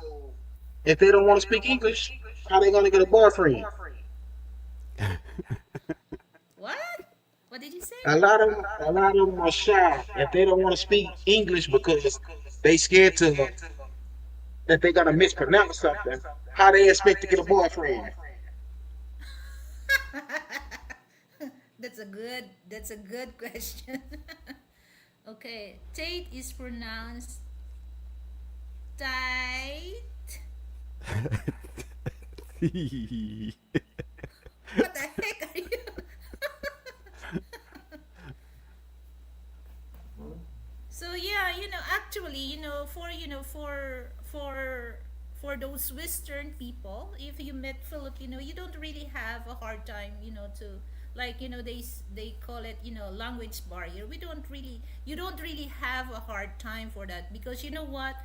if they don't want to speak English, how they gonna get a boyfriend? What? What did you say? A lot of them are shy if they don't want to speak English because they scared to that they gonna mispronounce something. How they expect to get a boyfriend? That's a good question. Okay, Tate is pronounced tight. What the heck are you? So yeah, actually, for those Western people, if you met Filipino, you don't really have a hard time, to, like, they call it, language barrier. You don't really have a hard time for that, because you know what,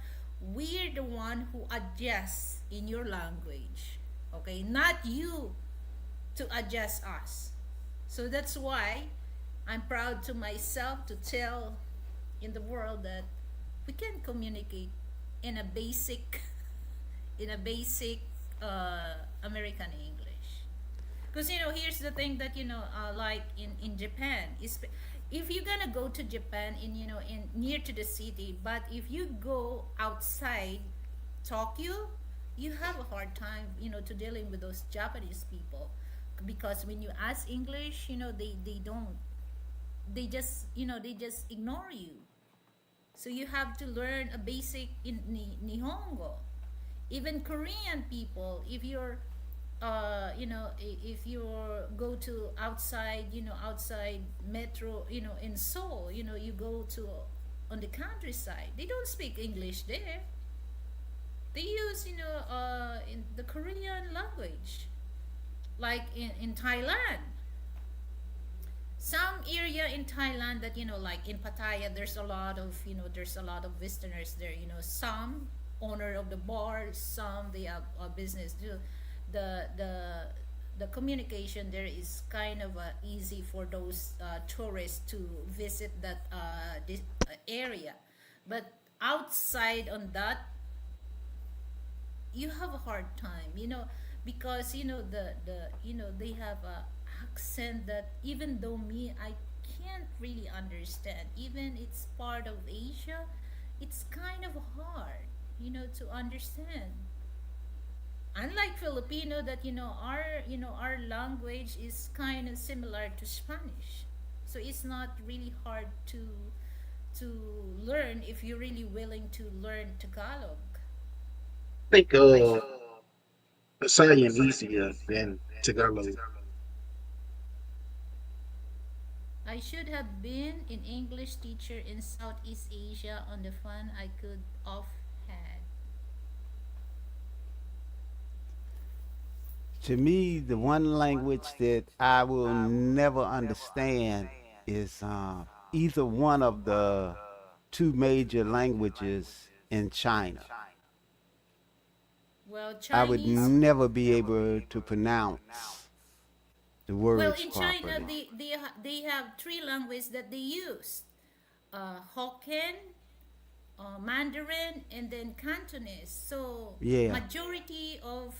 we're the one who adjusts in your language, okay, not you to adjust us. So that's why I'm proud to myself to tell in the world that we can communicate in a basic in a basic American English. Because here's the thing that like in Japan, is if you're gonna go to Japan in in near to the city, but if you go outside Tokyo, you have a hard time to dealing with those Japanese people, because when you ask English, they don't, they just ignore you. So you have to learn a basic in Nihongo. Even Korean people, if you're if you go to outside, outside metro, in Seoul, you go to on the countryside, they don't speak English there. They use, in the Korean language, like in Thailand. Some area in Thailand that, like in Pattaya, there's a lot of, there's a lot of visitors there. Some owner of the bar, some they have a business. The communication there is kind of easy for those tourists to visit that this area, but outside on that, you have a hard time, because they have a accent that, even though me, I can't really understand. Even it's part of Asia, it's kind of hard, to understand. Unlike Filipino, that our language is kind of similar to Spanish, so it's not really hard to learn if you're really willing to learn Tagalog. I think Italian easier than Tagalog. I should have been an English teacher in Southeast Asia on the fun I could have had. To me, the one language that I will never understand is either one of the two major languages in China. Well, I would Chinese. never be able to pronounce the Well, words in China, properly. they have three languages that they use: Hokkien, Mandarin, and then Cantonese. So Yeah. majority of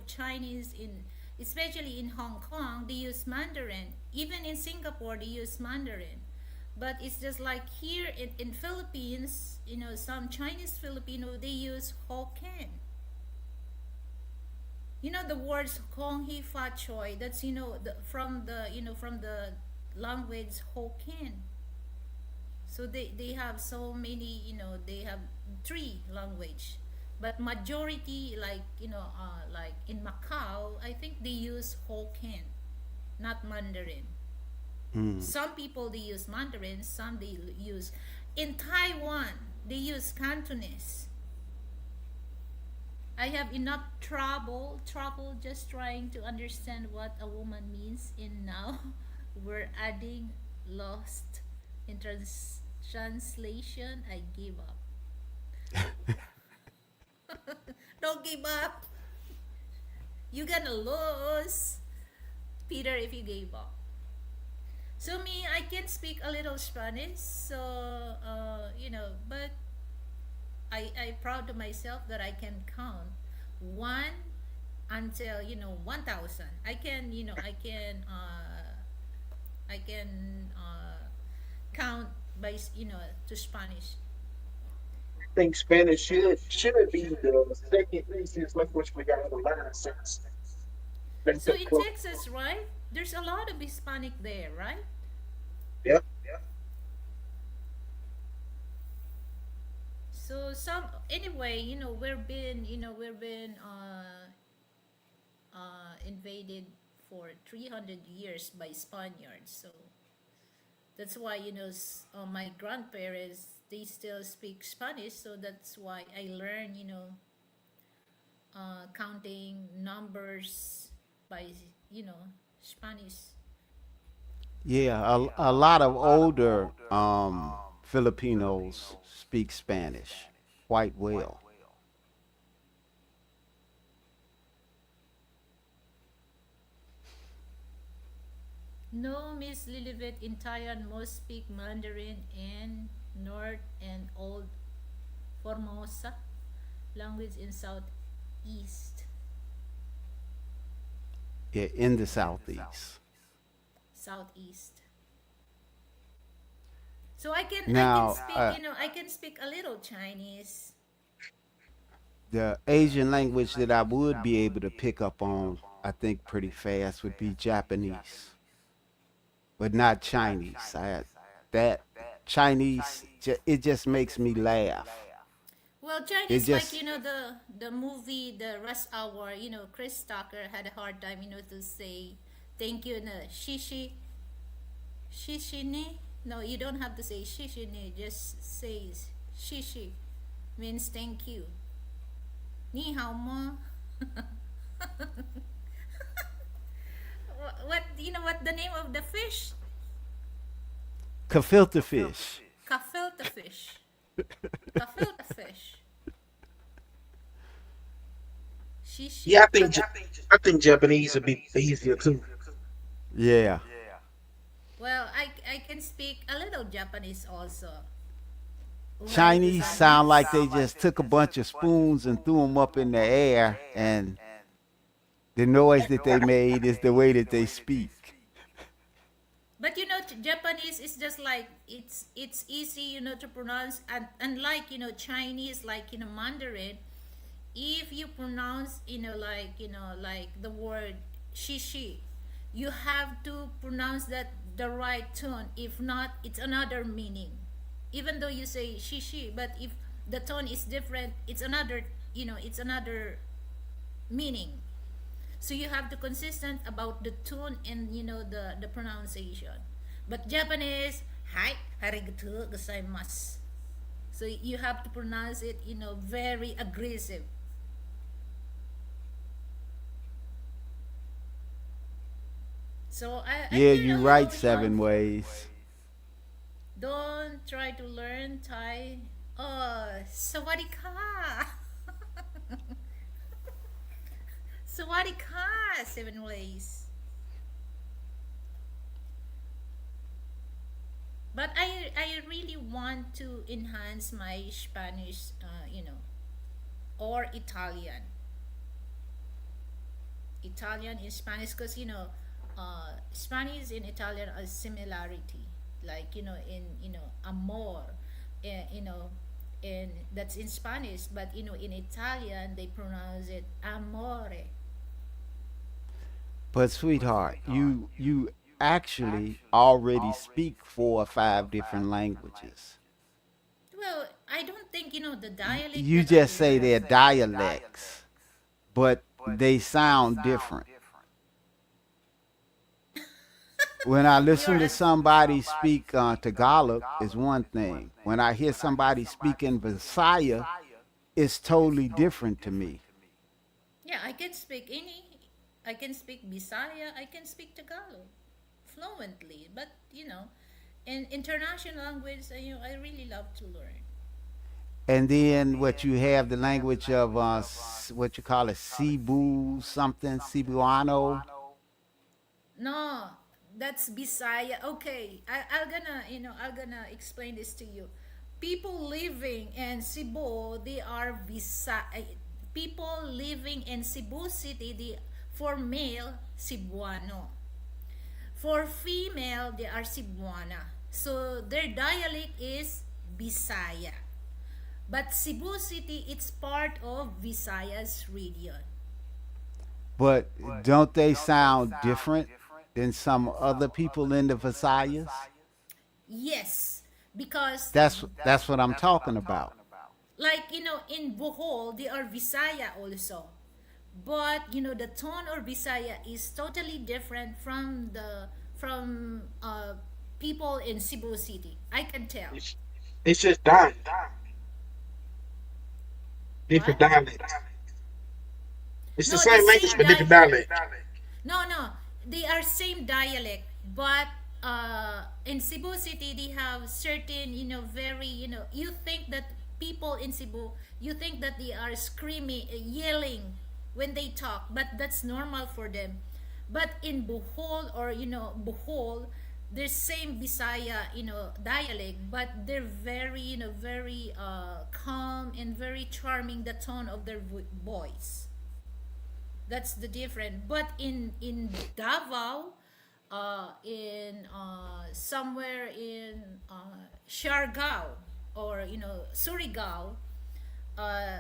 Chinese, in especially in Hong Kong, they use Mandarin. Even in Singapore, they use Mandarin. But it's just like here in Philippines, some Chinese Filipino, they use Hokkien. The words Kong Hee Fa Choi. That's from the language Hokkien. So they have so many, they have three language, but majority, like like in Macau, I think they use Hokkien, not Mandarin. Mm. Some people they use Mandarin, some they use. In Taiwan, they use Cantonese. I have enough trouble just trying to understand what a woman means in now. We're adding lost in translation. I give up. Don't give up. You're gonna lose, Peter, if you gave up. So me, I can speak a little Spanish. So but I proud of myself that I can count one until 1,000. I can count by to Spanish. I think Spanish should be the second easiest language we got to learn since they So took in close. Texas, right? There's a lot of Hispanic there, right? Yep. So some anyway, we've been invaded for 300 years by Spaniards. So that's why my grandparents, they still speak Spanish. So that's why I learned counting numbers by Spanish. Yeah, a lot of older Filipinos speak Spanish quite well. No, Miss Lilibet, in Thailand most speak Mandarin and North and Old Formosa language in Southeast. Yeah, in the southeast. Southeast. So I can Now, speak, I can speak a little Chinese. the Asian language that I would be able to pick up on, I think, pretty fast would be Japanese, but not Chinese. That Chinese, it just makes me laugh. Well, It Chinese, like just the movie The Rush Hour. Chris Tucker had a hard time, to say thank you. No, shishi ni. No, you don't have to say shishi ni. Just say shishi means thank you. Ni hao mo. What what the name of the fish? gefilte fish. Gefilte fish. Gefilte fish. Shishi. Yeah, I think Japanese would be easier too. Yeah. Well, I can speak a little Japanese also. Chinese sound like they just took a bunch of spoons and threw them up in the air, and the noise that they made is the way that they speak. But Japanese is just like it's easy, to pronounce, and unlike Chinese, like Mandarin, if you pronounce like the word shishi, you have to pronounce that the right tone. If not, it's another meaning. Even though you say shishi, but if the tone is different, it's another meaning. So you have to consistent about the tone and the pronunciation. But Japanese, hi, arigatou gozaimasu. So you have to pronounce it, very aggressive. So I Yeah, learned you a right little, 7 ways. Don't try to learn Thai. Oh, sawadee-ka. Sawadee-ka, 7 ways. But I really want to enhance my Spanish, or Italian. Italian and Spanish, because Spanish and Italian are similarity, like in amor, and that's in Spanish, but in Italian they pronounce it amore. But sweetheart, you actually already speak 4 or 5 different languages. Well, I don't think the dialect You that I just say learned. they're dialects, but they sound different. When I listen You're to a somebody speak Tagalog, is one thing. When I hear somebody speak in Visaya, it's totally different to me. Yeah, I can speak Bisaya, I can speak Tagalog fluently, but in international language, I really love to learn. And then what you have the language of what you call it, Cebu something, Cebuano. No, that's Bisaya. Okay, I'm gonna explain this to you. People living in Cebu, they are Bisaya. People living in Cebu City, for male, Cebuano. For female, they are Cebuana. So their dialect is Bisaya. But Cebu City, it's part of Visayas region. But don't they sound different than some other people in the Visayas? Yes, because That's what I'm talking about. like in Bohol, they are Visaya also. But the tone or Visaya is totally different from the from people in Cebu City. I can tell. It's just dialect, What? different dialects. It's the No, the same language same but different dialect. dialect. No, they are same dialect, but in Cebu City they have certain, very, you think that people in Cebu, you think that they are screaming, yelling when they talk, but that's normal for them. But in Bohol, or Bohol, they're same Bisaya, dialect, but they're very, very calm and very charming. The tone of their voice. That's the difference. But in Davao, in somewhere in Siargao or Surigao, uh,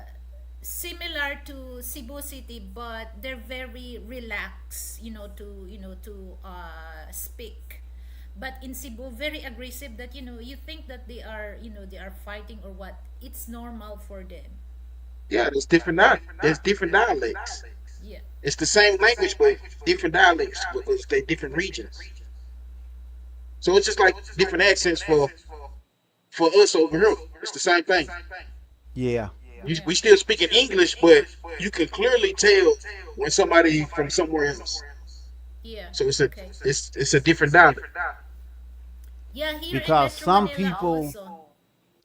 similar to Cebu City, but they're very relaxed, to speak. But in Cebu, very aggressive. That you think that they are fighting or what. It's normal for them. Yeah, there's different dialects. Yeah. It's the same language, but different dialects because they different regions. So it's just like different accents for us over here. It's the same thing. Yeah. We still speaking English, but you can clearly tell when somebody from somewhere else. Yeah. So Okay. it's a different dialect. Yeah, here in Because Metro Manila also.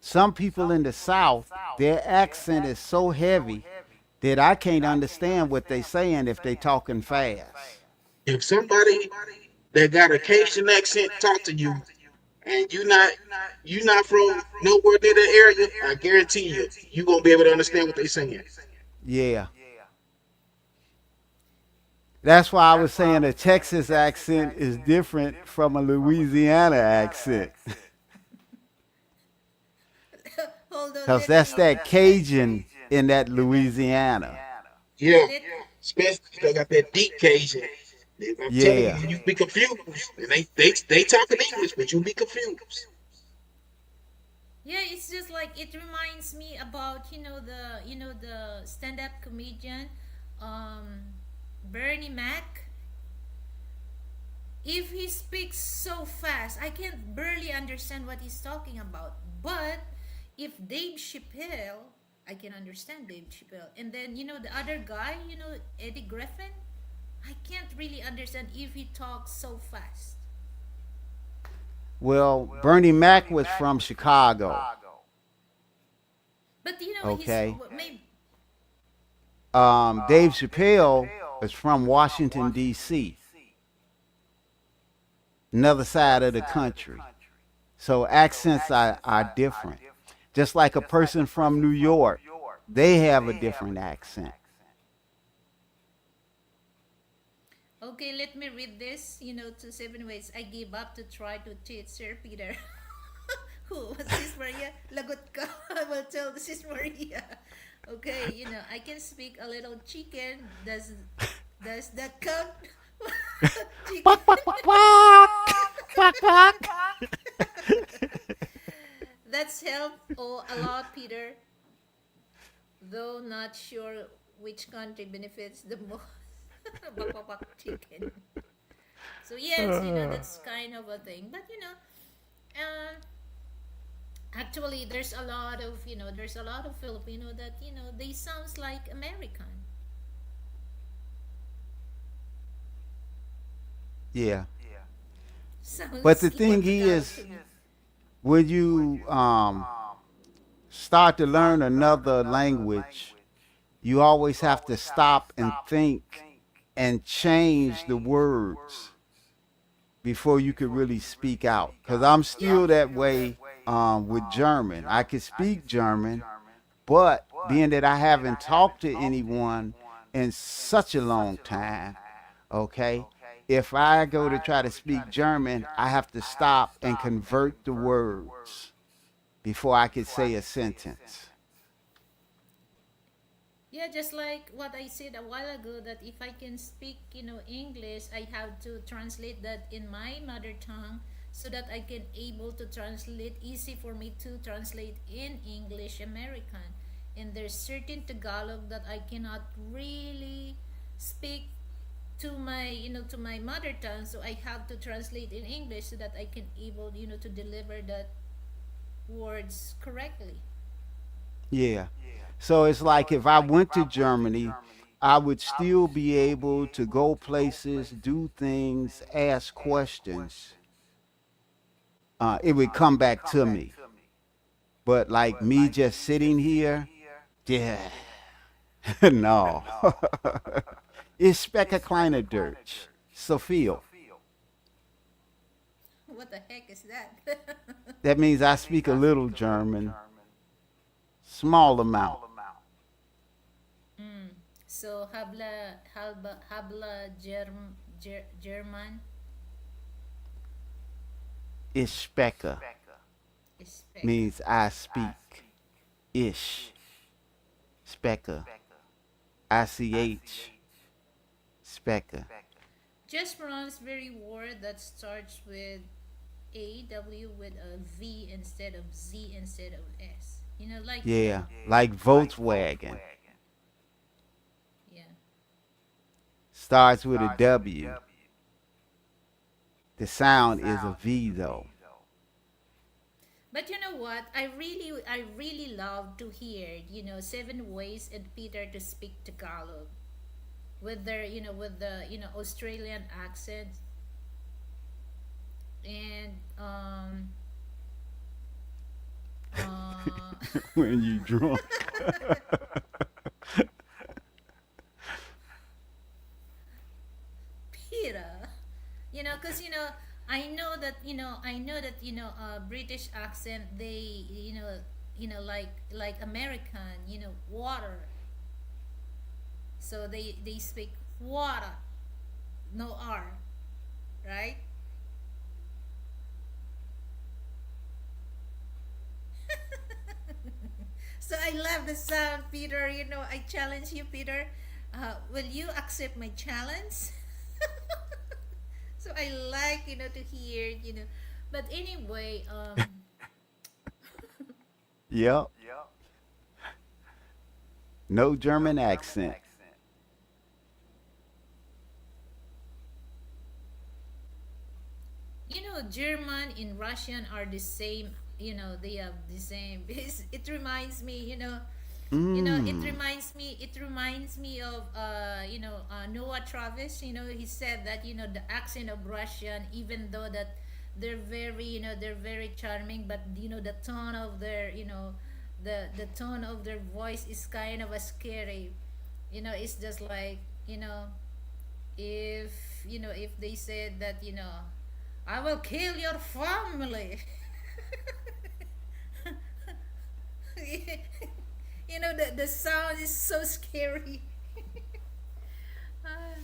some people in the South, their accent is so heavy that I can't understand what they saying if they talking fast. If somebody that got a Cajun accent talk to you and you not from nowhere near that area, I guarantee you gonna be able to understand what they saying. Yeah. That's why I was saying a Texas accent is different from a Louisiana accent. Hold on, Because let that's me that Cajun in that Louisiana. Yeah, let especially if they got that deep Cajun. I'm telling Yeah. you, you be confused. And they talking English, but you be confused. Yeah, it's just like it reminds me about the stand-up comedian, Bernie Mac. If he speaks so fast, I can barely understand what he's talking about. But if Dave Chappelle, I can understand Dave Chappelle. And then the other guy, Eddie Griffin, I can't really understand if he talks so fast. Well, Bernie Mac was from Chicago. But he's Okay. maybe. Dave Chappelle is from Washington, D.C., another side of the country. So accents are different. Just like a person from New York, they have a different accent. Okay, let me read this. To 7 ways I gave up to try to teach Sir Peter. Who was Sis Maria? Lagot ka. I will tell the Sis Maria. Okay, I can speak a little chicken. Does that count? Chicken. Quack, quack, quack, quack. Quack, quack. That's helped a lot, Peter. Though not sure which country benefits the most. Bakbak chicken. So yes, that's kind of a thing. But uh, actually, there's a lot of Filipino that they sounds like American. Yeah. But Sounds the like thing Tagalog is, to me. when you start to learn another language, you always have to stop and think and change the words before you could really speak out. Because I'm still that way with German. I can speak German, but being that I haven't talked to anyone in such a long time, okay, if I go to try to speak German, I have to stop and convert the words before I could say a sentence. Yeah, just like what I said a while ago, that if I can speak, English, I have to translate that in my mother tongue so that I can able to translate, easy for me to translate in English American. And there's certain Tagalog that I cannot really speak to my mother tongue, so I have to translate in English so that I can able, to deliver that words correctly. Yeah. So it's like if I went to Germany, I would still be able to go places, do things, ask questions. It would come back to me. But like me just sitting here, yeah, no. Ich spreche kleine Deutsch. So viel. What the heck is that? That means I speak a little German, small amount. Mm. So habla German Ich spreche is spec. means I speak. Ich spreche. ICH spreche. Just pronounce very word that starts with AW with a V instead of Z instead of S. Like Yeah, like Volkswagen. yeah. Starts with a W. The sound is a V though. But you know what? I really love to hear, Seven Ways and Peter to speak Tagalog with their, with the, Australian accent and uh When you drunk. Peter, because I know that British accent, they like American, water, so they speak water, no R, right? So I love the sound, Peter. I challenge you, Peter. Will you accept my challenge? So I like, to hear. But anyway, Yep. No German accent. German and Russian are the same. They have the same. It reminds me, it Mm. reminds me of Noah Travis. He said that the accent of Russian, even though that they're very charming, but the tone of their the tone of their voice is kind of a scary. It's just like, if if they said that, I will kill your family. The sound is so scary. Ah,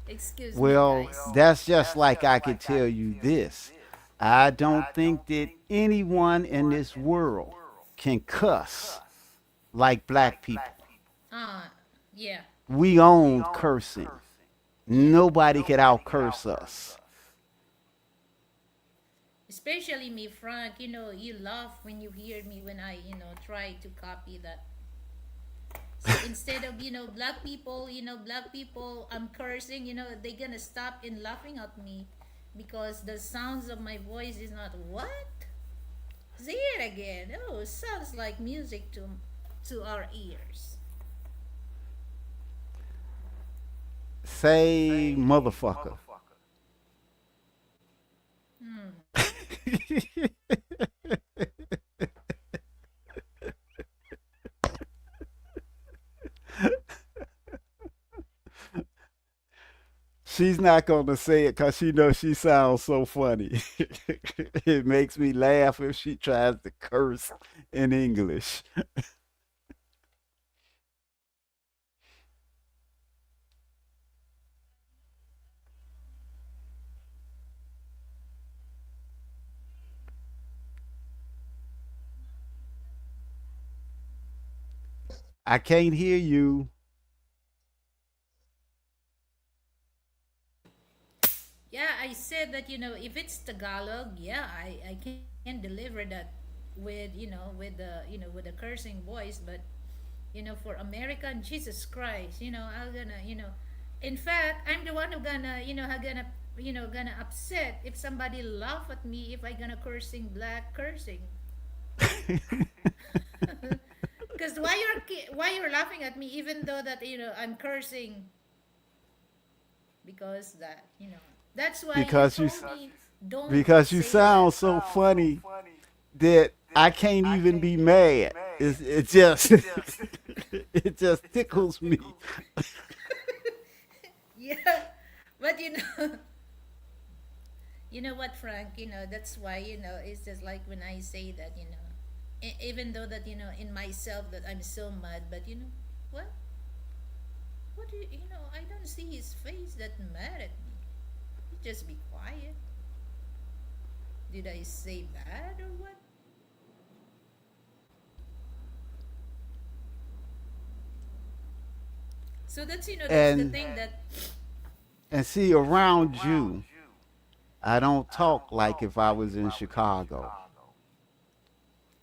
excuse me, Well, guys. that's just like I could tell you this. I don't think that anyone in this world can cuss like black people. Ah, yeah, We own cursing. yeah. Nobody could out curse us. Especially me, Frank. You laugh when you hear me when I, try to copy that. So instead of, black people, I'm cursing, they gonna stop in laughing at me because the sounds of my voice is not what? Say it again. Oh, it sounds like music to our ears. Say motherfucker. Hmm. She's not going to say it because she knows she sounds so funny. It makes me laugh if she tries to curse in English. I can't hear you. Yeah, I said that, if it's Tagalog, yeah, I can deliver that with, with the cursing voice, but for American, Jesus Christ, I'm gonna, in fact, I'm the one who gonna, gonna upset if somebody laugh at me if I gonna cursing black cursing. Because why you're laughing at me even though that I'm cursing, because that, that's why you because you told me don't because you say that. sound so funny that I can't even be mad. It just it just tickles me. Yeah, but You know what, Frank? That's why, it's just like when I say that, even though that, in myself that I'm so mad, but what? What do I don't see his face that mad at me. He just be quiet. Did I say bad or what? So that's the And thing that, see, around you, I don't talk like if I was in Chicago.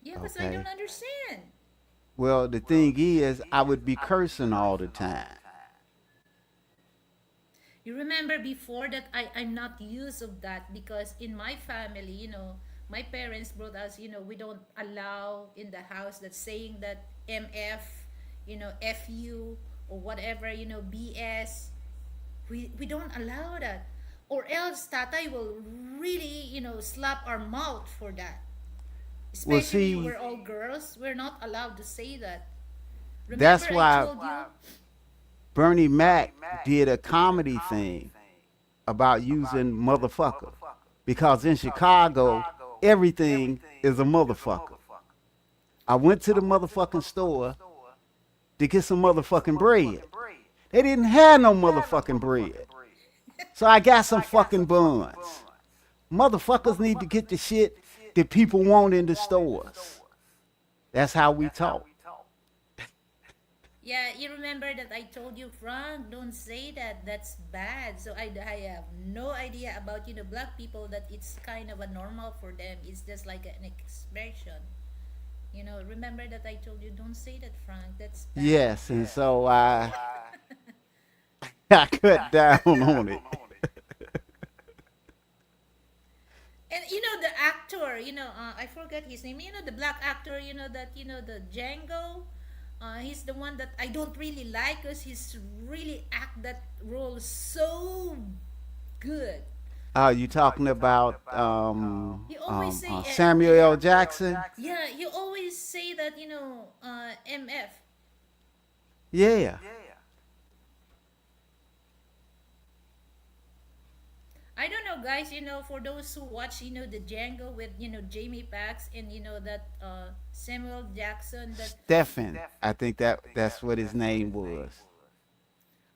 yeah, because I don't Okay. understand. Well, the thing is, I would be cursing all the time. You remember before that I'm not used of that because in my family, my parents brought us, we don't allow in the house that saying that MF, FU or whatever, BS. We don't allow that. Or else Tatay will really, slap our mouth for that. Well, Especially see, we're all girls, we're not allowed to say that. Remember that's I why told you? Bernie Mac did a comedy thing about using motherfucker. Because in Chicago, everything is a motherfucker. I went to the motherfucking store to get some motherfucking bread. They didn't have no motherfucking bread. So I got some fucking buns. Motherfuckers need to get the shit that people want in the stores. That's how we talk. Yeah, you remember that I told you, Frank, don't say that. That's bad. So I have no idea about, black people that it's kind of a normal for them. It's just like an expression. Remember that I told you, don't say that, Frank. That's bad. Yes, and so I cut down on it. And the actor, I forgot his name. The black actor, that the Django. He's the one that I don't really like because he's really act that role so good. You talking about He always say, Samuel L. Jackson? yeah, he always say that MF. Yeah. I don't know, guys. For those who watch, the Django with Jamie Pax and that Samuel Jackson. That Stephen. I think that's what his name was.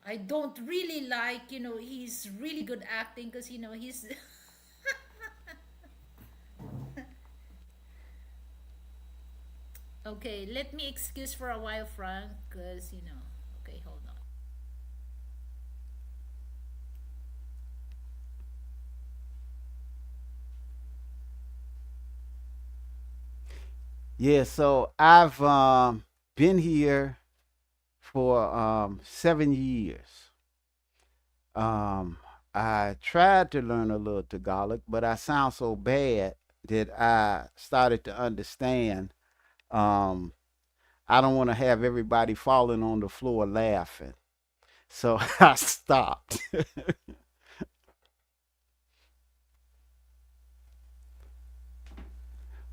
I don't really like. He's really good acting because he's. Okay, let me excuse for a while, Frank, because Okay, hold on. Yeah, so I've been here for 7 years. Um, I tried to learn a little Tagalog, but I sound so bad that I started to understand. Um, I don't want to have everybody falling on the floor laughing. So I stopped.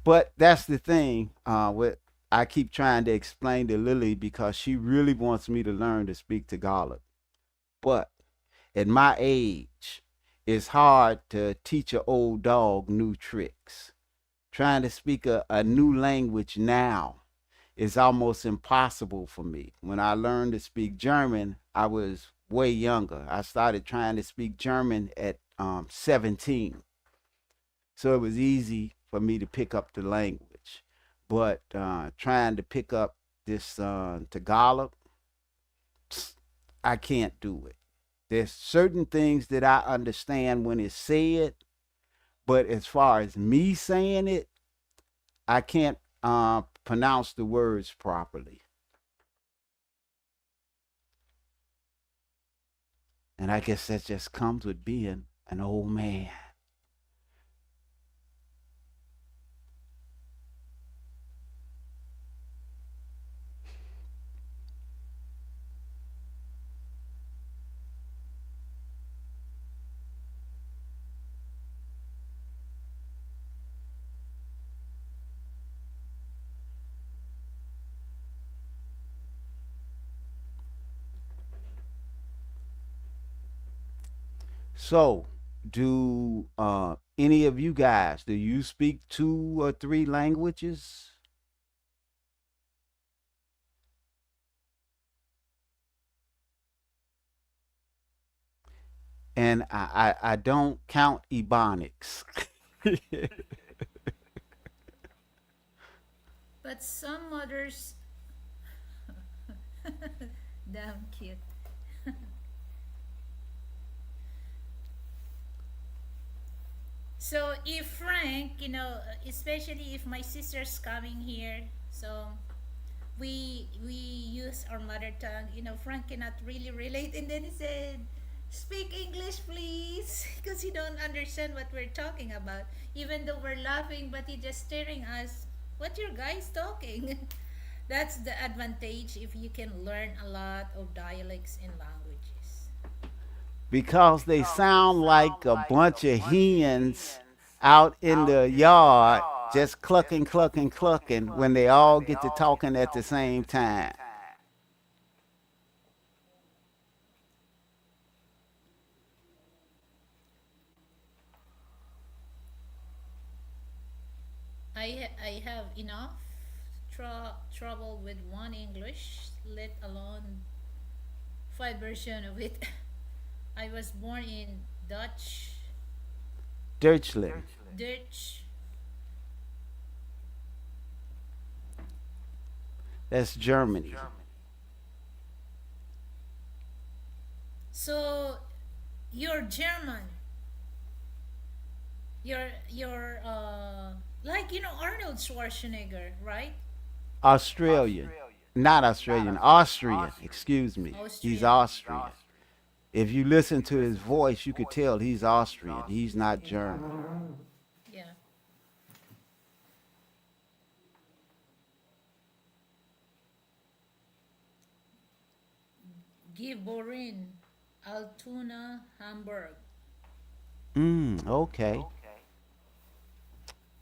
But that's the thing. What I keep trying to explain to Lily because she really wants me to learn to speak Tagalog. But at my age, it's hard to teach an old dog new tricks. Trying to speak a new language now is almost impossible for me. When I learned to speak German, I was way younger. I started trying to speak German at 17. So it was easy for me to pick up the language. But trying to pick up this Tagalog, I can't do it. There's certain things that I understand when it's said, but as far as me saying it, I can't pronounce the words properly. And I guess that just comes with being an old man. So, do Any of you guys, do you speak 2 or 3 languages? And I don't count Ebonics. But some mothers, damn cute. So if Frank, especially if my sister's coming here, so we use our mother tongue. Frank cannot really relate, and then he said, "Speak English, please," because he don't understand what we're talking about. Even though we're laughing, but he just staring us. What your guys talking? That's the advantage if you can learn a lot of dialects and languages. Because they sound like a bunch of hens out in the yard just clucking, clucking, clucking when they all get to talking at the same time. I have enough trouble with one English, let alone 5 version of it. I was born in Deutschland. Dutch. That's Germany. So you're German. You're like Arnold Schwarzenegger, right? Australian. Not Australian. Austrian. Excuse me. He's Austrian. Austrian. If you listen to his voice, you could tell he's Austrian. He's not German. Yeah. Geboren, Altona, Hamburg. Okay.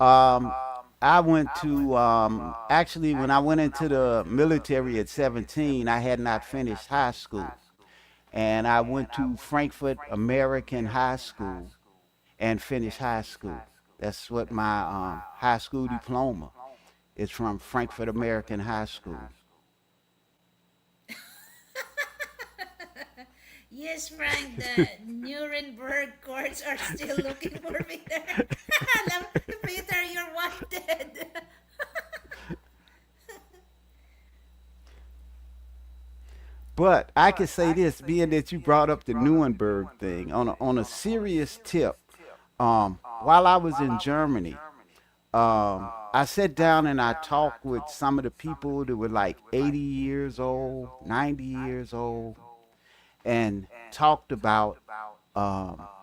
I went to actually when I went into the military at 17, I had not finished high school, and I went to Frankfurt American High School and finished high school. That's what my high school diploma is from, Frankfurt American High School. Yes, Frank, the Nuremberg courts are still looking for Peter. Alam, Peter, you're wanted. But I can say this, being that you brought up the Nuremberg thing, on a serious tip, while I was in Germany, I sat down and I talked with some of the people that were like 80 years old, 90 years old, and talked about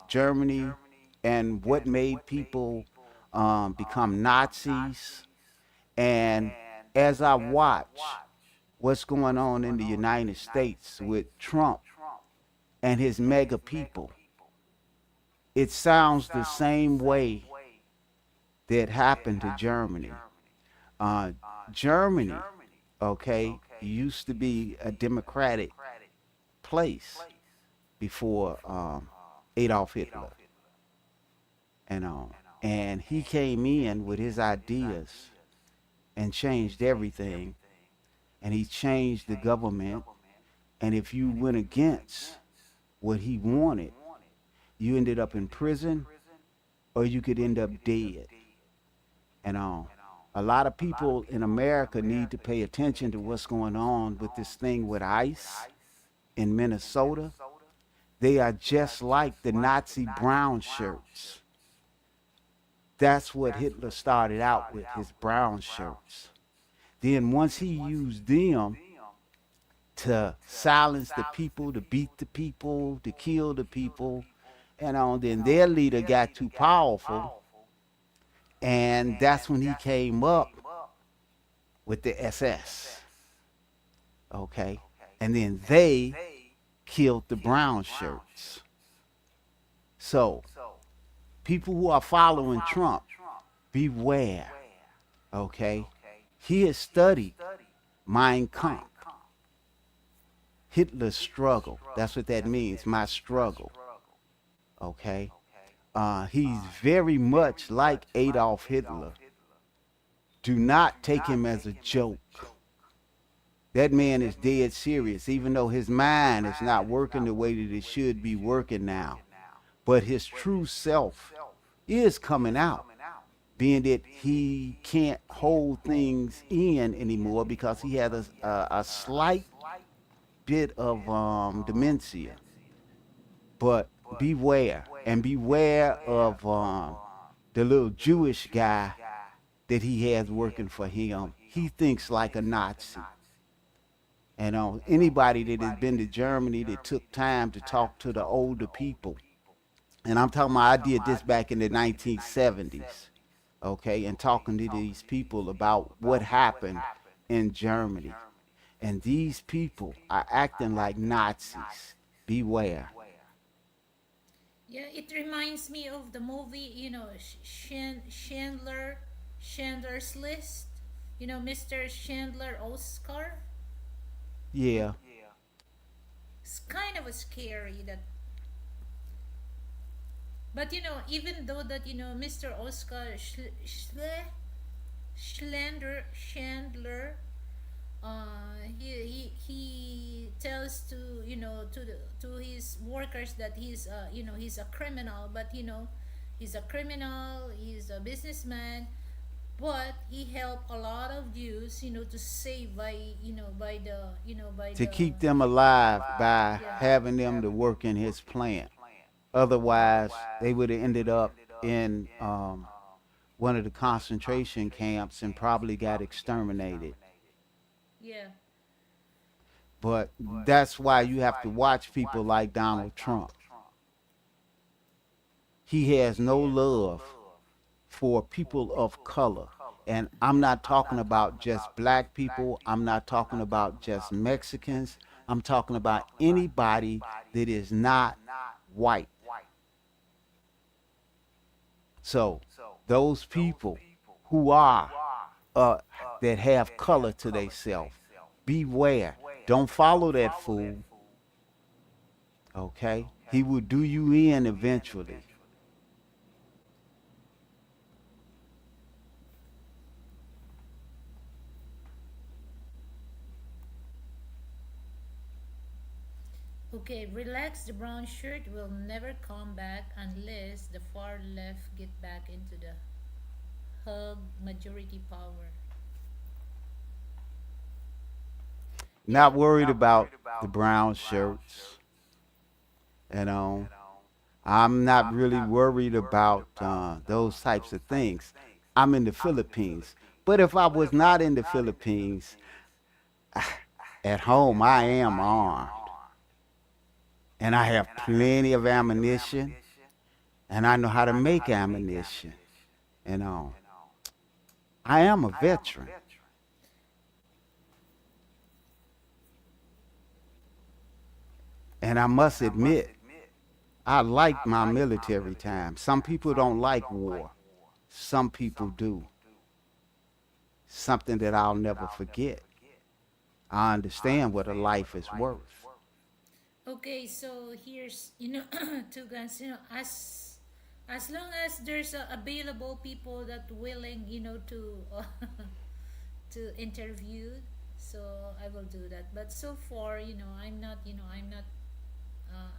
Germany and what made people become Nazis. And as I watch what's going on in the United States with Trump and his mega people, it sounds the same way that happened to Germany. Uh, Germany, okay, used to be a democratic place before Adolf Hitler, and he came in with his ideas and changed everything, and he changed the government. And if you went against what he wanted, you ended up in prison, or you could end up dead. And a lot of people in America need to pay attention to what's going on with this thing with ICE in Minnesota. They are just like the Nazi brown shirts. That's what Hitler started out with, his brown shirts. Then once he used them to silence the people, to beat the people, to kill the people, then their leader got too powerful, and that's when he came up with the SS. Okay? And then they killed the brown shirts. So, people who are following Trump, beware. Okay? He has studied Mein Kampf, Hitler's struggle. That's what that means, my struggle. Okay? He's very much like Adolf Hitler. Do not take him as a joke. That man is dead serious, even though his mind is not working the way that it should be working now. But his true self is coming out, being that he can't hold things in anymore because he had a slight bit of dementia. But beware, and beware of the little Jewish guy that he has working for him. He thinks like a Nazi. And anybody that has been to Germany that took time to talk to the older people, and I'm talking about I did this back in the 1970s, okay, and talking to these people about what happened in Germany. And these people are acting like Nazis. Beware. Yeah, it reminds me of the movie, Chandler's List. Mr. Chandler Oscar. Yeah. It's kind of a scary that, but even though that Mr. Oscar Chandler, he tells to to his workers that he's a criminal, but he's a criminal, he's a businessman, but he helped a lot of Jews to save by by the by To the keep them alive by yeah. having them to work in his plant. Otherwise, they would have ended up in one of the concentration camps and probably got exterminated. Yeah. But that's why you have to watch people like Donald Trump. He has no love for people of color. And I'm not talking about just black people. I'm not talking about just Mexicans. I'm talking about anybody that is not white. So those people who are that have color to themselves, beware. Don't follow that fool. Okay? He will do you in eventually. Okay, relax. The brown shirt will never come back unless the far left get back into the hug majority power. Not worried about the brown shirts. You know, I'm not really worried about those types of things. I'm in the Philippines. But if I was not in the Philippines, at home I am armed. And I have plenty of ammunition. And I know how to make ammunition. You know, I am a veteran. And I must admit, I like my military time. Some people don't like war. Some people do. Something that I'll never forget. I understand what a life is worth. Okay, so here's two guns. As long as there's available people that willing to to interview, so I will do that. But so far, I'm not. Uh,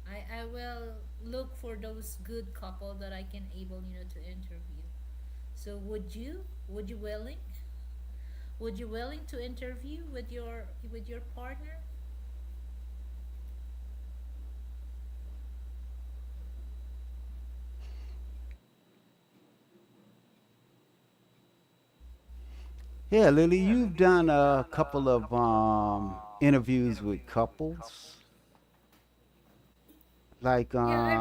I will look for those good couple that I can able to interview. So would you willing? Would you willing to interview with your partner? Yeah, Lily, you've done a couple of interviews with couples. Like Yeah, I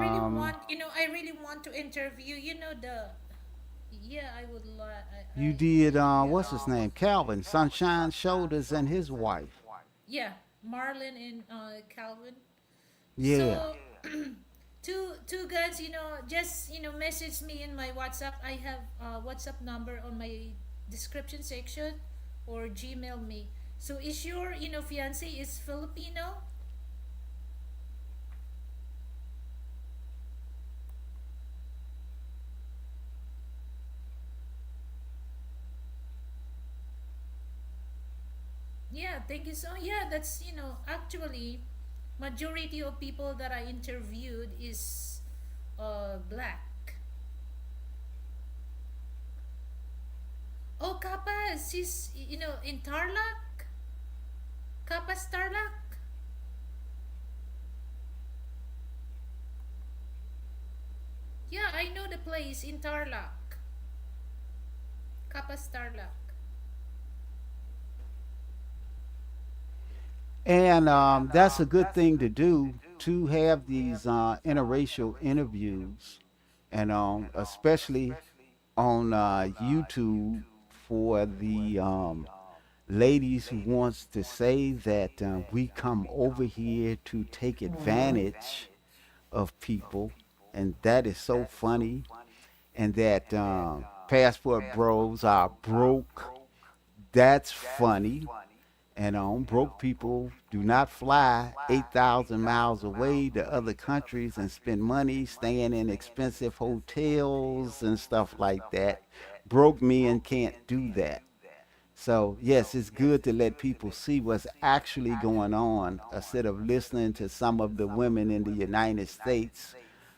really want to interview. Yeah, I would like. you did what's his name? Calvin, Sunshine Shoulders, and his wife. Yeah, Marlon and Calvin. Yeah. So, two guys, just message me in my WhatsApp. I have WhatsApp number on my description section, or Gmail me. So, is your fiance is Filipino? Yeah, thank you. So yeah, that's actually majority of people that I interviewed is black. Oh, Kappa, she's in Tarlac. Kappa's Tarlac. Yeah, I know the place in Tarlac. Kappa's Tarlac. And that's a good thing to do to have these interracial interviews, and especially on YouTube for the ladies who wants to say that we come over here to take advantage of people, and that is so funny, and that passport bros are broke. That's funny. And broke people do not fly 8,000 miles away to other countries and spend money staying in expensive hotels and stuff like that. Broke men can't do that. So, yes, it's good to let people see what's actually going on instead of listening to some of the women in the United States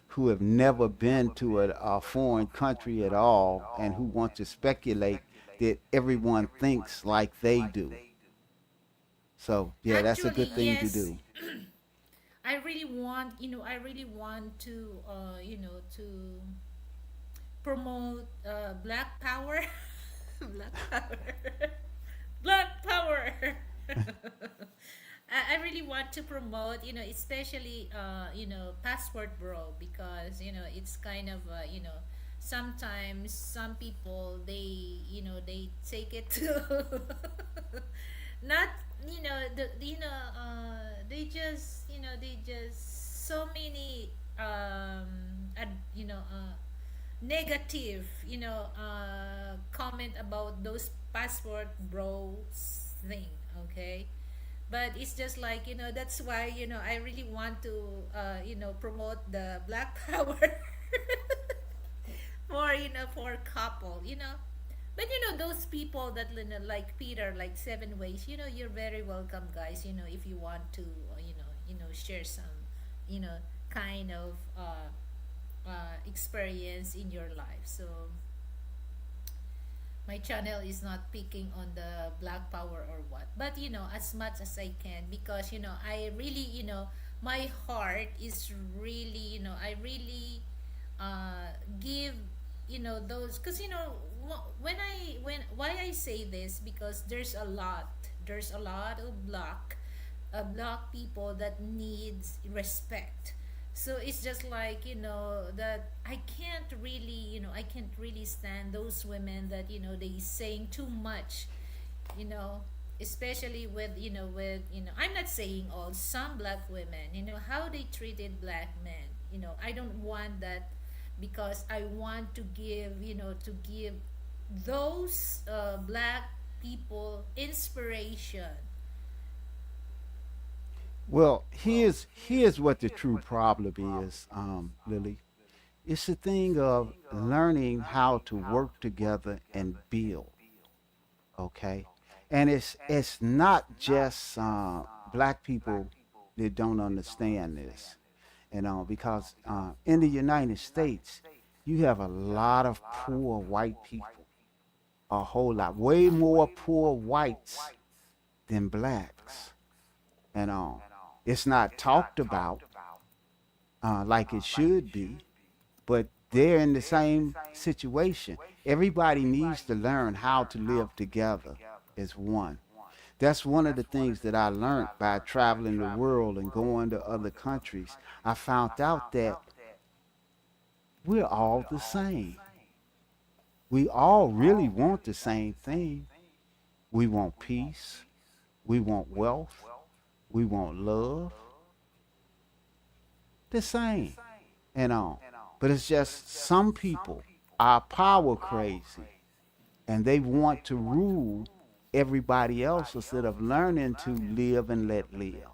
who have never been to a foreign country at all and who want to speculate that everyone thinks like they do. So, yeah, that's a Actually, good thing to yes. do. I really want to, to promote Black Power. Black Power. Black Power. I really want to promote, especially, Passport Bro, because, it's kind of, sometimes some people, they take it to not, they just so many, negative, comment about those Passport Bros thing, okay? But it's just like, that's why, I really want to, promote the Black Power for, for couple, but those people that, like Peter, like Seven Ways, you're very welcome, guys, if you want to, share some, you know kind of experience in your life. So my channel is not picking on the Black Power or what, but as much as I can, because I really, my heart is really, I really give, those, because when I when why I say this, because there's a lot of black people that needs respect. So it's just like, that I can't really stand those women that, they saying too much, you know especially with I'm not saying all, some black women, how they treated black men. I don't want that, because I want to give those black people inspiration. Well, here's what the true problem is, Lily. It's a thing of learning how to work together and build. Okay, and it's not just black people that don't understand this, because in the United States, you have a lot of poor white people, a whole lot, way more poor whites than blacks, and it's not talked about like it should be, but they're in the same situation. Everybody needs to learn how to live together as one. That's one of the things that I learned by traveling the world and going to other countries. I found out that we're all the same. We all really want the same thing. We want peace. We want wealth. We want love. The same and all. But it's just some people are power crazy and they want to rule everybody else instead of learning to live and let live.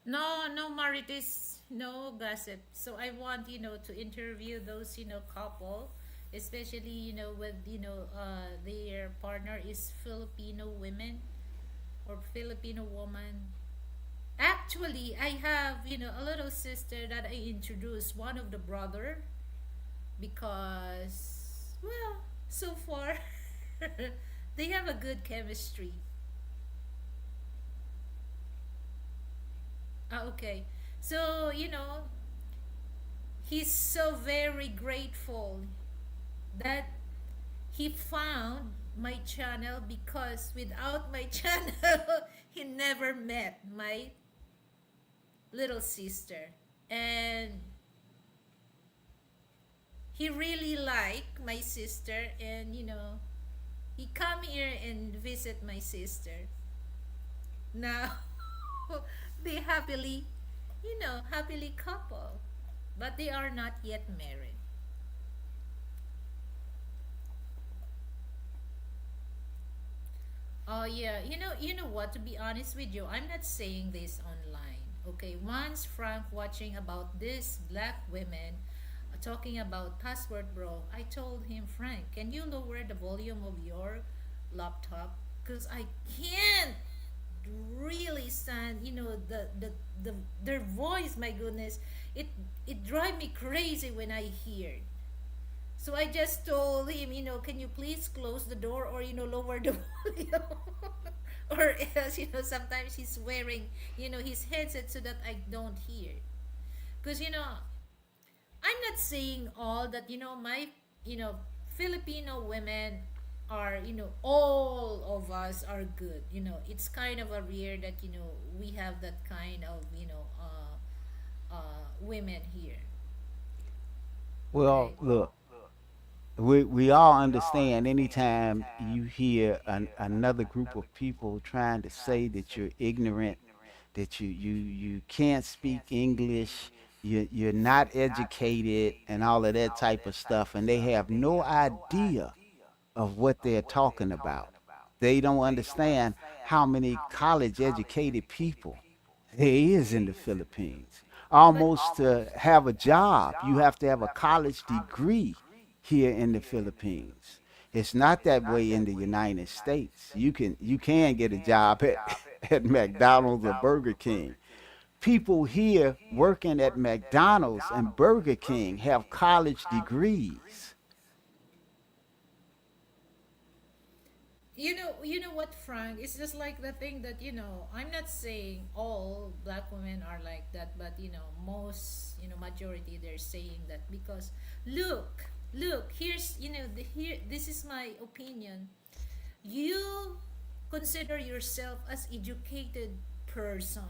No, no, Marites, no gossip. So I want, to interview those, couple. especially with their partner is Filipino women or Filipino woman. Actually, I have a little sister that I introduced one of the brother because, well, so far they have a good chemistry. Okay, so he's so very grateful that he found my channel, because without my channel he never met my little sister. And he really liked my sister, and he come here and visit my sister. Now they happily couple, but they are not yet married. Oh yeah, you know what? To be honest with you, I'm not saying this online. Okay, once Frank watching about this black women talking about password bro, I told him, Frank, can you lower the volume of your laptop? Cause I can't really stand, the their voice. My goodness, it it drive me crazy when I hear. So I just told him, can you please close the door, or lower the volume, or else, sometimes he's wearing, his headset so that I don't hear. Because I'm not saying all that my Filipino women are, all of us are good. It's kind of a rare that we have that kind of women here. Well, Okay. look, we all understand anytime you hear another group of people trying to say that you're ignorant, that you can't speak English, you're not educated, and all of that type of stuff, and they have no idea of what they're talking about. They don't understand how many college educated people there is in the Philippines. But Almost to have a job, you have to have a college degree here in the Philippines. It's not that way in the United States. You can get a job at, at McDonald's or Burger King. People here working at McDonald's and Burger King have college degrees. you know what, Frank? It's just like the thing that I'm not saying all black women are like that, but most, majority, they're saying that because look, here's here, this is my opinion. You consider yourself as educated person.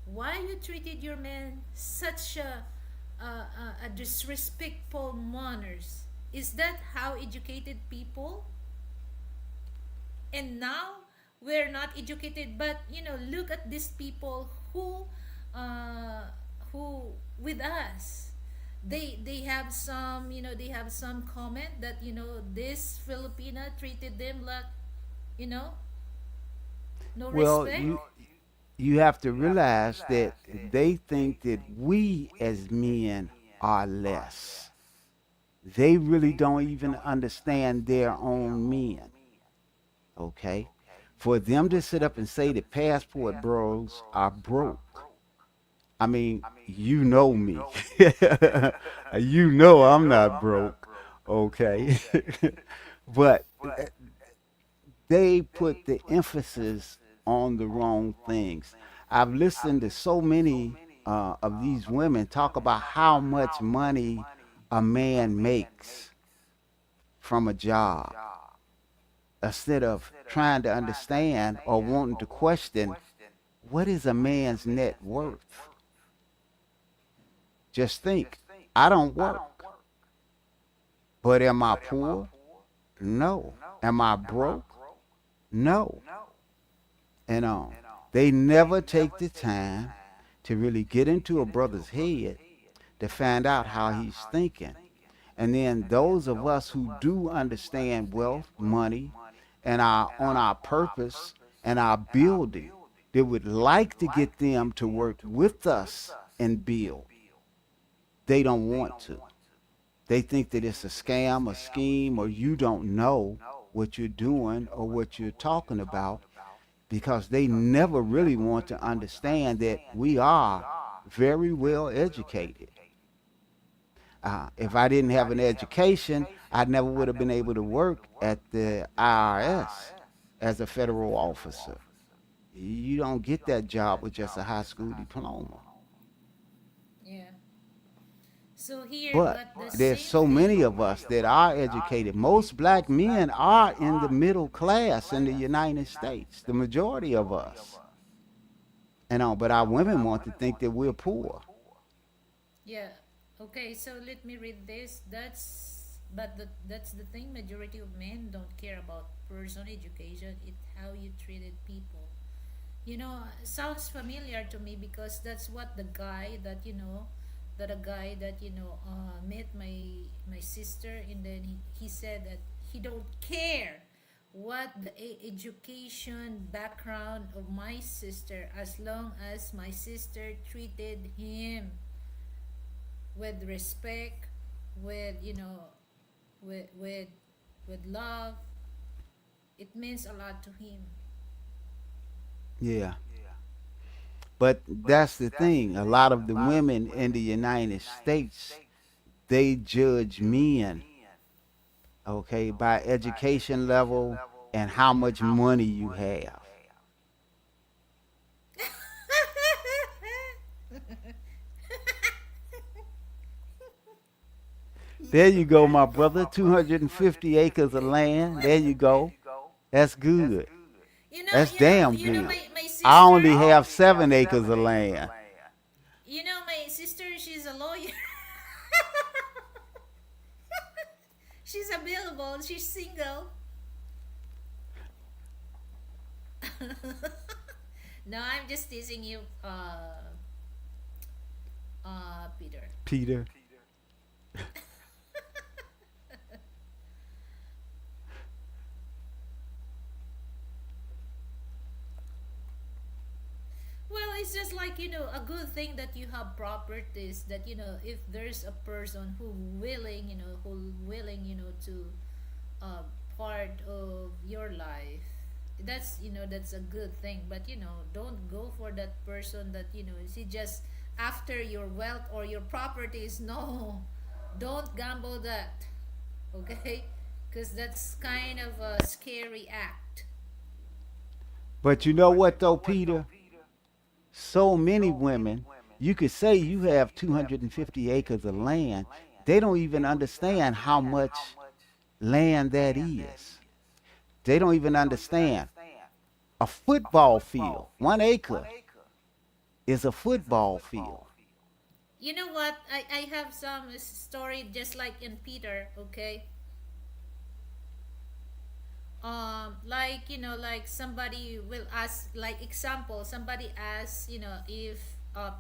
Why you treated your man such a disrespectful manners? Is that how educated people? And now we're not educated, but look at these people uh who with us, they have some, they have some comment that this Filipina treated them like, you know no Well, respect. you have to realize that they think that we as men are less. They really don't even understand their own men. Okay? For them to sit up and say that passport bros are broke. I mean, you know me. You know I'm not broke. Okay? But they put the emphasis on the wrong things. I've listened to so many of these women talk about how much money a man makes from a job instead of trying to understand or wanting to question what is a man's net worth. Just think, I don't work, but am I poor? No. Am I broke? No. And they never take the time to really get into a brother's head to find out how he's thinking. And then those of us who do understand wealth, money, and our on our purpose and our building, they would like to get them to work with us and build. They don't want to. They think that it's a scam, a scheme, or you don't know what you're doing or what you're talking about because they never really want to understand that we are very well educated. If I didn't have an education, I never would have been able to work at the IRS as a federal officer. You don't get that job with just a high school diploma. Yeah. So here, But but the there's same so many thing. of us that are educated. Most black men are in the middle class in the United States, the majority of us. But our women want to think that we're poor. Yeah. Okay, so let me read this. That's the thing. Majority of men don't care about person education. It how you treated people. Sounds familiar to me because that's what the guy that that a guy that met my sister, and then he said that he don't care what the education background of my sister, as long as my sister treated him with respect, with with with with love. It means a lot to him. Yeah. But that's the thing. A lot of the women in the United States, they judge men, okay, by education level and how much money you have. There you go, my brother. 250 acres of land. There you go. That's good. That's damn good. My I sister. only have 7 acres of land. My sister. She's a lawyer. She's available. She's single. No, I'm just teasing you, Peter. Peter. Well, it's just like, a good thing that you have properties, that, if there's a person who willing, to uh, part of your life, that's a good thing. But, don't go for that person that, is he just after your wealth or your properties. No, don't gamble that, okay? Because that's kind of a scary act. But you know what, though, Peter? So many women, you could say you have 250 acres of land. They don't even understand how much land that is. They don't even understand. A football field, 1 acre, is a football field. You know what? I have some story just like in Peter, okay? Like, like somebody will ask, like example, somebody asks, if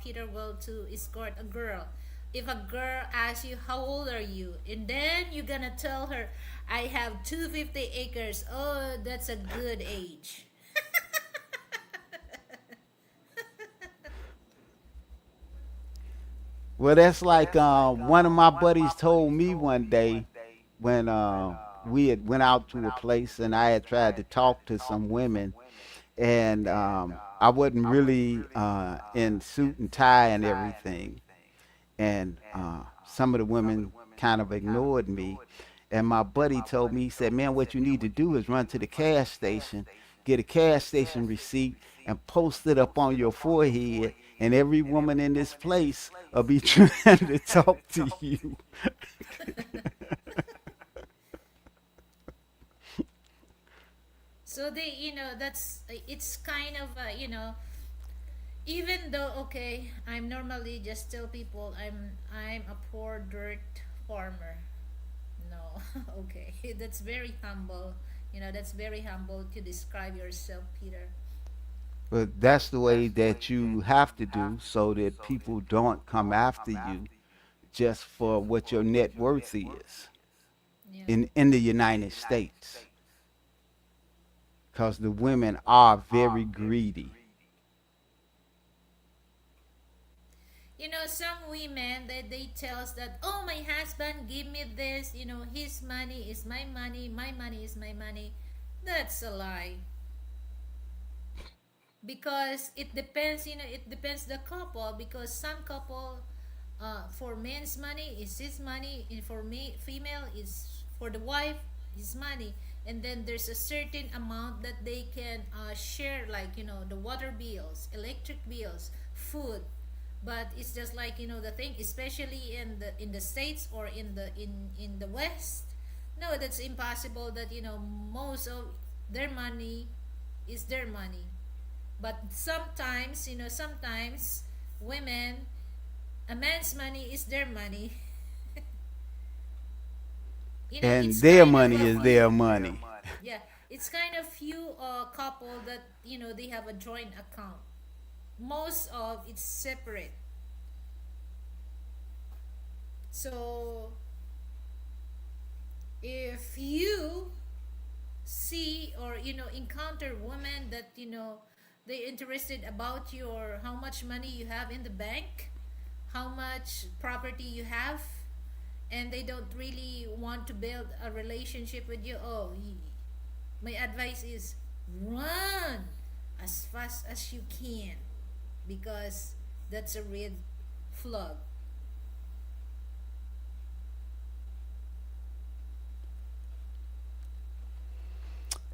Peter will to escort a girl. If a girl asks you, how old are you? And then you're gonna tell her, I have 250 acres. Oh, that's a good age. Well, that's like one of my buddies told me one day when we had went out to a place and I had tried to talk to some women, and I wasn't really in suit and tie and everything, and some of the women kind of ignored me. And my buddy told me, he said, "Man, what you need to do is run to the cash station, get a cash station receipt, and post it up on your forehead, and every woman in this place will be trying to talk to you." So they, that's it's kind of, even though, okay, I'm normally just tell people I'm a poor dirt farmer. No, okay, that's very humble. That's very humble to describe yourself, Peter. But that's the way that you have to do so that people don't come after you just for what your net worth is Yeah. in the United States, because the women are very greedy. Some women that they tell us that, oh, my husband give me this, his money is my money is my money. That's a lie. Because it depends, it depends the couple, because some couple, for men's money is his money, and for me female is for the wife his money. And then there's a certain amount that they can share, like the water bills, electric bills, food. But it's just like, the thing, especially in the states, or in the west. No, that's impossible, that most of their money is their money. But sometimes, women, a man's money is their money. And It's their kind of money a is their few. money. Yeah, it's kind of few couple that they have a joint account. Most of it's separate. So if you see, or encounter women that they interested about your how much money you have in the bank, how much property you have, and they don't really want to build a relationship with you, my advice is run as fast as you can, because that's a red flag.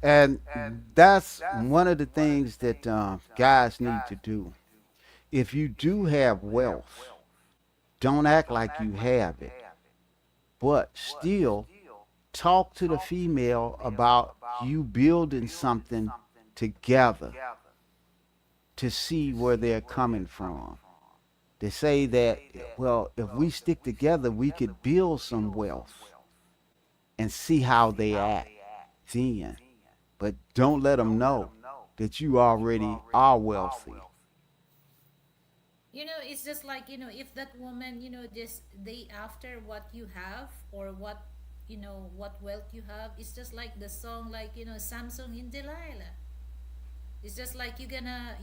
And that's one of the things that guys need to do. If you do have wealth, don't act like you have it, but still talk to the female about you building something together to see where they're coming from. They say that, well, if we stick together, we could build some wealth and see how they act then. But don't let them know that you already are wealthy. It's just like, if that woman, just they after what you have, or what wealth you have. It's just like the song, like, Samsung and Delilah. It's just like you're gonna,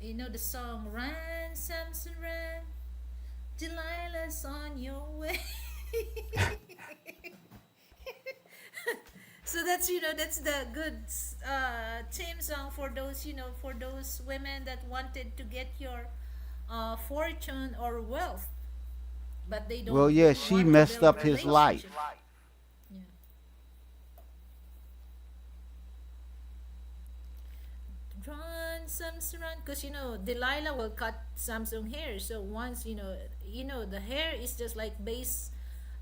the song, run, Samson, run, Delilah's on your way. So that's the good theme song for those, for those women that wanted to get your fortune or wealth, but they Well, don't yeah, she want to messed build up his life. relationship. Yeah. Run, Samsung, run, because Delilah will cut Samsung hair. So once the hair is just like base.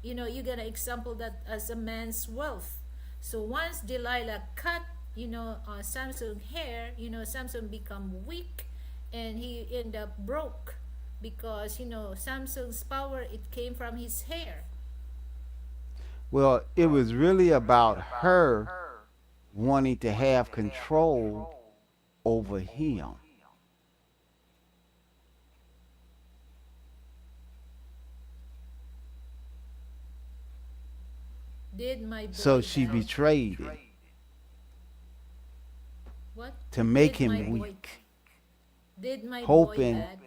You get an example that as a man's wealth. So once Delilah cut, Samsung hair, Samsung become weak, and he end up broke, because Samsung's power, it came from his hair. Well, it was really about her wanting to have control over him. Did my So boy she bad? betrayed him What? to make Did my him boy? weak, Did my boy hoping bad?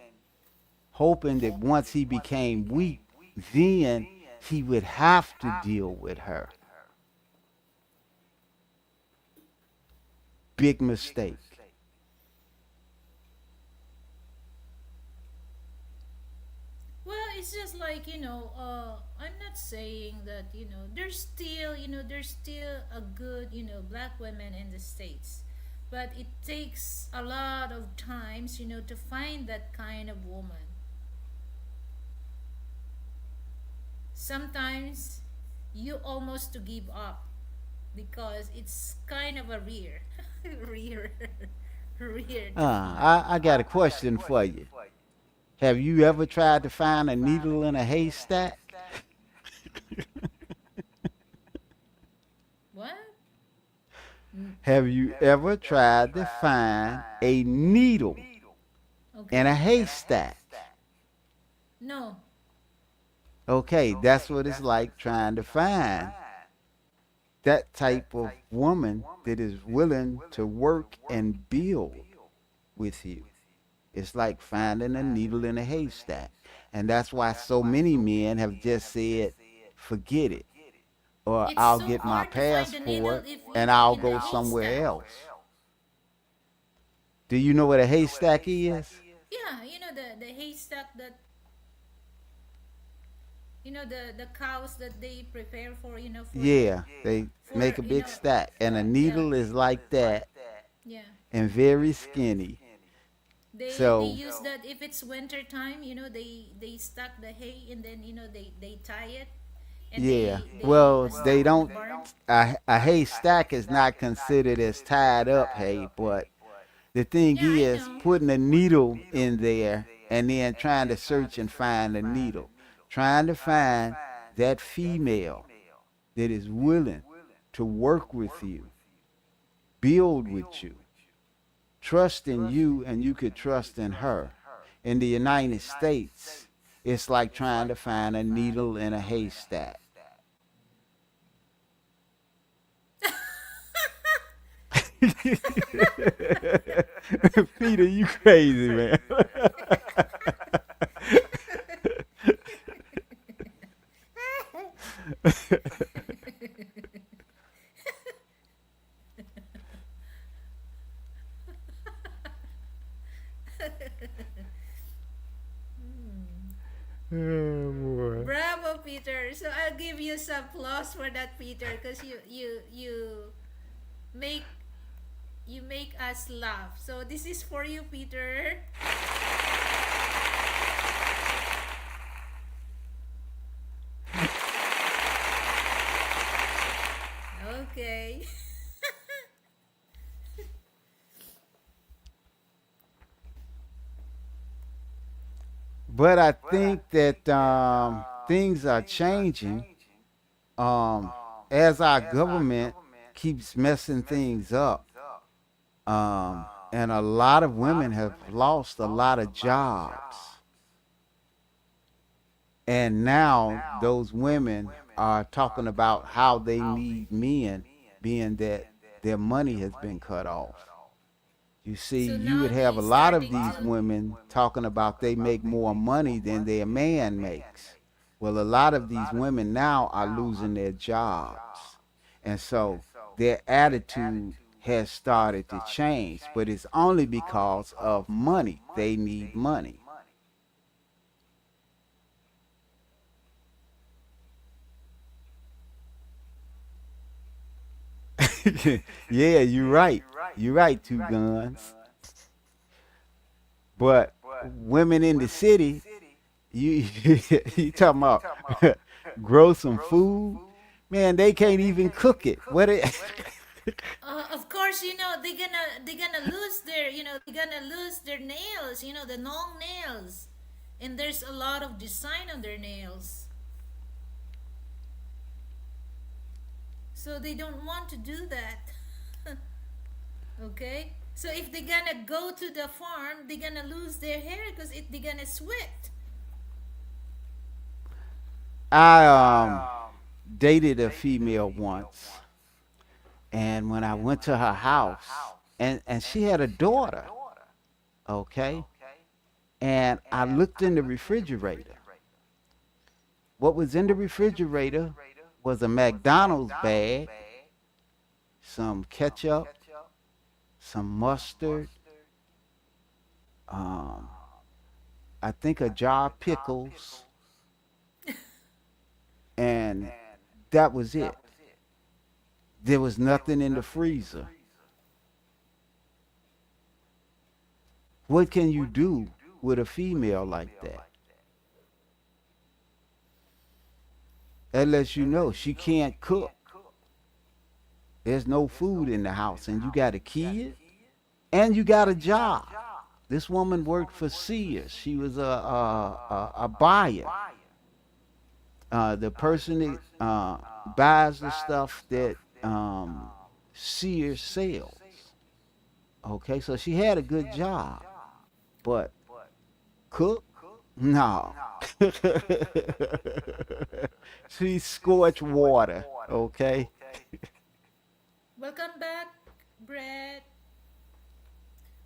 hoping that once he became weak, then he would have to deal with her. Big mistake. Well, it's just like, I'm not saying that, there's still a good, black women in the States. But it takes a lot of times, to find that kind of woman. Sometimes you almost to give up, because it's kind of a rare, rare, rare to find. I got a question for you. Have you ever tried to find a needle in a haystack? What? Have you ever tried to find a needle in a Okay. haystack? No. Okay, that's what it's like trying to find that type of woman that is willing to work and build with you. It's like finding a needle in a haystack. And that's why so many men have just said, forget it, or It's I'll so get my hard to find the needle passport if and I'll in the go somewhere haystack. else. Do you know what a haystack is? Yeah, the haystack that the cows that they prepare for Yeah, they for make a big stack. And a yeah, needle is like that yeah. and very skinny. They So, use that if it's winter time. They stack the hay and then they tie it and yeah. they Well, stick they it on the don't, barn. a haystack is not considered as tied up hay, but the thing Yeah, I is know. putting a needle in there and then trying to search and find a needle. Trying to find that female that is willing to work with you, build with you, trust in you, and you could trust in her. In the United States, it's like trying to find a needle in a haystack. Peter, you crazy, man. Oh, boy. Bravo, Peter. So I'll give you some applause for that, Peter, because make you make us laugh. So this is for you, Peter. Okay. But I think that things are changing um, as our government keeps messing things up. And a lot of women have lost a lot of jobs. And now those women are talking about how they need men, being that their money has been cut off. You see, So you now would have they a lot of starting these to women talking about they make more money than their man makes. Well, a lot of these women now are losing their jobs. And so their attitude has started to change, but it's only because of money. They need money. Yeah, you're right. You're right, Two Guns. But women in the city, you you talking about grow some food, man? They can't even cook it. What it? of course, they're gonna lose their nails. The long nails, and there's a lot of design on their nails. So they don't want to do that. Okay. So if they're gonna go to the farm, they're gonna lose their hair because they're gonna sweat. I dated a female once, and when I went to her house, and she had a daughter, okay, and I looked in the refrigerator. What was in the refrigerator was a McDonald's bag, some ketchup, some mustard, um, I think a jar of pickles, and that was it. There was nothing in the freezer. What can you do with a female like that? That lets you know she can't cook. There's no food in the house, and you got a kid, and you got a job. This woman worked for Sears. She was a buyer. The person that buys the stuff that Sears sells. Okay, so she had a good job, but cook? No. She scorched water. Okay. Welcome back, Brett.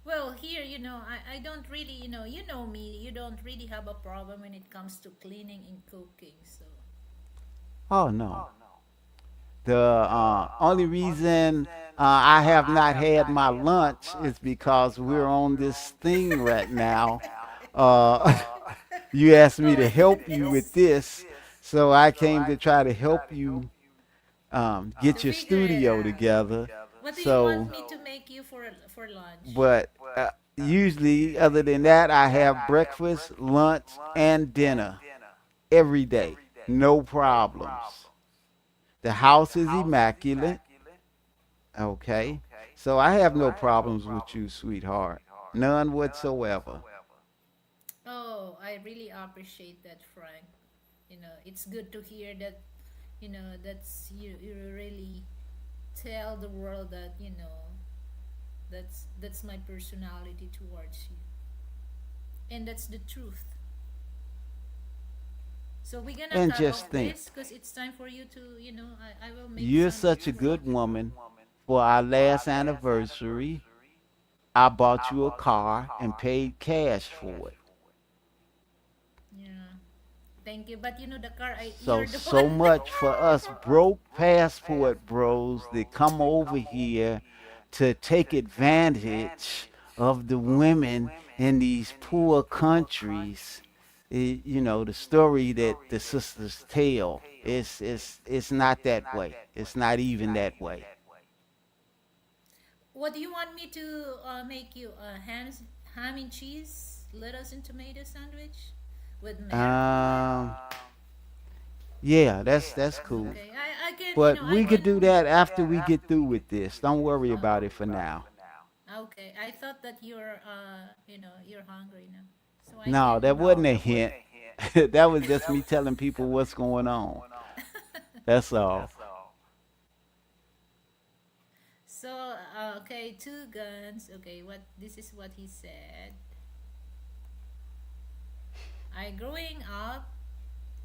Well, here, I don't really, you know me, you don't really have a problem when it comes to cleaning and cooking. So, Oh no. The only reason I have not had my lunch is because we're on this thing right now. Uh, you asked me oh, to my help you with goodness. this, so I came to try to help you To get your figure it studio out. together. What do you want So, me to make you for lunch? but usually, other than that, I have breakfast, lunch, and dinner every day. No problems. The house is immaculate. Okay. So I have no problems with you, sweetheart. None whatsoever. Oh, I really appreciate that, Frank. It's good to hear that, that's you really tell the world that, that's my personality towards you. And that's the truth. So we're gonna And cut just off think, this because it's time for you to, I will make you're some. such a good woman. For our last anniversary, I bought you a car and paid cash for it. Yeah. Thank you. But the car, So, you're the so one. much for us broke passport bros that come over here to take advantage of the women in these poor countries. The story that the sisters tell, it's not that way. It's not even that way. What do you want me to make you? Ham and cheese, lettuce and tomato sandwich with macaroni? Um, yeah, that's cool. Okay, I can, But I we could do can. that after we get through with this. Don't worry about it for now. Okay, I thought that you're hungry now, so I No, can. that wasn't a hint. That was just me telling people what's going on. That's all. So okay, two guns. Okay, what this is what he said. I growing up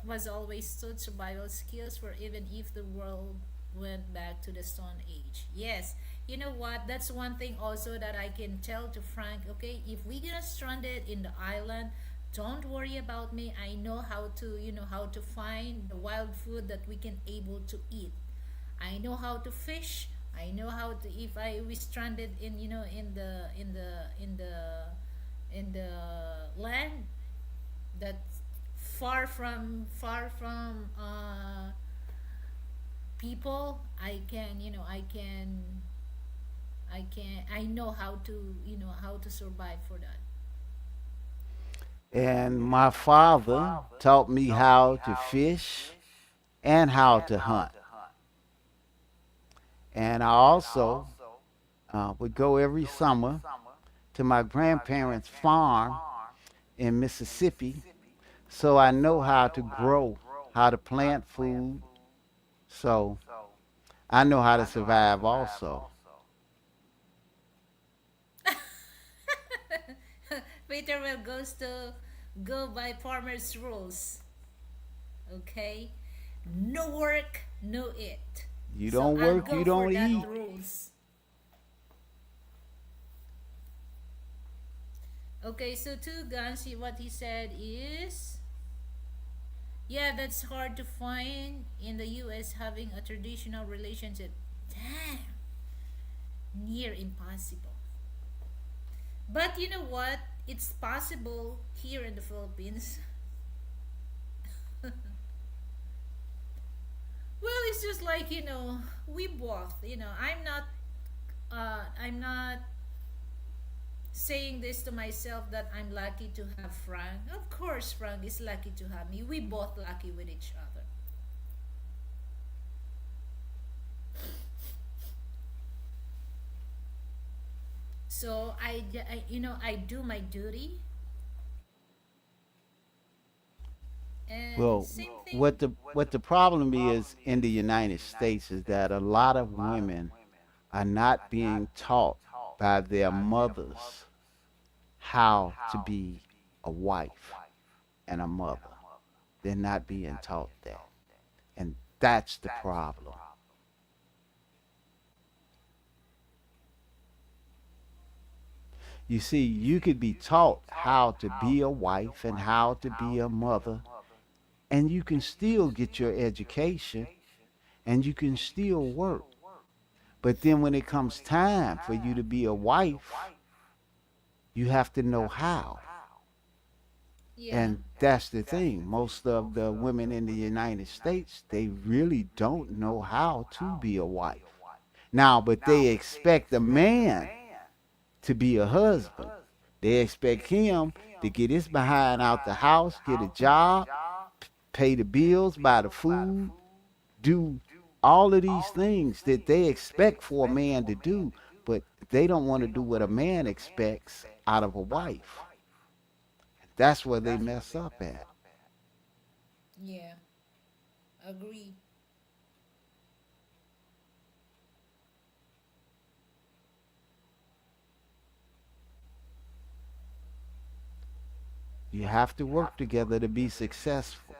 was always taught survival skills for even if the world went back to the Stone Age. Yes, you know what? That's one thing also that I can tell to Frank. Okay, if we get stranded in the island, don't worry about me. I know how to, how to find the wild food that we can able to eat. I know how to fish. I know how to if I we stranded in in the land that's far from people. I know how to survive for that. And my father taught me how to fish and how to hunt. And I also would go every summer to my grandparents' farm in Mississippi, so I know how to grow, how to plant food. So I know how to survive also. Peter will go by farmer's rules. Okay, no work, no eat. You So don't I'll work, you go for don't that eat. rules. Okay, so two guns. What he said is, yeah, that's hard to find in the U.S. having a traditional relationship. Damn, near impossible. But you know what? It's possible here in the Philippines. Well, it's just like we both. I'm not saying this to myself that I'm lucky to have Frank. Of course, Frank is lucky to have me. We both lucky with each other. So I do my duty, and Well, same thing. what the problem is in the United States is that a lot of women are not being taught by their mothers how to be a wife and a mother. They're not being taught that. And that's the problem. You see, you could be taught how to be a wife and how to be a mother, and you can still get your education and you can still work. But then when it comes time for you to be a wife, you have to know how. Yeah. And that's the thing. Most of the women in the United States, they really don't know how to be a wife. Now, but they expect a man to be a husband. They expect him to get his behind out the house, get a job, pay the bills, buy the food, do all of these things that they expect for a man to do, but they don't want to do what a man expects out of a wife. That's where they mess up at. Yeah. Agree. You have to work together to be successful.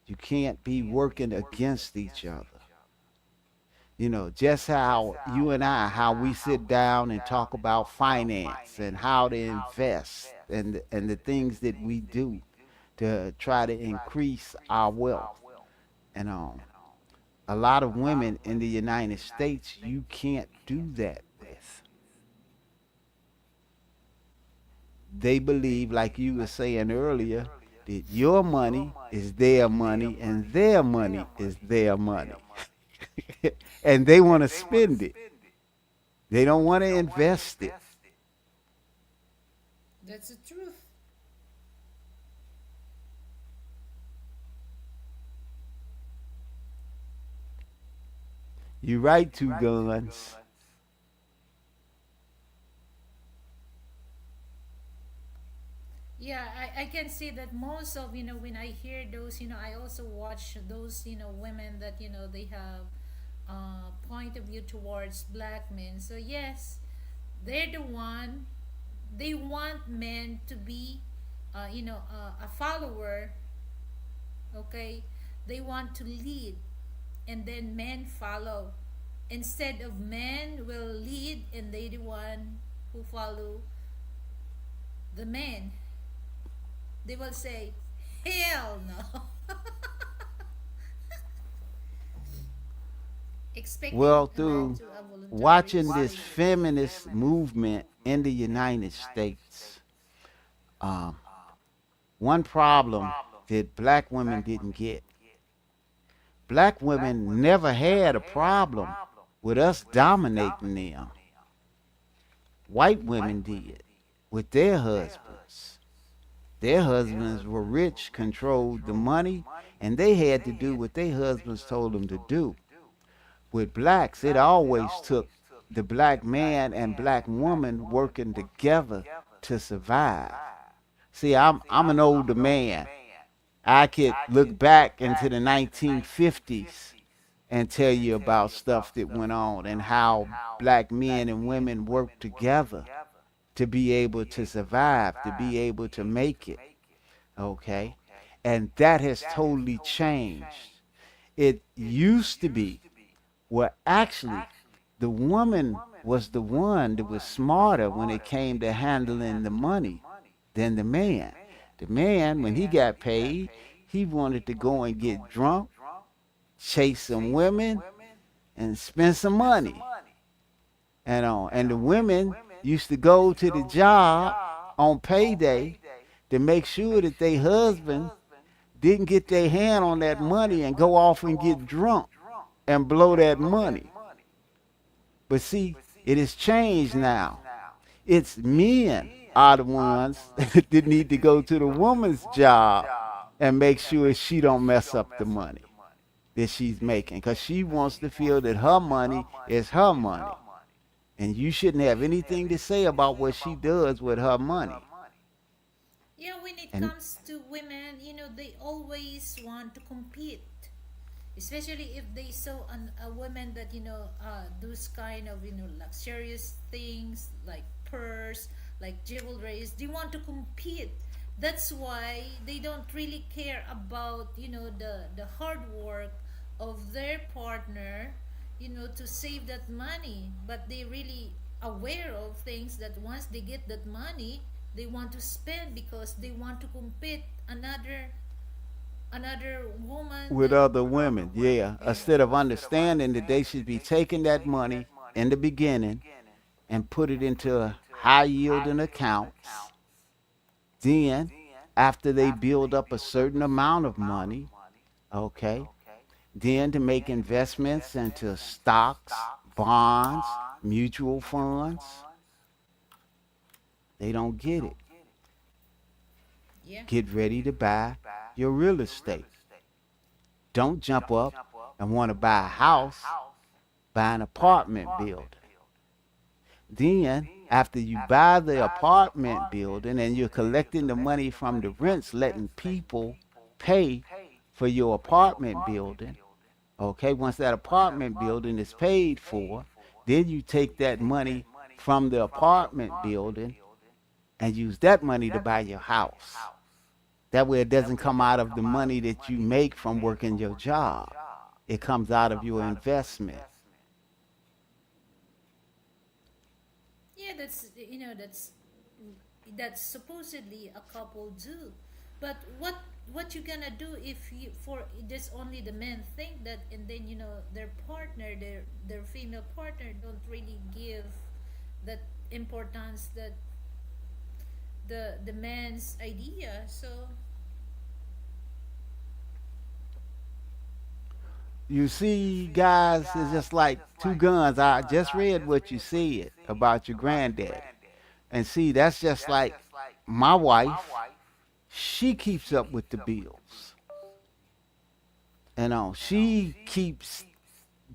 You can't be working against each other. You know, just how you and I, how we sit down and talk about finance and how to invest and the things that we do to try to increase our wealth. And a lot of women in the United States, you can't do that with. They believe, like you were saying earlier, that your money is their money and their money is their money. And they want to spend it. They don't want to invest it. That's the truth. You right, Two Guns. Yeah, I can see that most of, when I hear those, I also watch those, women that, they have point of view towards black men. So yes, they're the one, they want men to be, a follower, okay? They want to lead and then men follow. Instead of men will lead and they the one who follow the men. They will say, hell no. Expecting Well, a man through to voluntarily watching this say, feminist movement in the United States, um, one problem that black women didn't get. Black women never had a problem with us dominating them. White women did with their husbands. Their husbands were rich, controlled the money, and they had to do what their husbands told them to do. With blacks, it always took the black man and black woman working together to survive. See, I'm an older man. I could look back into the 1950s and tell you about stuff that went on and how black men and women worked together to be able to survive, to be able to make it. Okay? And that has totally changed. It used to be where actually the woman was the one that was smarter when it came to handling the money than the man. The man, when he got paid, he wanted to go and get drunk, chase some women, and spend some money. And the women used to go to the job on payday to make sure that their husband didn't get their hand on that money and go off and get drunk and blow that money. But see, it has changed now. It's men are the ones that need to go to the woman's job and make sure she don't mess up the money that she's making, because she wants to feel that her money is her money. And you shouldn't have anything to say about what she does with her money. when it And comes to women, they always want to compete. Especially if they saw a woman that, those kind of, luxurious things like purse, like jewelry, they want to compete. That's why they don't really care about, the hard work of their partner, to save that money. But they really aware of things that once they get that money, they want to spend because they want to compete another woman with that other women. Yeah, yeah. instead of understanding that they should be taking that money in the beginning and put it into high yielding accounts. Then, after they build up a certain amount of money, okay, then to make investments into stocks, bonds, mutual funds. They don't get it. Yeah. Get ready to buy your real estate. Don't jump up and want to buy a house, buy an apartment building. Then, after you buy the apartment building and you're collecting the money from the rents, letting people pay for your apartment building, okay, once that apartment building is paid for, then you take that money from the apartment building and use that money to buy your house. That way it doesn't come out of the money that you make from working your job. It comes out of your investment. Yeah, that's that's supposedly a couple do. But what you gonna do if you for just only the men think that, and then their partner, their female partner, don't really give that importance that the man's idea. So You see, guys, it's just like two guns. I just read what you said about your granddaddy. And see, that's just like my wife. She keeps up with the bills. She keeps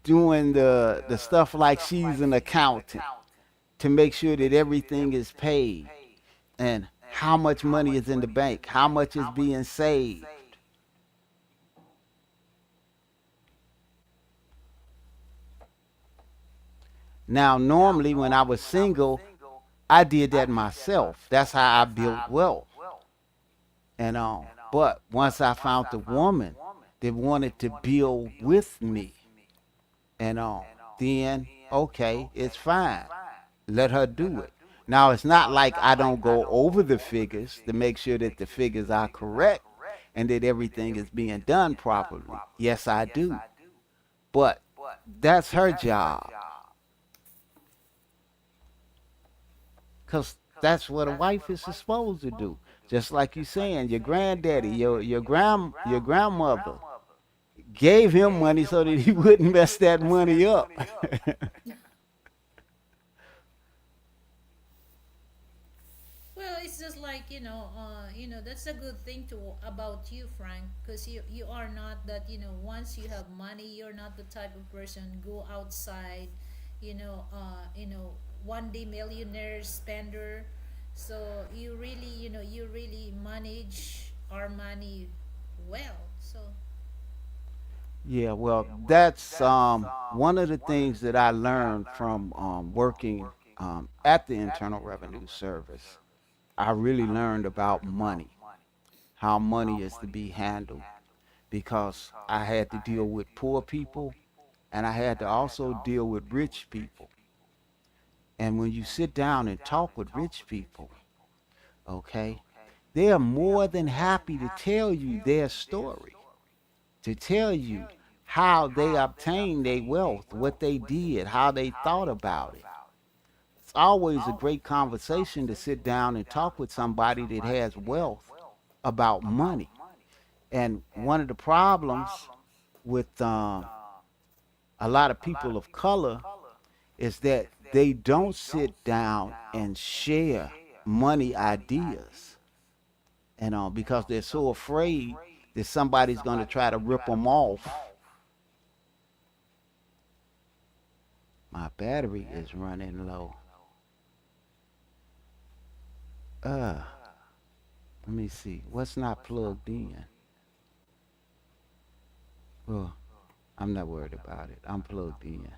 doing the stuff like she's an accountant to make sure that everything is paid and how much money is in the bank, how much is being saved. Now, normally when I was single, I did that myself. That's how I built wealth. But once I found the woman that wanted to build with me, then okay, it's fine. Let her do it. Now, it's not like I don't go over the figures to make sure that the figures are correct and that everything is being done properly. Yes, I do. But that's her job. Because that's what a wife is supposed to do. Just like you saying, your granddaddy, your grandmother gave him money so that he wouldn't mess that money up. well, it's just like that's a good thing to about you, Frank, because you are not that once you have money, you're not the type of person go outside, one day millionaire spender. So you really you really manage our money well. So Yeah, well, that's one of the things that I learned from working at the Internal Revenue Service. I really learned about money, how money is to be handled, because I had to deal with poor people and I had to also deal with rich people. And when you sit down and talk with rich people, okay, they are more than happy to tell you their story, to tell you how they obtained their wealth, what they did, how they thought about it. It's always a great conversation to sit down and talk with somebody that has wealth about money. And one of the problems with a lot of people of color is that they don't sit down and share money ideas, because they're so afraid that somebody's going to try to rip them off. My battery is running low. Uh, Let me see. What's not plugged in? Well, I'm not worried about it. I'm plugged in.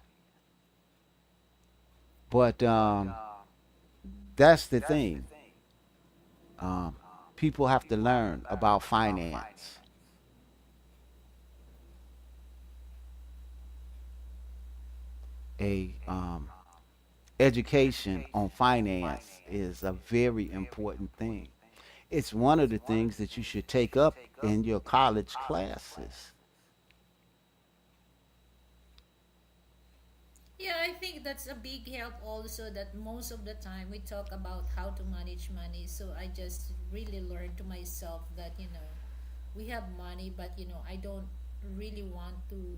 But that's the thing. Um, People have to learn about finance. A education on finance is a very important thing. It's one of the things that you should take up in your college classes. Yeah, I think that's a big help also that most of the time we talk about how to manage money. So I just really learned to myself that, we have money, but, I don't really want to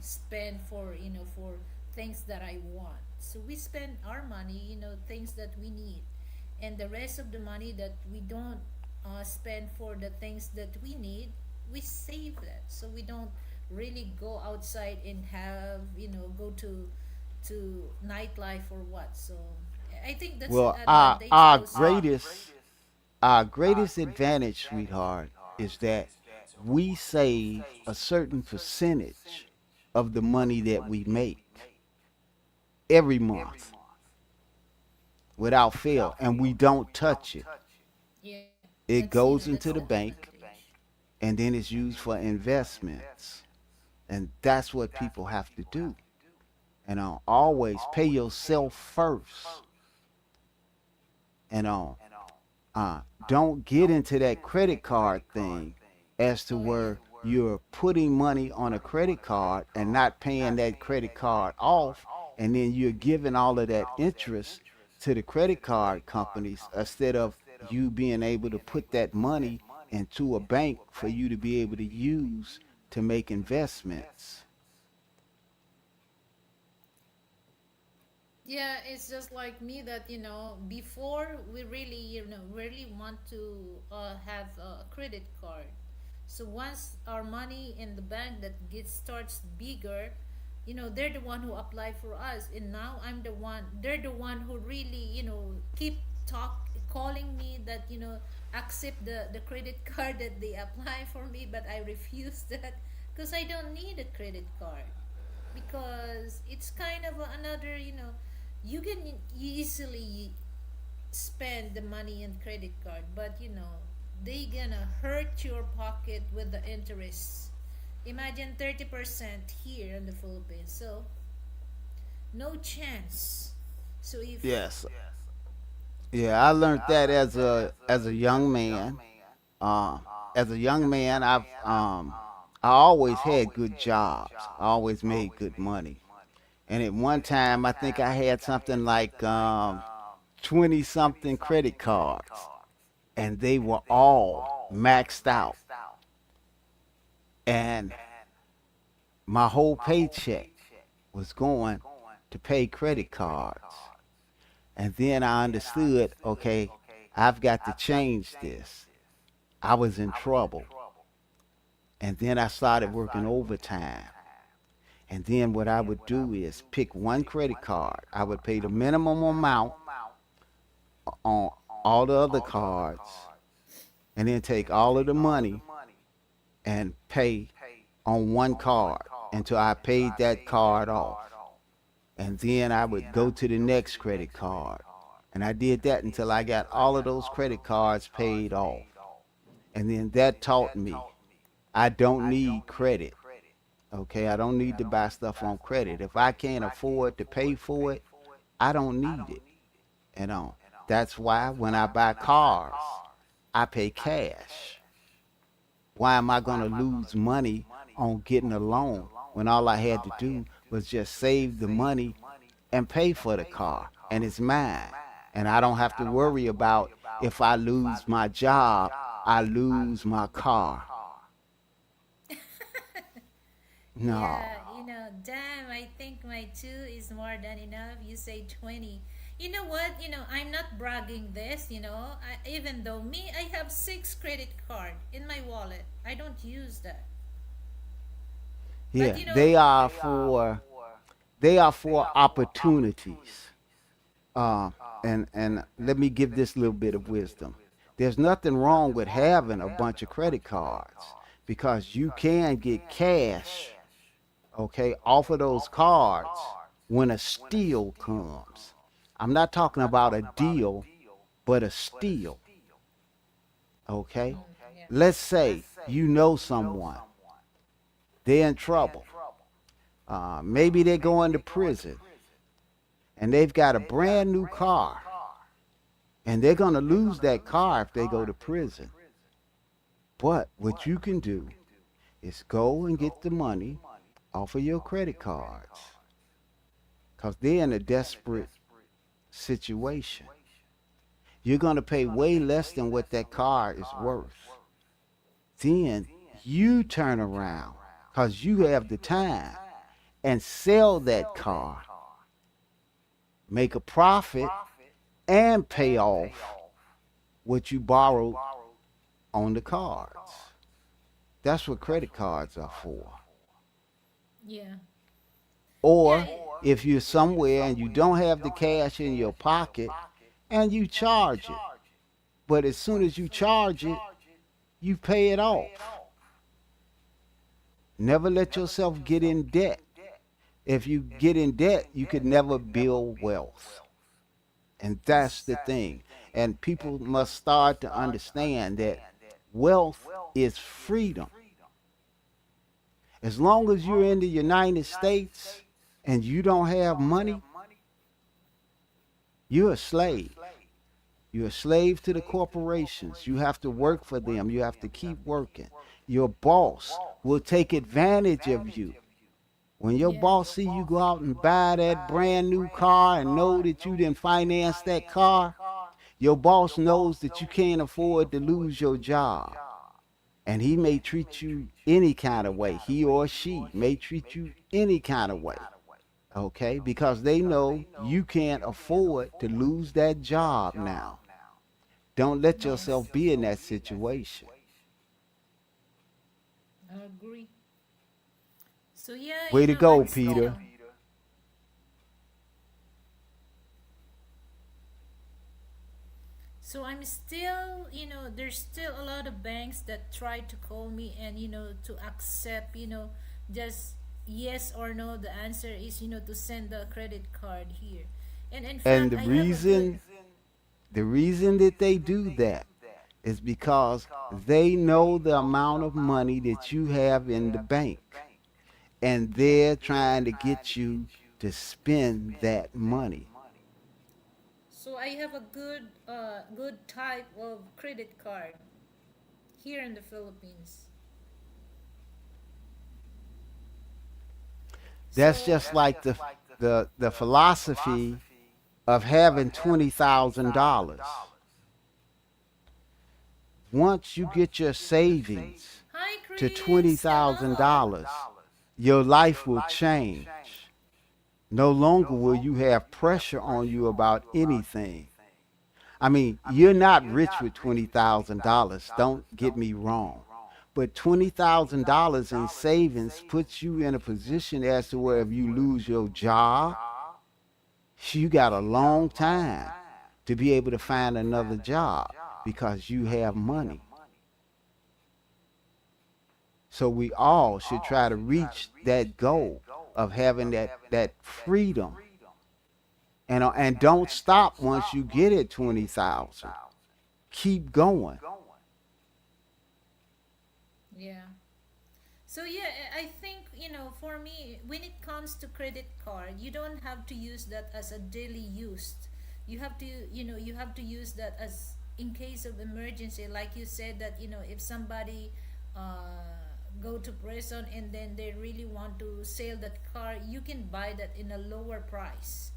spend for things that I want. So we spend our money, things that we need. And the rest of the money that we don't spend for the things that we need, we save that. So we don't really go outside and have go to nightlife or what. So I think that's an Well, advantage also. our greatest advantage, sweetheart, is that we save a certain percentage of the money that we make every month without fail, and we don't touch it. Yeah, It that's goes that's into the the bank advantage. and then it's used for investments. And that's what people have to do. And always pay yourself first. And don't get into that credit card thing as to Oh yeah. where you're putting money on a credit card and not paying that credit card off, and then you're giving all of that interest to the credit card companies instead of you being able to put that money into a bank for you to be able to use to make investments. Yeah, it's just like me that, before we really, really want to have a credit card. So once our money in the bank that gets starts bigger, they're the one who apply for us. And now they're the one who really, keep calling me that, accept the credit card that they apply for me, but I refuse that because I don't need a credit card because it's kind of another, you can easily spend the money in credit card, but they gonna hurt your pocket with the interest. Imagine 30% here in the Philippines, so no chance. So if Yes. Yeah, I learned that as a young man. Uh, as a young man, I always had good jobs. I always made good money. And at one time, I think I had something like 20 something credit cards, and they were all maxed out. And my whole paycheck was going to pay credit cards. And then I understood, okay, I've got to change this. I was in trouble. And then I started working overtime. And then what I would do is pick one credit card. I would pay the minimum amount on all the other cards and then take all of the money and pay on one card until I paid that card off. And then I would go to the next credit card. And I did that until I got all of those credit cards paid off. And then that taught me I don't need credit. Okay, I don't need to buy stuff on credit. If I can't afford to pay for it, I don't need it. You know, that's why when I buy cars, I pay cash. Why am I going to lose money on getting a loan when all I had to do was just save the money and pay for the car and it's mine? And I don't have to worry about if I lose my job, I lose my car. No. yeah, damn, I think my two is more than enough. You say 20. You know what? I'm not bragging this, even though me, I have six credit card in my wallet. I don't use that. But Yeah, they are for opportunities. Uh, and let me give this little bit of wisdom. There's nothing wrong with having a bunch of credit cards because you can get cash, okay, off of those cards when a steal comes. I'm not talking about a deal, but a steal, okay? yeah. Let's say you know someone, they're in trouble. Maybe they're going to prison, and they've got a brand new car, and they're going to lose that car if they go to prison. But what you can do is go and get the money off of your credit cards, because they're in a desperate situation. You're going to pay way less than what that car is worth. Then you turn around, because you have the time, and sell that car, make a profit, and pay off what you borrowed on the cards. That's what credit cards are for. Yeah. Or if you're somewhere and you don't have the cash in your pocket and you charge it, but as soon as you charge it, you pay it off. Never let yourself get in debt. If you get in debt, you could never build wealth. And that's the thing. And people must start to understand that wealth is freedom. As long as you're in the United States and you don't have money, you're a slave. You're a slave to the corporations. You have to work for them. You have to keep working. Your boss will take advantage of you. When your boss see you go out and buy that brand new car and know that you didn't finance that car, your boss knows that you can't afford to lose your job. And he may treat you any kind of way. He or she may treat you any kind of way. Okay? Because they know you can't afford to lose that job now. Don't let yourself be in that situation. I agree. So yeah, Way you to know, go, I'm Peter. still- So I'm still, there's still a lot of banks that try to call me and, to accept, just yes or no. The answer is, to send the credit card here. And in And fact, I have a good, the reason that they do that is because they know the amount of money that you have in the bank. And they're trying to get you to spend that money. so I have a good type of credit card here in the Philippines. That's So just like the philosophy of having $20,000. Once you get your savings hi to Chris, $20,000, hello. your life will change. No longer will you have pressure on you about anything. I mean, you're not rich with $20,000. Don't get me wrong. But $20,000 in savings puts you in a position as to where if you lose your job, you got a long time to be able to find another job because you have money. So we all should try to reach that goal of having that freedom. And don't stop once you get at 20,000. Keep going. Yeah. So yeah, I think, for me, when it comes to credit card, you don't have to use that as a daily use. You have to use that as in case of emergency, like you said that, if somebody go to prison and then they really want to sell that car, you can buy that in a lower price.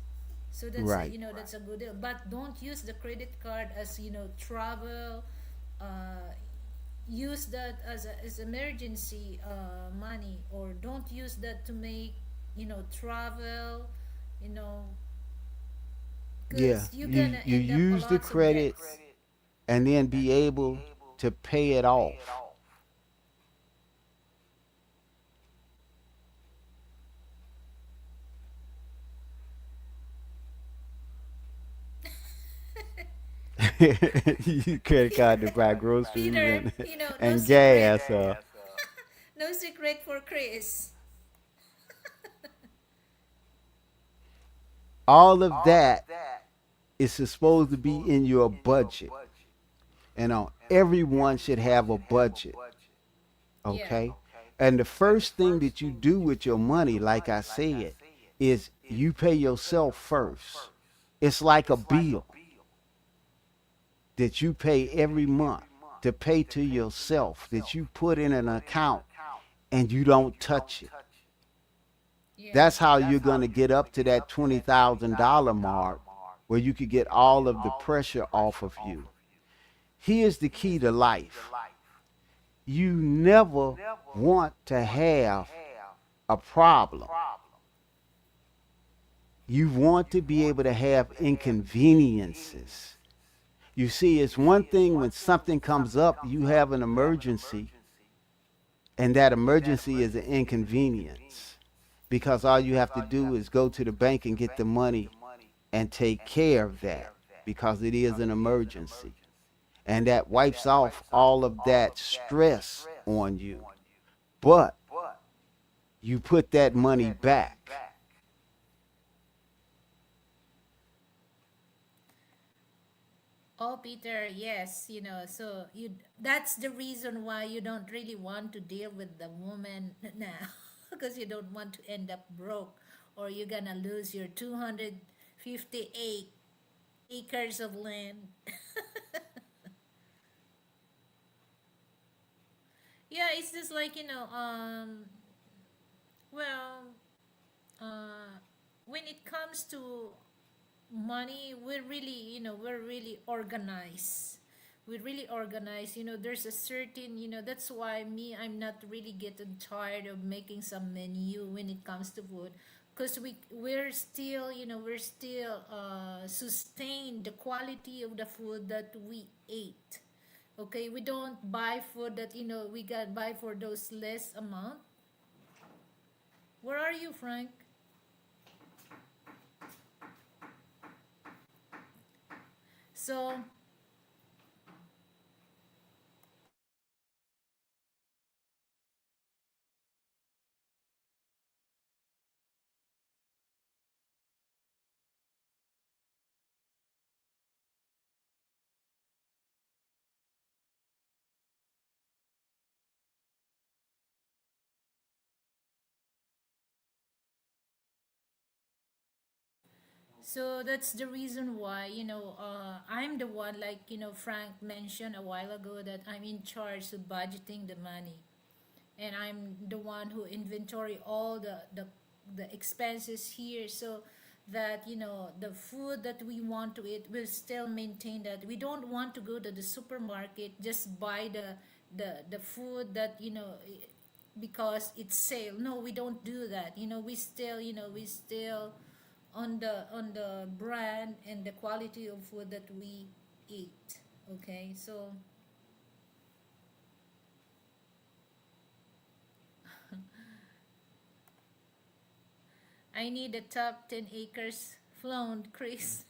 So Right. that's a good deal. But don't use the credit card as, travel. Use that as emergency money, or don't use that to make travel, you know Yeah. because you're You gonna you end up a use the lots of credit debts. and then be able to pay it off. You credit card to buy groceries Peter, and no and secret. gas. No secret for Chris. All of that is supposed to be in your budget. Everyone should have a budget. Yeah. Okay? And the first thing that you do with your money, like I said, is you pay yourself first. It's like a bill that you pay every month to pay to yourself that you put in an account and you don't touch it. Yeah. That's how you're going to get up to that $20,000 mark where you could get all of the pressure off of you. Here's the key to life. You never want to have a problem. You want to be able to have inconveniences. You see, it's one thing when something comes up, you have an emergency, and that emergency is an inconvenience because all you have to do is go to the bank and get the money and take care of that because it is an emergency. And that wipes off all of that stress on you. But you put that money back. Oh, Peter, yes, so that's the reason why you don't really want to deal with the woman now because you don't want to end up broke or you're gonna lose your 258 acres of land. Yeah, it's just like, well, uh, when it comes to money, we're really organized. We're really organized. There's a certain, that's why I'm not really getting tired of making some menu when it comes to food. Because we're still sustain the quality of the food that we ate. Okay, we don't buy food that, we got buy for those less amount. Where are you, Frank? So, So that's the reason why, I'm the one, like, Frank mentioned a while ago, that I'm in charge of budgeting the money. And I'm the one who inventory all the expenses here so that, the food that we want to eat will still maintain that. We don't want to go to the supermarket, just buy the food that, because it's sale. No, we don't do that. We still on the brand and the quality of food that we eat. Okay, so I need the top 10 acres flown, Chris.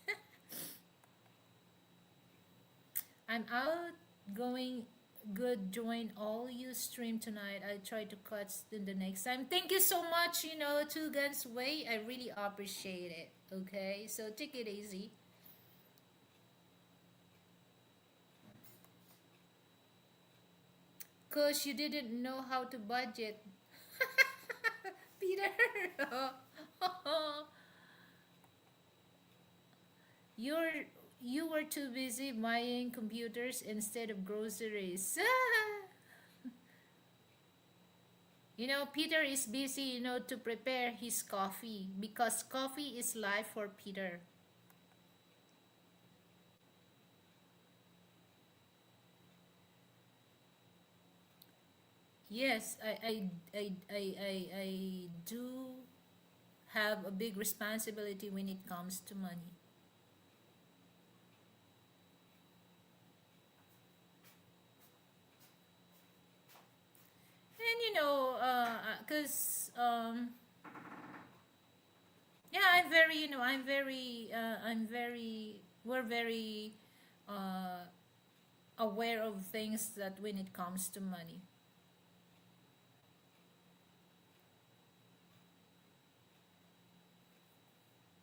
I'm out going good. Join all you stream tonight. I try to cut in the next time. Thank you so much, Two Guns Way. I really appreciate it. Okay, so take it easy. Cause you didn't know how to budget. Peter. You're you were too busy buying computers instead of groceries. Peter is busy, to prepare his coffee because coffee is life for Peter. Yes, I do have a big responsibility when it comes to money. And yeah, we're very uh, aware of things that when it comes to money.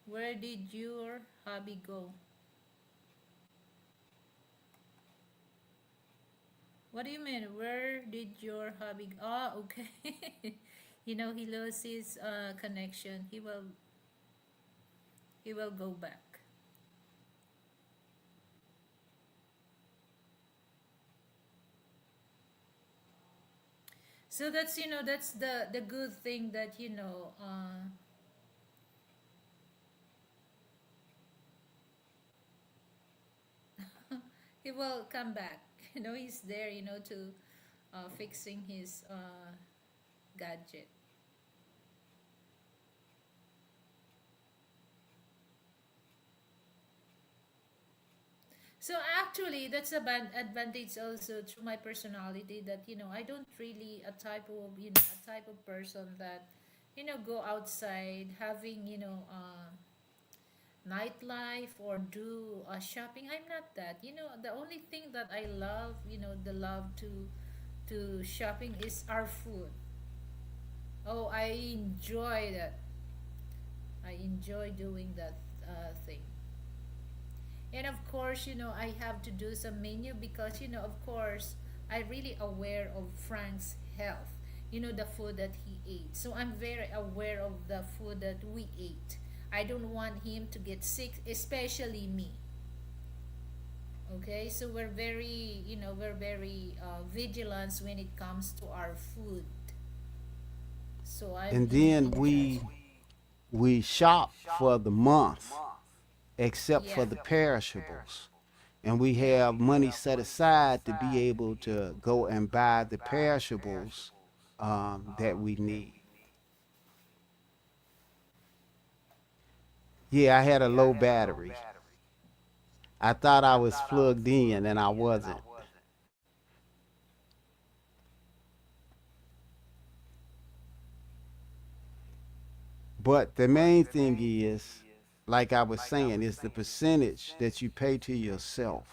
Where did your hobby go? What do you mean? Where did your hobby? Ah, okay. He lost his connection. He will. he will go back. So that's, that's the good thing that, he will come back. He's there, to fixing his gadget. So actually, that's a advantage also to my personality, that I don't really a type of a type of person that go outside having nightlife or do shopping. I'm not that. The only thing that I love, the love to shopping is our food. Oh, I enjoy that. I enjoy doing that thing. And of course, I have to do some menu because, of course, I really aware of Frank's health. The food that he ate. So I'm very aware of the food that we ate. I don't want him to get sick, especially me. Okay, so we're very vigilant when it comes to our food. So I'm And then in charge. we shop for the month, except Yeah. for the perishables. And we Yeah. have money set aside to be able to go and buy the perishables that we need. Yeah, I had a low battery. I thought I was plugged in and I wasn't. But the main thing is, like I was saying, is the percentage that you pay to yourself.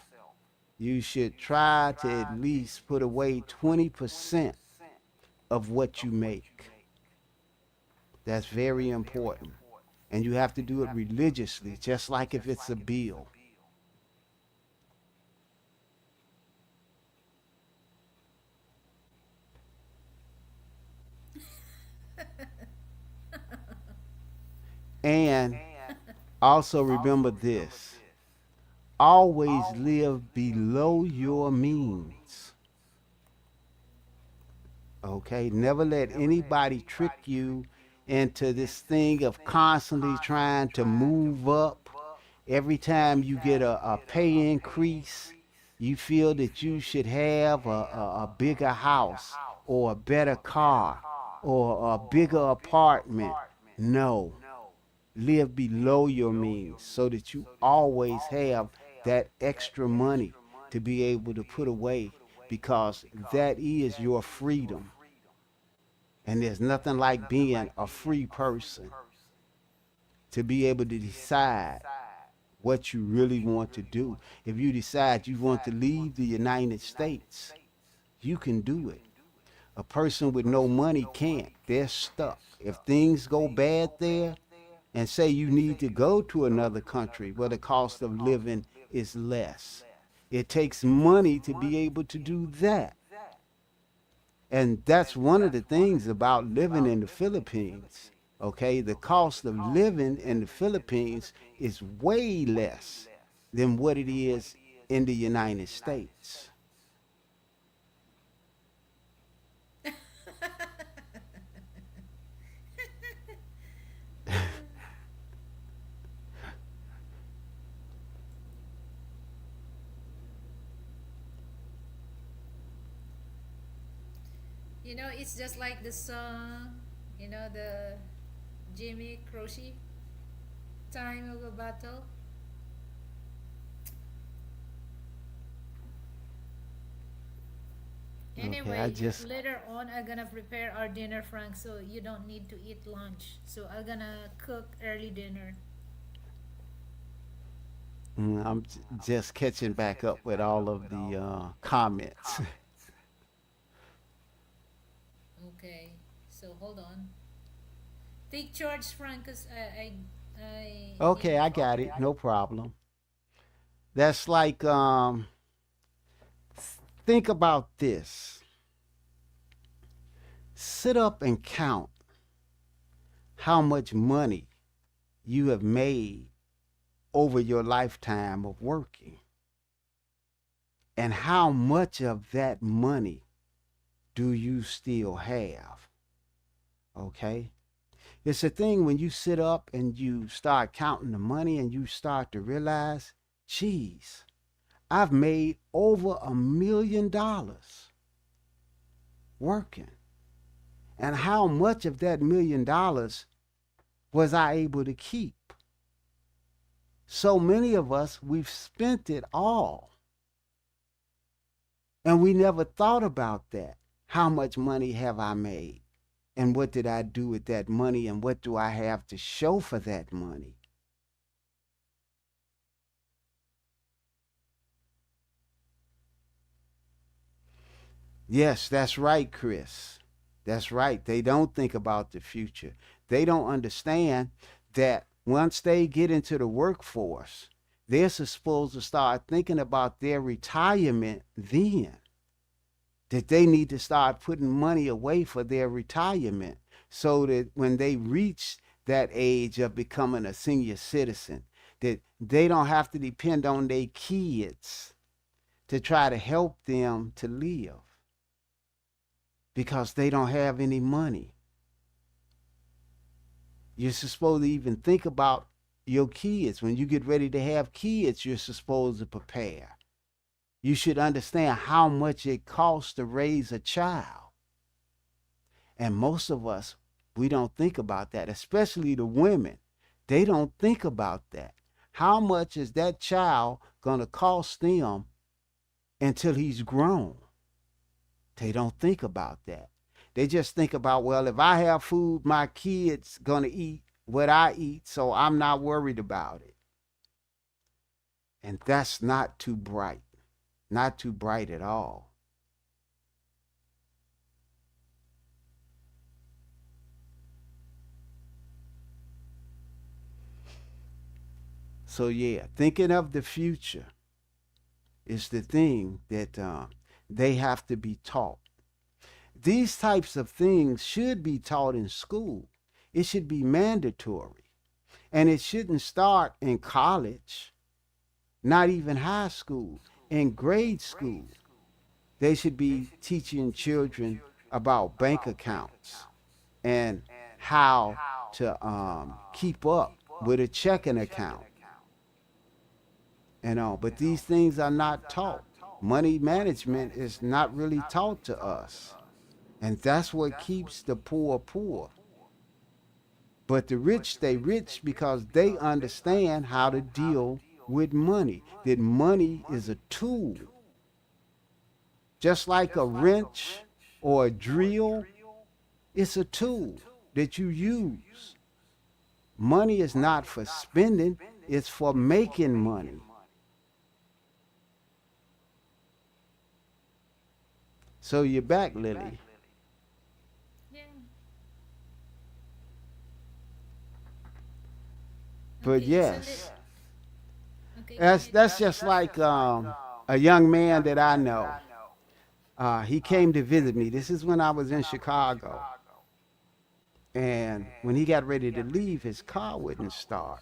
You should try to at least put away 20% of what you make. That's very important. And you have to do it religiously, just like if it's a bill. And also remember this, always live below your means. Okay? Never let anybody trick you into this thing of constantly trying to move up. Every time you get a pay increase, you feel that you should have a bigger house or a better car or a bigger apartment. No, live below your means so that you always have that extra money to be able to put away, because that is your freedom. And there's nothing like being a free person, to be able to decide what you really want to do. If you decide you want to leave the United States, you can do it. A person with no money can't. They're stuck. If things go bad there, and say you need to go to another country where the cost of living is less, it takes money to be able to do that. And that's one of the things about living in the Philippines. Okay, the cost of living in the Philippines is way less than what it is in the United States. It's just like the song, the Jimmy Croce, Time of a Battle. Okay, I Anyway, just later on, I'm gonna prepare our dinner, Frank, so you don't need to eat lunch. So I'm gonna cook early dinner. just catching back up with all of the comments. Okay, so hold on. Take charge, Frank, because I need. Okay, I got it. No problem. That's like think about this. Sit up and count how much money you have made over your lifetime of working. And how much of that money do you still have? Okay? It's a thing when you sit up and you start counting the money and you start to realize, geez, I've made over $1 million working. And how much of that $1 million was I able to keep? So many of us, we've spent it all. And we never thought about that. How much money have I made? And what did I do with that money? And what do I have to show for that money? Yes, that's right, Chris. That's right. They don't think about the future. They don't understand that once they get into the workforce, they're supposed to start thinking about their retirement then. That they need to start putting money away for their retirement so that when they reach that age of becoming a senior citizen, that they don't have to depend on their kids to try to help them to live because they don't have any money. You're supposed to even think about your kids. When you get ready to have kids, you're supposed to prepare. You should understand how much it costs to raise a child. And most of us, we don't think about that, especially the women. They don't think about that. How much is that child going to cost them until he's grown? They don't think about that. They just think about, well, if I have food, my kid's going to eat what I eat, so I'm not worried about it. And that's not too bright. Not too bright at all. So yeah, thinking of the future is the thing that they have to be taught. These types of things should be taught in school. It should be mandatory. And it shouldn't start in college, not even high school. In grade school, they should be teaching children about bank accounts and how to keep up with a checking account and all. But these things are not taught. Money management is not really taught to us. And that's what keeps the poor poor. But the rich stay rich because they understand how to deal with money. That money is a tool. Just like a wrench or a drill, it's a tool that you use. Money is not for spending, it's for making money. So you're back, Lily. Yeah. But Okay, so yes, okay, that's just like a young man that I know. He came to visit me. This is when I was in Chicago. And when he got ready to leave, his car wouldn't start.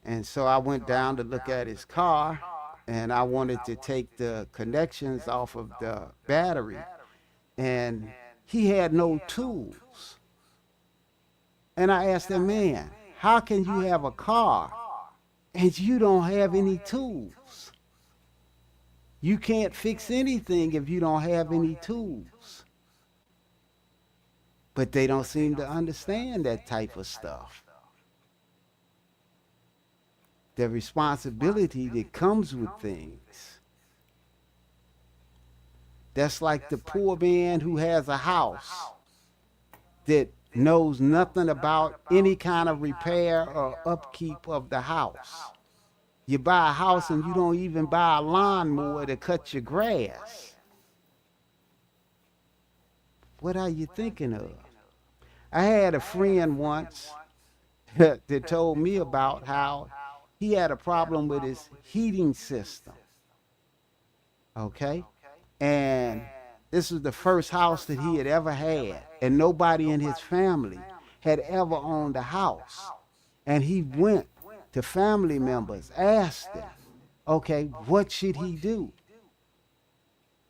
And so I went down to look at his car, and I wanted to take the connections off of the battery. And he had no tools. And I asked him, man, how can you have a car and you don't have any tools? You can't fix anything if you don't have any tools. But they don't seem to understand that type of stuff. The responsibility that comes with things. That's like the poor man who has a house that knows nothing about any kind of repair or upkeep of the house. You buy a house and you don't even buy a lawnmower to cut your grass. What are you thinking of? I had a friend once that told me about how he had a problem with his heating system. Okay? And this was the first house that he had ever had. And nobody in his family had ever owned a house. And he went to family members, asked them, okay, what should he do?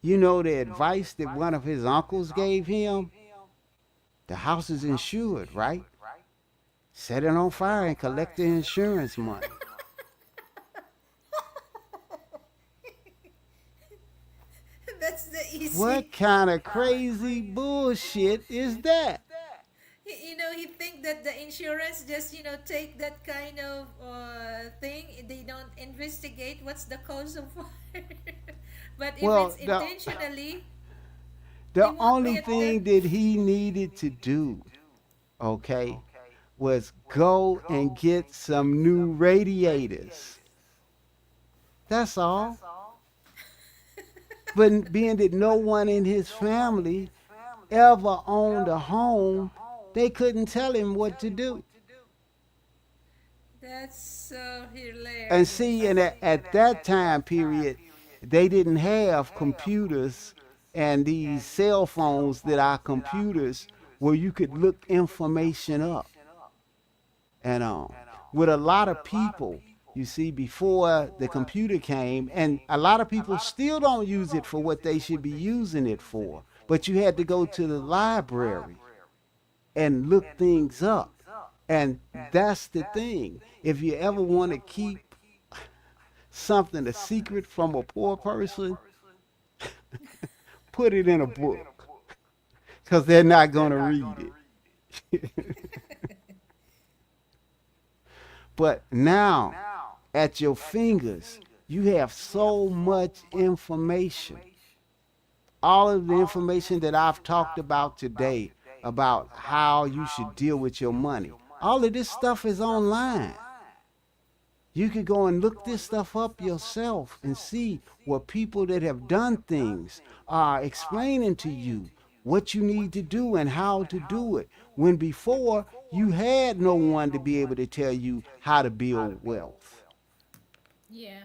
You know the advice that one of his uncles gave him? The house is insured, right? Set it on fire and collect the insurance money. That's the easy. What kind of crazy bullshit is that? He think that the insurance just take that kind of thing. They don't investigate what's the cause of fire. But if Well, it's intentionally, they the won't only get thing them. that he needed to do, okay, was go and get some new radiators. That's all. But being that no one in his family ever owned a home, they couldn't tell him what to do. That's so And see, hilarious. and at that time period, they didn't have computers and these cell phones that are computers where you could look information up. And with a lot of people, you see, before the computer came, and a lot of people still don't use it for what they should be using it for. But you had to go to the library and look things up. And that's the thing. If you ever want to keep something a secret from a poor person, put it in a book because they're not going to read it. But now, at your fingers, you have so much information. All of the information that I've talked about today about how you should deal with your money, all of this stuff is online. You could go and look this stuff up yourself and see what people that have done things are explaining to you what you need to do and how to do it. When before, you had no one to be able to tell you how to build wealth. Yeah.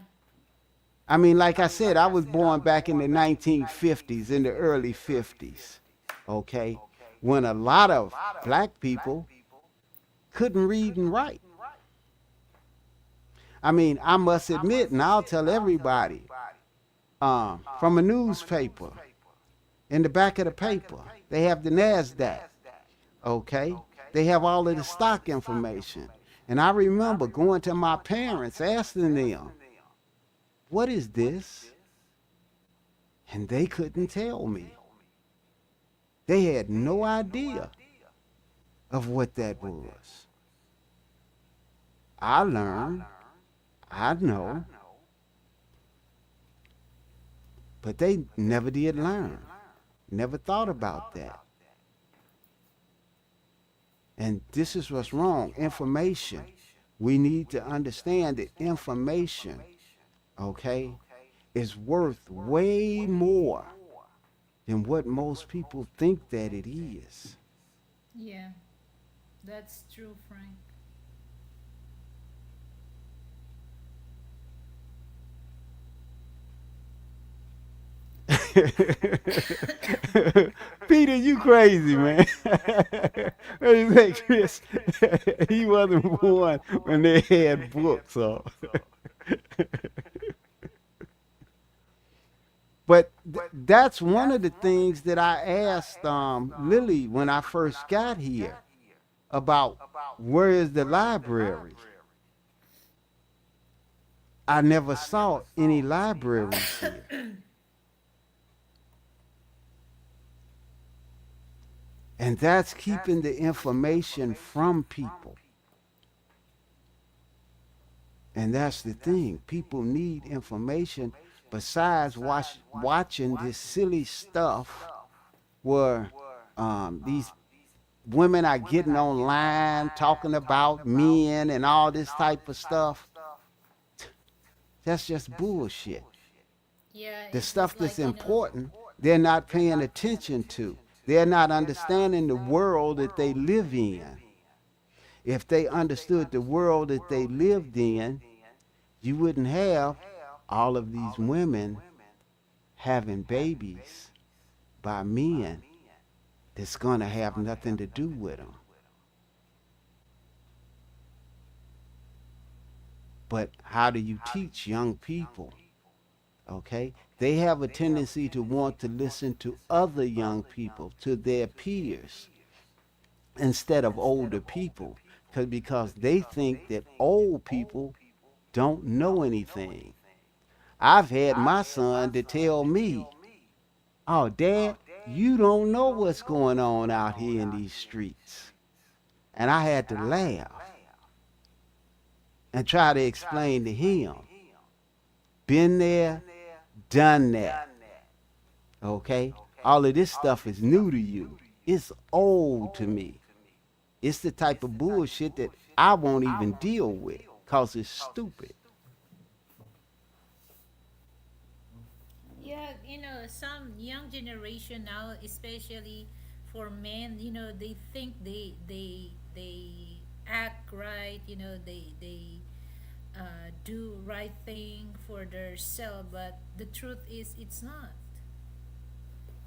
I mean, like I said, I was born back in the 1950s, in the early 50s, okay, when a lot of black people couldn't read and write. I mean, I must admit, and I'll tell everybody, from a newspaper, in the back of the paper, they have the NASDAQ, okay? They have all of the stock information. And I remember going to my parents, asking them, what is this? And they couldn't tell me. They had no idea of what that was. I learned, I know, but they never did learn, never thought about that. And this is what's wrong, information. We need to understand that information, okay, is worth way more than what most people think that it is. Yeah. That's true, Frank. Peter, you crazy, man. What do you say, Chris? He wasn't born when they had books, so. But that's one of the things that I asked Lily when I first got here about where is the library. I never saw any libraries here. And that's keeping the information from people. And that's the thing. People need information besides watching this silly stuff where these women are getting online talking about men and all this type of stuff. That's just bullshit. Yeah, The it's stuff just that's like, important, they're not paying attention to. They're not understanding the world that they live in. If they understood the world that they lived in, you wouldn't have all of these women having babies by men that's going to have nothing to do with them. But how do you teach young people? Okay, they have a tendency to want to listen to other young people, to their peers, instead of older people, because they think that old people don't know anything. I've had my son to tell me, "Oh, Dad, you don't know what's going on out here in these streets." And I had to laugh and try to explain to him, been there, done that. Okay? All of this stuff is new to you. It's old to me. It's the type of bullshit that I won't even deal with because it's stupid. Yeah, some young generation now, especially for men, they think they act right, they do right thing for their self, but the truth is it's not.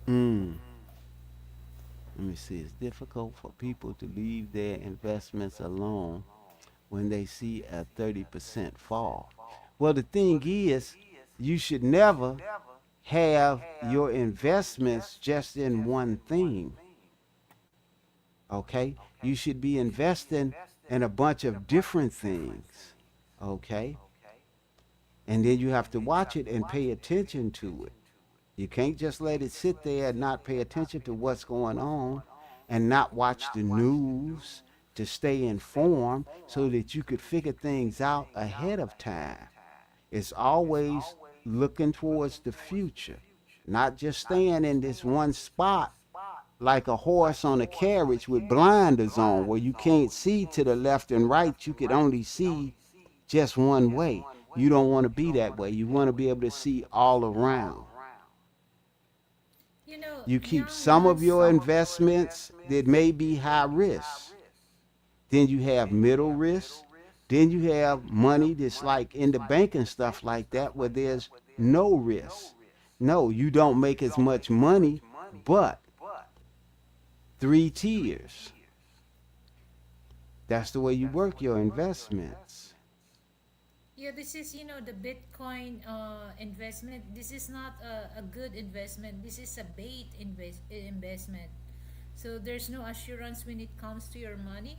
Mm. Let me see. It's difficult for people to leave their investments alone when they see a 30% fall. Well, the thing is, you should never have your investments just in one thing. Okay? You should be investing in a bunch of different things. Okay? And then you have to watch it and pay attention to it. You can't just let it sit there and not pay attention to what's going on and not watch the news to stay informed so that you could figure things out ahead of time. It's always looking towards the future, not just staying in this one spot like a horse on a carriage with blinders on where you can't see to the left and right. You could only see just one way. You don't want to be that way. You want to be able to see all around. You keep Young some of ones, your investments that may be high risk. Then you have middle risk. Then you have money that's like in the bank and stuff like that where there's no risk. No, you don't make as much money, but three tiers. That's the way you work your investments. yeah, this is, the Bitcoin investment. This is not a good investment. This is a bait investment. So there's no assurance when it comes to your money.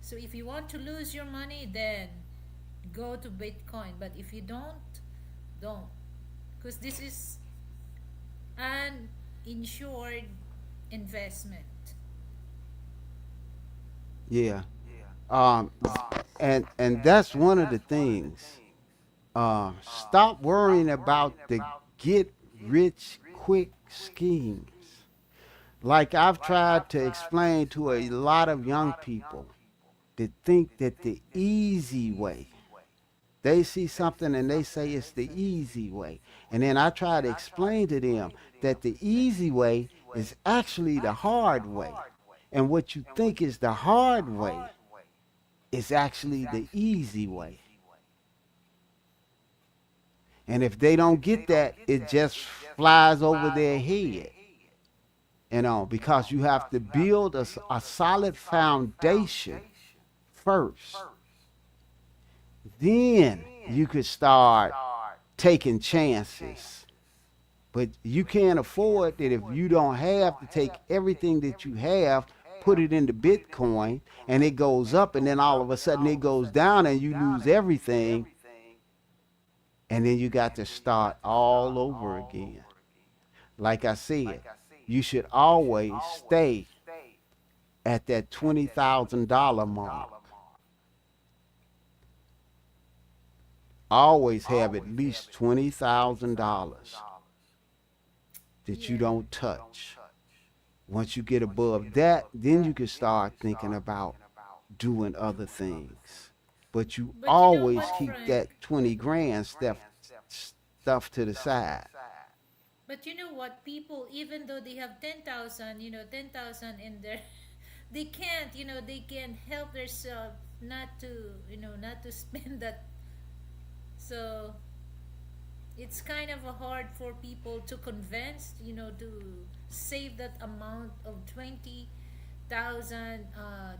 So if you want to lose your money, then go to Bitcoin. But if you don't. Because this is an insured investment. Yeah. Um, and that's one of the things. Stop worrying about the get rich quick schemes. Like I've tried to explain to a lot of young people that think that the easy way, they see something and they say it's the easy way. And then I try to explain to them that the easy way is actually the hard way. And what you think is the hard way is actually the easy way. And if they don't get that, it just flies over their head. Because you have to build a solid foundation first. Then you could start taking chances. But you can't afford that if you don't have to take everything that you have, put it into Bitcoin, and it goes up, and then all of a sudden it goes down, and you lose everything. And then you got to start all over again. Like I said, you should always stay at that $20,000 mark. Always have at least $20,000 that you Yeah. don't touch. Once you get above that, then you can start thinking about doing other things. But you But you know always what, keep Frank? that 20 grand stuff to the side. But you know what? People, even though they have 10,000, 10,000 in there, they can't, they can't help themselves not to spend that. So it's kind of a hard for people to convince, to save that amount of thousand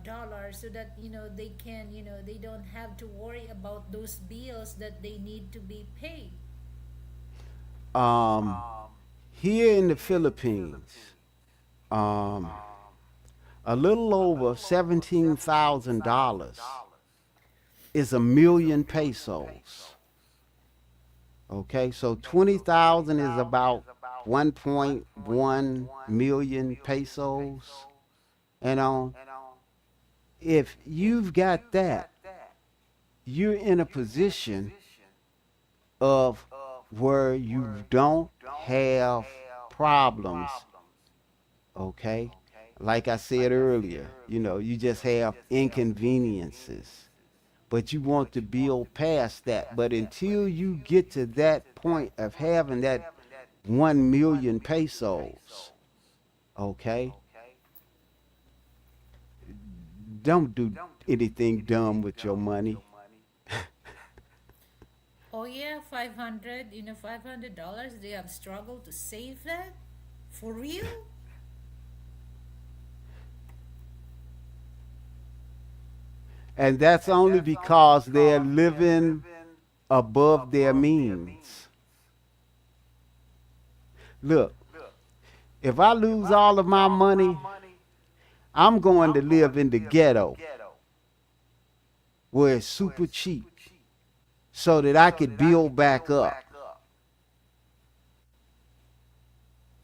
dollars, so that they can, they don't have to worry about those bills that they need to be paid. Um, Here in the Philippines, um, a little over $17,000 is 1,000,000 pesos. Okay, so 20,000 is about 1.1 million pesos. And if you've got that, you're in a position of where you don't have problems. Okay, like I said earlier, you just have inconveniences, but you want to build past that. But until you get to that point of having that 1 million pesos, okay, don't do anything dumb with your money. Oh yeah, 500, $500. They have struggled to save that? For real? And that's only because they're living above their means. Look, if I lose all of my money, I'm going to live in the ghetto where it's super cheap so that I could build back up.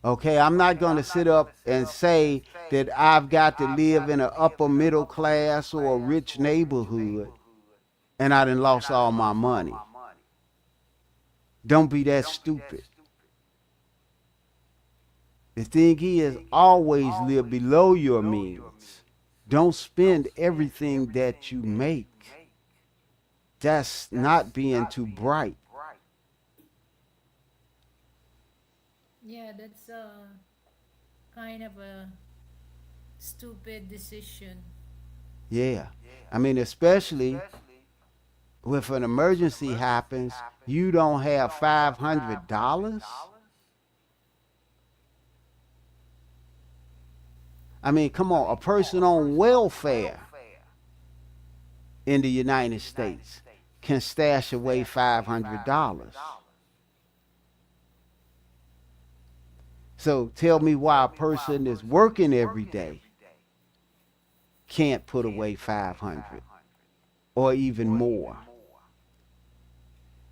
Okay, I'm not going to sit up and say that I've got to live in an upper middle class or a rich neighborhood and I done lost all my money. Don't be that stupid. The thing is, always live below your means. Don't spend everything that you make. That's not being too bright. Yeah, that's kind of a stupid decision. Yeah. I mean, especially if an emergency happens, you don't have $500. I mean, come on, a person on welfare in the United States can stash away $500. So tell me why a person that's working every day can't put away 500 or even more.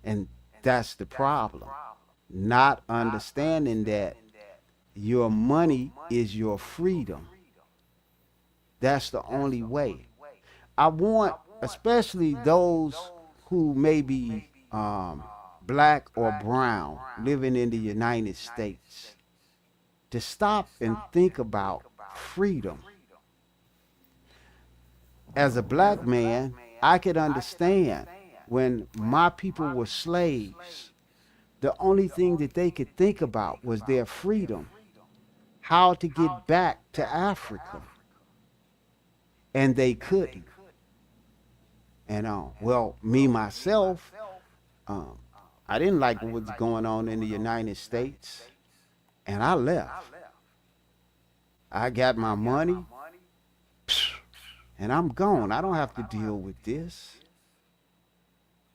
And that's the problem. Not understanding that your money is your freedom. That's the only way. I want, especially those who may be black or brown living in the United States, to stop and think about freedom. As a black man, I could understand when my people were slaves, the only thing that they could think about was their freedom, how to get back to Africa. And they couldn't. And well, me myself, I didn't like what was going on in the United States, and I left. I got my money, and I'm gone. I don't have to deal with this.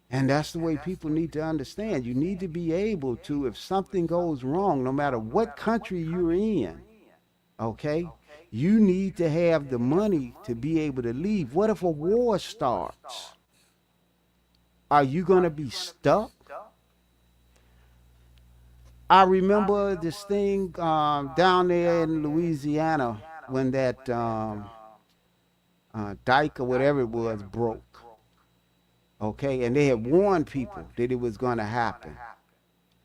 And that's the way people need to understand. You need to be able to, if something goes wrong, no matter what country you're in, okay, you need to have the money to be able to leave. What if a war starts? Are you going to be stuck? I remember this thing down there in Louisiana when that dike or whatever it was broke. Okay, and they had warned people that it was going to happen.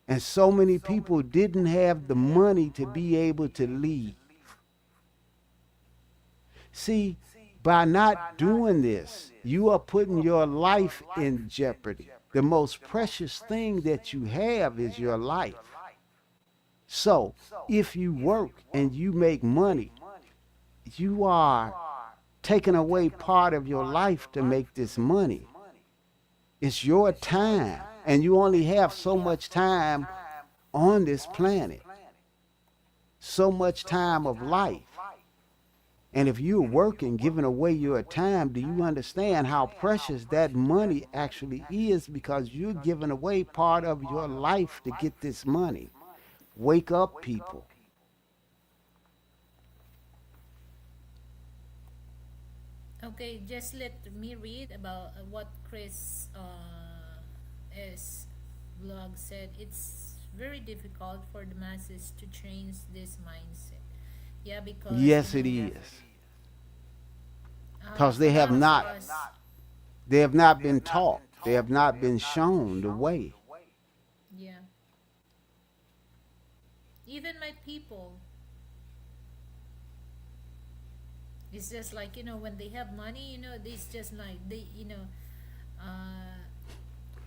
And so many people didn't have the money to be able to leave. See, by not doing this, you are putting your life in jeopardy. The most precious thing that you have is your life. So, if you work and you make money, you are taking away part of your life to make this money. It's your time, and you only have so much time on this planet, so much time of life. And if you're working, giving away your time, do you understand how precious that money actually is? Because you're giving away part of your life to get this money. Wake up, people. Okay, just let me read about what Chris S blog said. It's very difficult for the masses to change this mindset. Yeah, because Yes, it is. Because for some of us, they have not been taught. They have not been shown the way. yeah, even my people, it's just like when they have money, it's just like uh,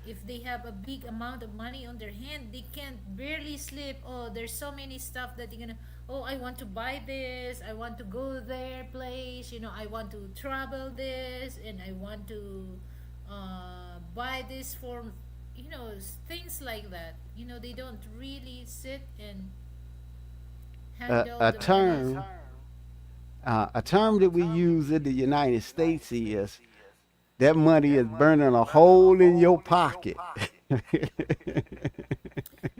if they have a big amount of money on their hand, they can't barely sleep. Oh, there's so many stuff that you're gonna. Oh, I want to buy this. I want to go there place. I want to travel this, and I want to buy this for things like that. They don't really sit and handle A the money. term, a term that we use in the United States is that money is burning a hole in your pocket.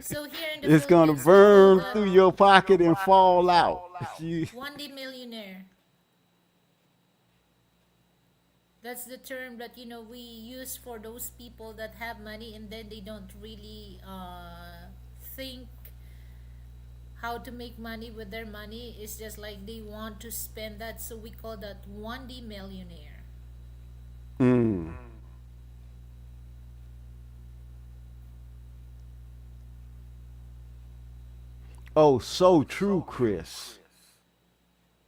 So here in the It's gonna Philippines, we call burn that through your pocket and fall out. You- 1D millionaire. That's the term that we use for those people that have money and then they don't really think how to make money with their money. It's just like they want to spend that, so we call that 1D millionaire. Mm. Oh, so true, Chris.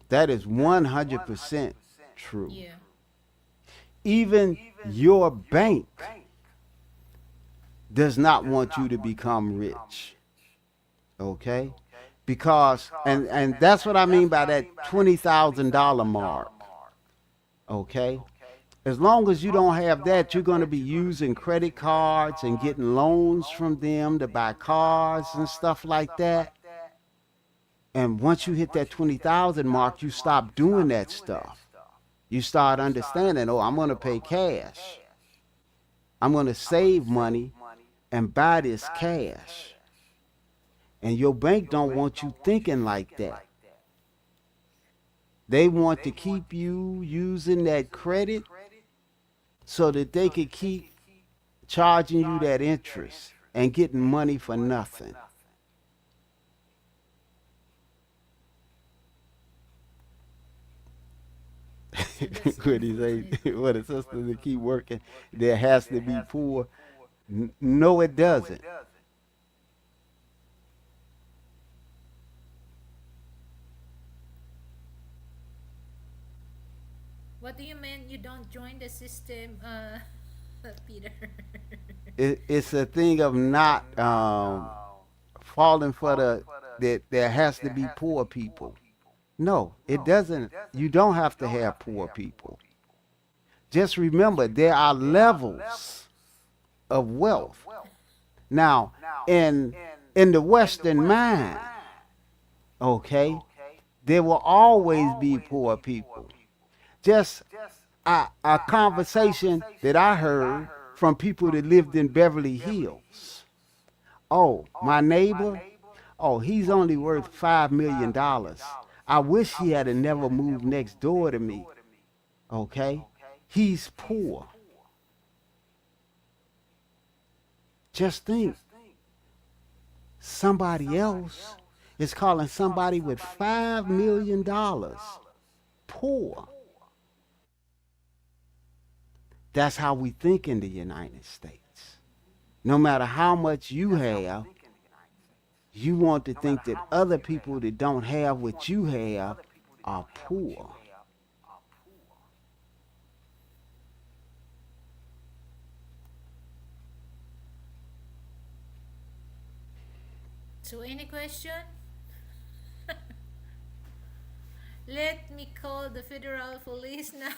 That is 100% true. Yeah. Even your bank does not want you to become rich. Okay? Because and that's what I mean by that $20,000 mark. Okay? As long as you don't have that, you're going to be using credit cards and getting loans from them to buy cars and stuff like that. And once you hit that 20,000 mark, you stop doing that stuff. You start understanding, oh, I'm going to pay cash. I'm going to save money and buy this cash. And your bank don't want you thinking like that. They want to keep you using that credit so that they could keep charging you that interest and getting money for nothing. What he say? What a sister to keep working, there has to be poor. No, it doesn't. What do you mean you don't join the system, Peter? It's a thing of not falling for that there has to be poor people. No, it doesn't. You don't have to have poor people. Just remember, there are levels of wealth. Now, in the Western mind, okay, there will always be poor people. Just a conversation that I heard from people that lived in Beverly Hills. Oh, my neighbor, oh, he's only worth $5 million. I wish he had never moved next door to me. Okay? He's poor. Just think, somebody else is calling somebody with $5 million poor. That's how we think in the United States. No matter how much you have, you want to think that other people that don't have what you have are poor. So any question? Let me call the federal police now.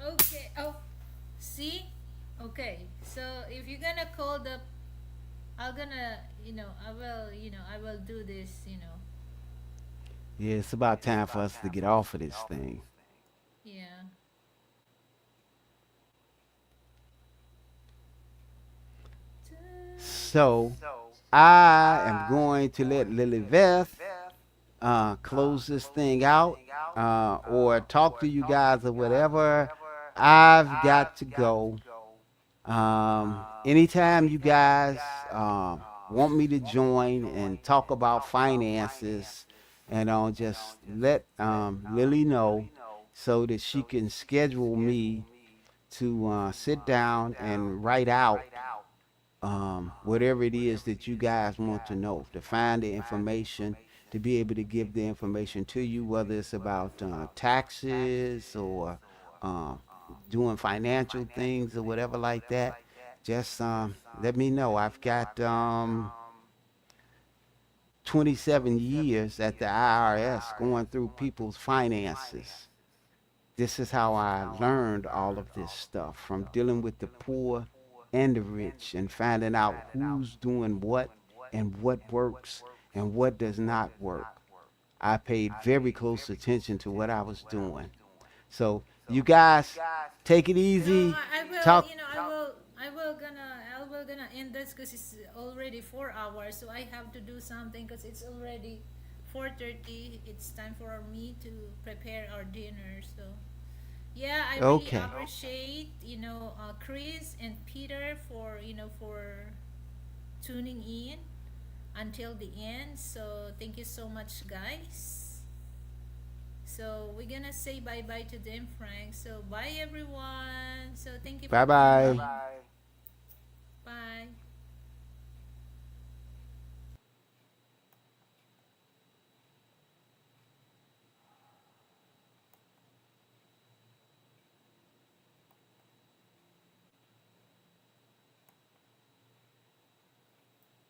Okay. Oh, see? Okay. So if you're gonna call the, I'm gonna, I will do this, Yeah, it's about time for us to get off of this thing. yeah. So I am going to let Lily Beth close this thing out or talk to you guys or whatever. I've got to go. Anytime you guys want me to join and talk about finances, and just let Lily know so that she can schedule me to sit down and write out whatever it is that you guys want to know, to find the information, to be able to give the information to you, whether it's about taxes or uh, doing financial things or whatever like that. Just let me know. I've got 27 years at the IRS going through people's finances. This is how I learned all of this stuff, from dealing with the poor and the rich and finding out who's doing what and what works and what does not work. I paid very close attention to what I was doing. So you guys take it No, easy. I will, Talk. I will gonna end this because it's already 4 hours. So I have to do something because it's already 4:30. It's time for me to prepare our dinner. So yeah, I really Okay. appreciate, Chris and Peter for, for tuning in until the end. So thank you so much, guys. So we're gonna say bye bye to them, Frank. So bye everyone. So thank you Bye for coming. bye.